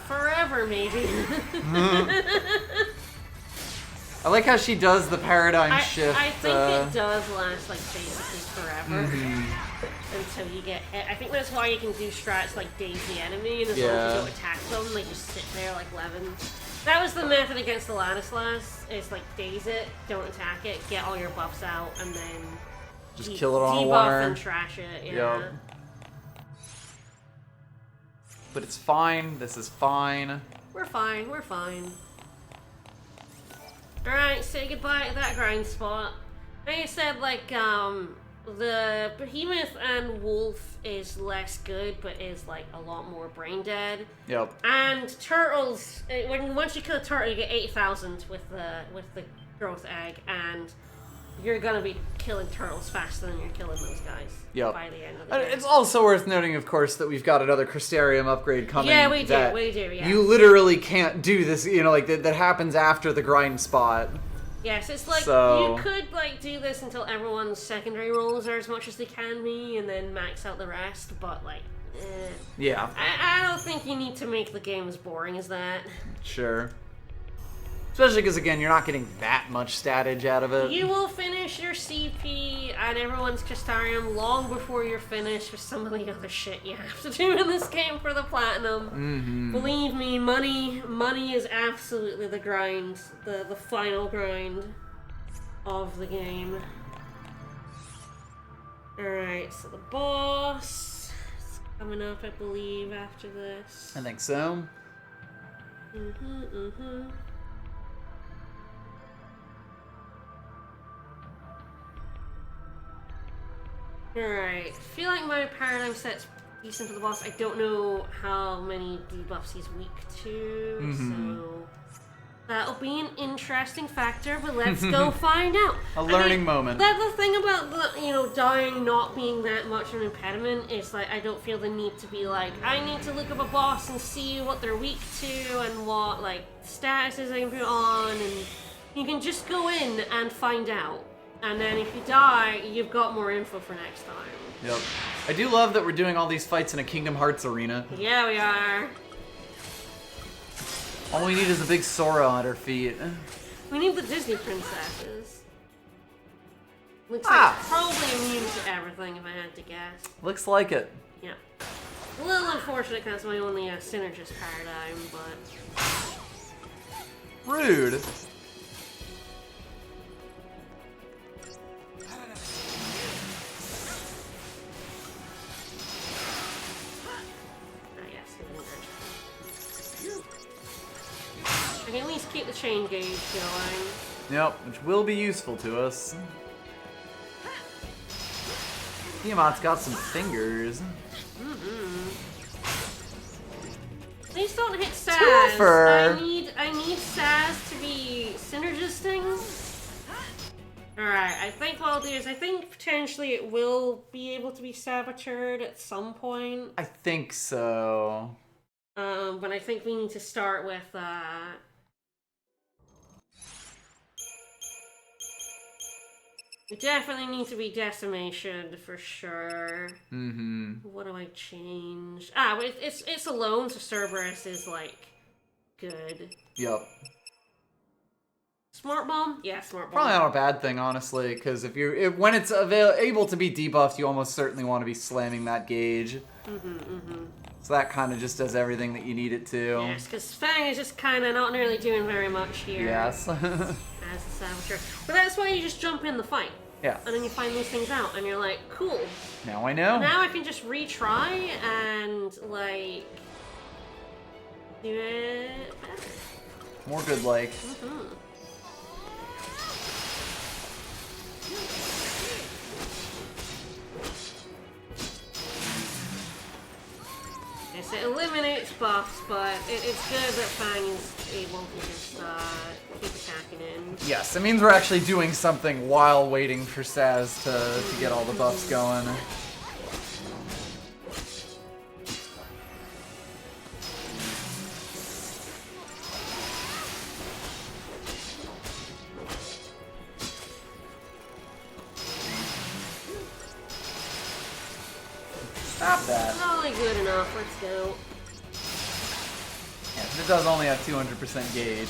Forever maybe. I like how she does the paradigm shift. I think it does last like basically forever until you get hit. I think that's why you can do strats like daze the enemy, and as long as you don't attack them, they just sit there like lemons. That was the method against the Ladislas. Is like daze it, don't attack it, get all your buffs out, and then Just kill it on a debuff winner. and trash it. Yeah. Yep. But it's fine. This is fine. We're fine. We're fine. All right, say goodbye to that grind spot. Like I said, like the Behemoth and Wolf is less good, but is like a lot more brain dead. Yep. And turtles, once you kill a turtle, you get 8,000 with the growth egg, and you're gonna be killing turtles faster than you're killing those guys. Yep. By the end of the game. It's also worth noting, of course, that we've got another Crystarium upgrade coming. Yeah, we do. that We do. Yeah. You literally can't do this. You know, like that happens after the grind spot. Yes, it's like So- you could like do this until everyone's secondary rolls are as much as they can be, and then max out the rest. But like, Yeah. I don't think you need to make the game as boring as that. Sure. Especially because, again, you're not getting that much statage out of it. You will finish your CP and everyone's Crystarium long before you're finished with some of the other shit you have to do in this game for the platinum. Mm-hmm. Believe me, money is absolutely the grind, the final grind of the game. Alright, so the boss is coming up, I believe, after this. I think so. Alright, I feel like my paradigm set's decent for the boss. I don't know how many debuffs he's weak to, so that'll be an interesting factor, but let's go find out. A learning moment. That's the thing about the, dying not being that much of an impediment is like I don't feel the need to be like, I need to look up a boss and see what they're weak to and what like statuses I can put on, and you can just go in and find out. And then if you die, you've got more info for next time. Yep. I do love that we're doing all these fights in a Kingdom Hearts arena. Yeah, we are. All we need is a big Sora at her feet. We need the Disney princesses. Looks Ah. like probably immune to everything if I had to guess. Looks like it. Yeah. A little unfortunate because it's my only synergist paradigm, but... Rude. I can at least keep the chain gauge going. Yep, which will be useful to us. Tiamat's got some fingers. Please don't hit Saz. Twofer. I need Saz to be synergisting. Alright, I think what I'll do is I think potentially it will be able to be saboteured at some point. I think so. But I think we need to start with, we definitely need to be decimation for sure. What do I change? But it's alone, so Cerberus is like good. Yep. Smart bomb? Yeah, smart bomb. Probably not a bad thing, honestly, because when it's able to be debuffed, you almost certainly want to be slamming that gauge. So that kind of just does everything that you need it to. Yes, because Fang is just kind of not really doing very much here. Yes. As a saboteur. But that's why you just jump in the fight. Yeah. And then you find these things out, and you're like, cool. Now I know. Now I can just retry and, like, do it better. More good like. Yes, it eliminates buffs, but it's good that Fang is able to just keep attacking in. Yes, it means we're actually doing something while waiting for Saz to get all the buffs going. Stop that. Probably good enough. Let's go. Yeah, it does only have 200% gauge.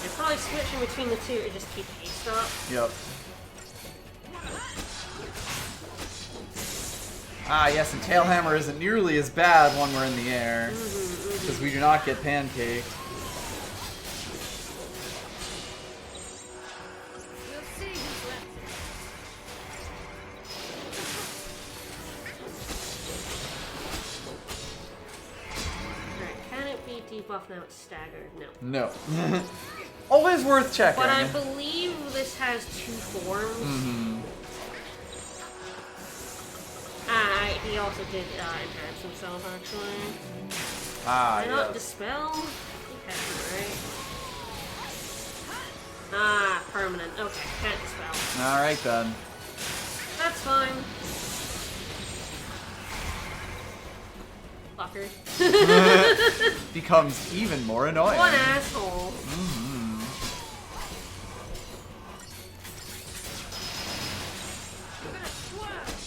You're probably switching between the two to just keep haste up. Yep. Ah, yes, and Tailhammer isn't nearly as bad when we're in the air. Because we do not get pancaked. buff now? It's staggered. No. No. Always worth checking. But I believe this has 2 forms. Mm-hmm. He also did enhance himself, actually. Ah, Why not yes. dispel? Okay, right. Ah, permanent. Okay, can't dispel. Alright then. That's fine. Fucker. Becomes even more annoying. What asshole. Mm-hmm.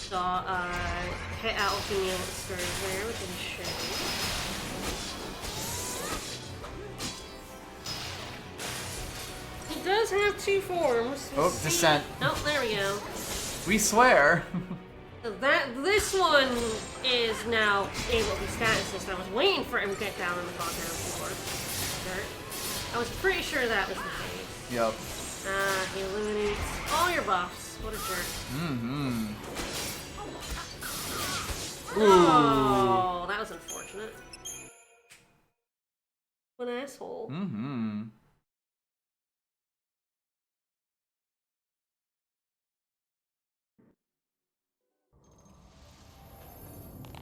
Saw hit alchemy monsters there, which is a shame. He does have 2 forms. We'll Oh, see. descent. Oh, there we go. We swear. So this one is now able to be status system. I was waiting for him to get down on the goddamn floor. Dirt. I was pretty sure that was the case. Yep. He eliminates all your buffs. What a jerk. Mm-hmm. Oh, that was unfortunate. What an asshole. Mm-hmm.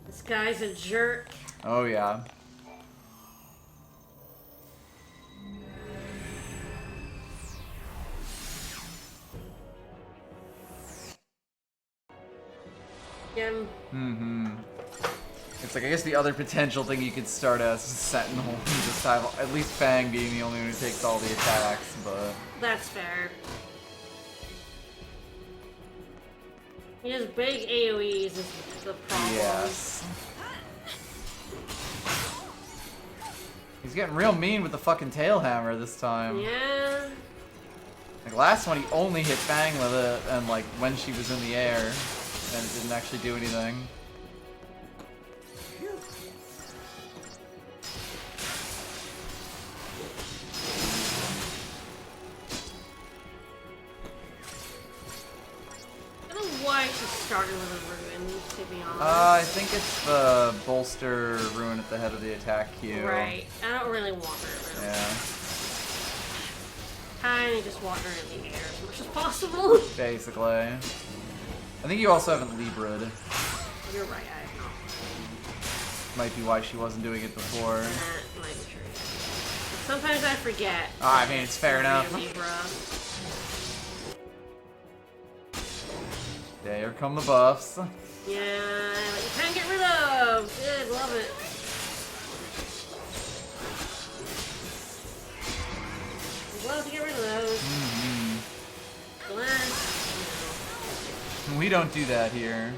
This guy's a jerk. Oh yeah. Again. Mm-hmm. It's like, I guess the other potential thing you could start as is Sentinel and just have at least Fang being the only one who takes all the attacks, but... That's fair. He has big AoEs is the problem. Yes. He's getting real mean with the fucking tail hammer this time. Yeah. Like last one he only hit Fang with it, and like when she was in the air, and it didn't actually do anything. I don't know why she started with a ruin, to be honest. I think it's the bolster ruin at the head of the attack queue. Right. I don't really want her, really. Yeah. I just want her in the air as much as possible. Basically. I think you also haven't Libra'd. You're right, I have not. Might be why she wasn't doing it before. That might be true. Sometimes I forget. I mean, it's fair enough. Libra. Yeah, here come the buffs. Yeah, you can't get rid of. Good, love it. Love to get rid of those. Mm-hmm. Glad. We don't do that here.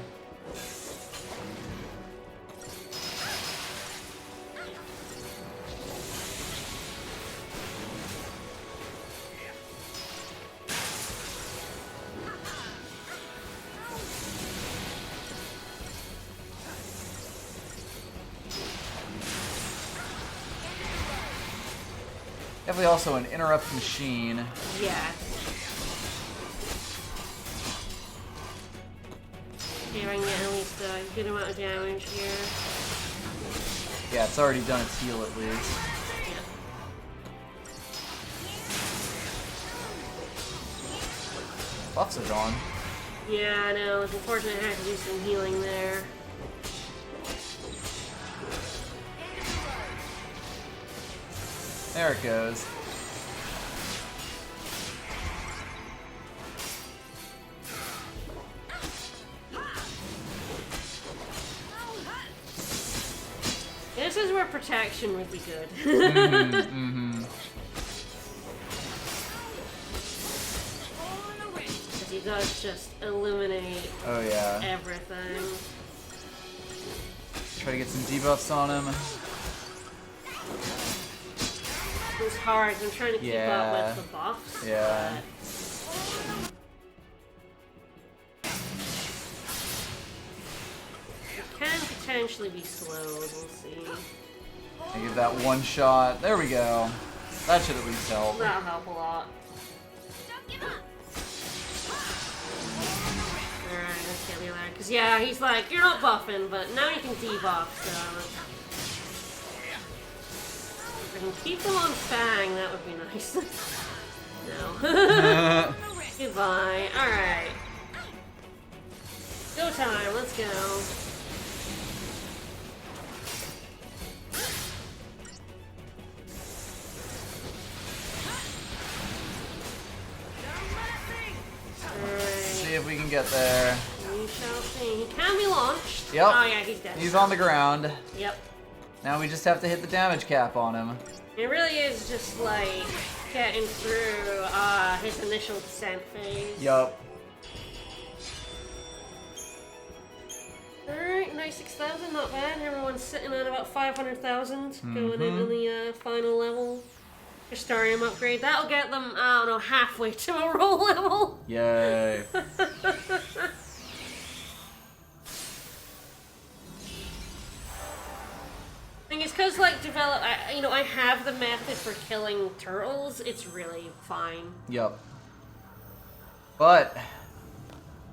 Definitely also an interrupt machine. Yeah. Okay, I can get at least a good amount of damage here. Yeah, it's already done its heal at least. Yeah. Buffs are gone. Yeah, I know. It's unfortunate I had to do some healing there. There it goes. This is where protection would be good. Mm-hmm. Because he does just eliminate Oh yeah. everything. Try to get some debuffs on him. It's hard. I'm trying to keep Yeah. up with the buffs. Yeah. It can potentially be slowed. We'll see. I give that one shot. There we go. That should at least help. That'll help a lot. Alright, let's get me there. Because, yeah, he's like, you're not buffing, but now you can debuff, so. I can keep them on Fang, that would be nice. No. Goodbye. Alright. Go time, let's go. See if we can get there. We shall see. He can be launched. Yep. Oh yeah, he's dead. He's on the ground. Yep. Now we just have to hit the damage cap on him. It really is just like getting through his initial descent phase. Yup. Alright, nice 6,000, not bad. Everyone's sitting at about 500,000 going into the final level. Starium upgrade. That'll get them, I don't know, halfway to a roll level. Yay. Thing is, because like I have the method for killing turtles. It's really fine. Yup. But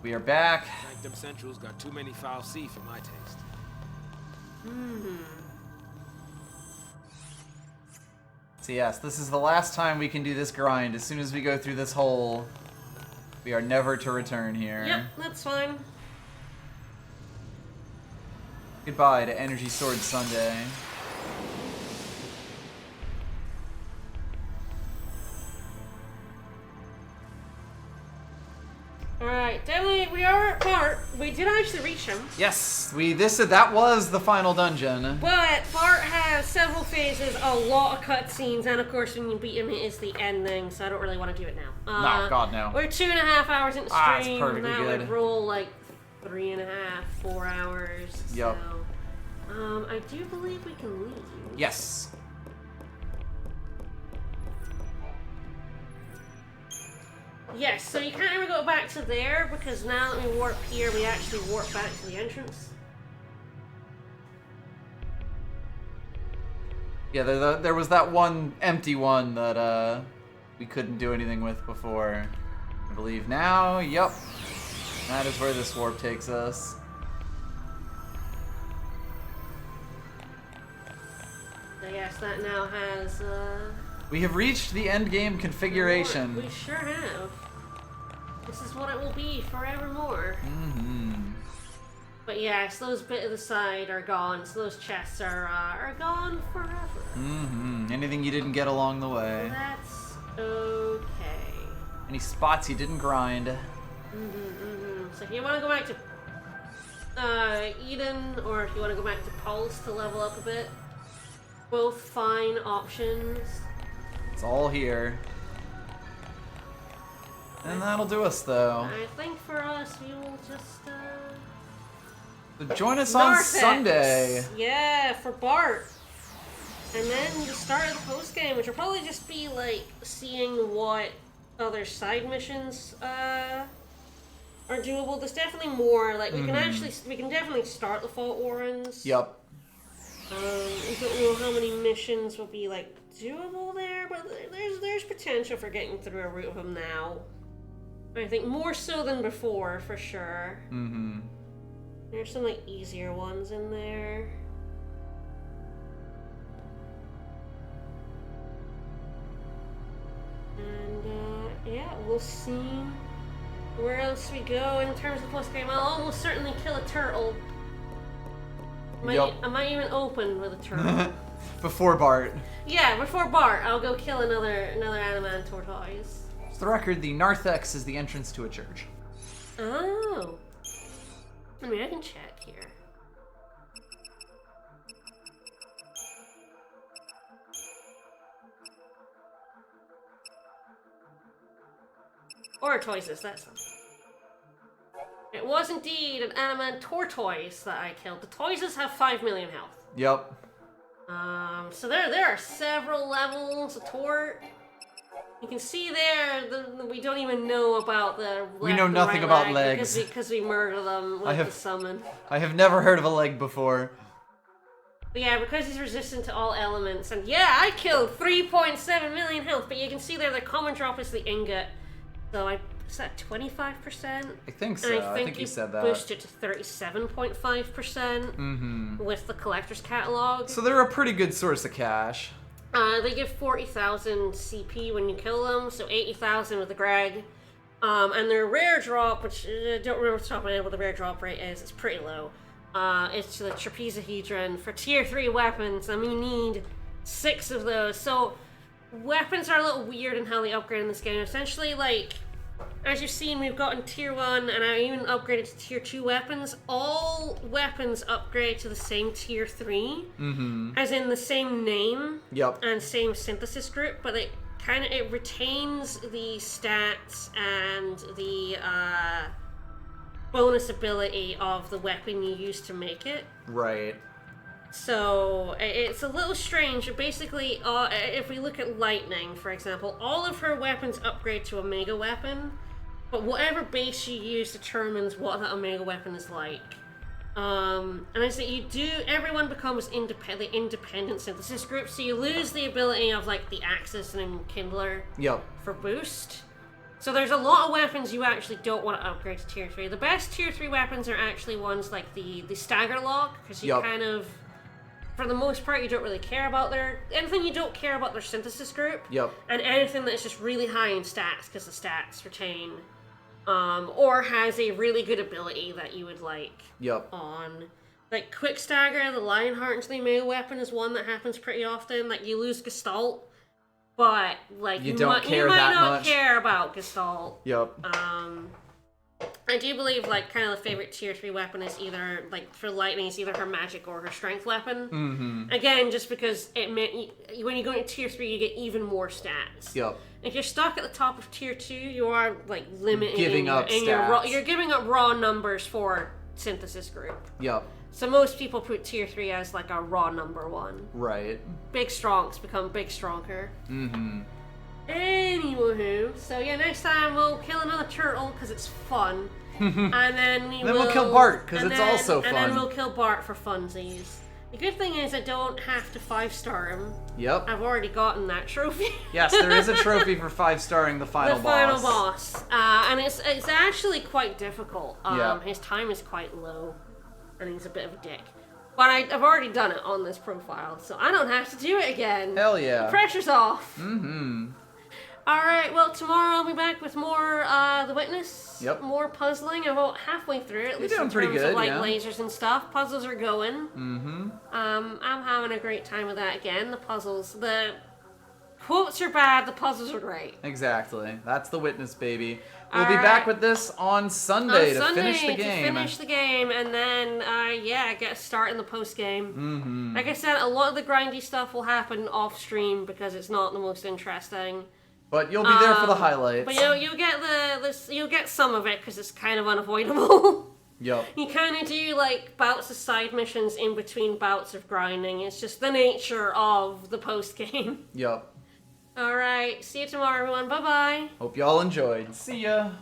we are back. Sanctum Central's got too many foul C for my taste. So yes, this is the last time we can do this grind. As soon as we go through this hole, we are never to return here. Yep, that's fine. Goodbye to Energy Sword Sunday. Alright, definitely we are at Bart. We did actually reach him. Yes, that was the final dungeon. But Bart has several phases, a lot of cutscenes, and of course when you beat him it is the ending, so I don't really want to do it now. No, God no. We're 2.5 hours into Ah, it's stream, perfectly that good. would roll like 3.5, 4 hours. Yup. So, I do believe we can leave. Yes. Yes, so you can't ever go back to there because now that we warp here, we actually warp back to the entrance. Yeah, there was that one empty one that we couldn't do anything with before. I believe now, yep. That is where this warp takes us. So yes, that now has, We have reached the end game configuration. We sure have. This is what it will be forevermore. But yes, those bit of the side are gone, so those chests are gone forever. Anything you didn't get along the way. That's okay. Any spots you didn't grind. So if you want to go back to Eden, or if you want to go back to Pulse to level up a bit, both fine options. It's all here. And that'll do us, though. I think for us, we will just, So join us on Narthex. Sunday. Yeah, for Bart. And then the start of the post-game, which will probably just be, like, seeing what other side missions, are doable. There's definitely more, like, we can definitely start the Fault Warrens. Yup. I don't know how many missions will be, like, doable there, but there's potential for getting through a route of them now. I think more so than before, for sure. There's some, like, easier ones in there. And, yeah, we'll see where else we go in terms of post-game. I'll almost certainly kill a turtle. I might even open with a turtle. Before Bart. Yeah, before Bart, I'll go kill another Animan tortoise. For the record, the Narthex is the entrance to a church. Oh. I mean, I can check here. Or tortoises, that's something. It was indeed an Animan tortoise that I killed. The tortoises have 5 million health. Yep. So there are several levels of Tort. You can see there, we don't even know about the left We know and nothing right about leg legs. because we murder them with the summon. I have never heard of a leg before. But yeah, because he's resistant to all elements, and yeah, I killed 3.7 million health, but you can see there the common drop is the ingot. So is that 25%? I think so. And I think you said that. Pushed it to 37.5% with the collector's catalog. So they're a pretty good source of cash. They give 40,000 CP when you kill them, so 80,000 with the Greg. And their rare drop, which I don't remember off the top of my head what the rare drop rate is, it's pretty low. It's the Trapezahedron. For tier 3 weapons, and we need 6 of those. So, weapons are a little weird in how they upgrade in this game. Essentially, like, as you've seen, we've gotten tier 1, and I even upgraded to tier 2 weapons. All weapons upgrade to the same tier 3, as in the same name and same synthesis group, but it retains the stats and the bonus ability of the weapon you use to make it. Right. So it's a little strange. Basically, if we look at Lightning, for example, all of her weapons upgrade to Omega Weapon, but whatever base you use determines what that Omega Weapon is like. And as that everyone becomes independent synthesis group, so you lose the ability of like the Axis and Kindler for boost. So there's a lot of weapons you actually don't want to upgrade to tier 3. The best tier 3 weapons are actually ones like the Stagger Lock, because you kind of, for the most part, you don't really care about anything you don't care about their synthesis group. And anything that's just really high in stats, because the stats retain. Or has a really good ability that you would like on. Like Quick Stagger, the Lionheart into the Omega Weapon is one that happens pretty often. Like you lose Gestalt, but like you might not care about Gestalt. I do believe like kind of the favorite tier 3 weapon is either like for Lightning is either her magic or her strength weapon. Again, just because it meant when you go into tier 3 you get even more stats. If you're stuck at the top of tier 2, you are like limiting you're giving up raw numbers for synthesis group. So most people put tier 3 as like a raw number 1. Right. Big strongs become big stronger. Anywho, so yeah, next time we'll kill another turtle because it's fun, and then we'll kill Bart because it's also fun. And then we'll kill Bart for funsies. The good thing is I don't have to 5-star him. I've already gotten that trophy. Yes, there is a trophy for 5-starring the final boss. And it's actually quite difficult. His time is quite low, and he's a bit of a dick. But I've already done it on this profile, so I don't have to do it again. Hell yeah. The pressure's off. Alright, well, tomorrow I'll be back with more The Witness. More puzzling. I'm about halfway through it, at least in terms of like lasers and stuff. Puzzles are going. I'm having a great time with that again. The quotes are bad, the puzzles are great. Exactly. That's The Witness, baby. We'll be back with this on Sunday to finish the game. And then, get a start in the post-game. Like I said, a lot of the grindy stuff will happen off-stream because it's not the most interesting. But you'll be there for the highlights. But you'll get some of it because it's kind of unavoidable. You kind of do like bouts of side missions in between bouts of grinding. It's just the nature of the post-game. Alright, see you tomorrow everyone. Bye-bye. Hope y'all enjoyed. See ya.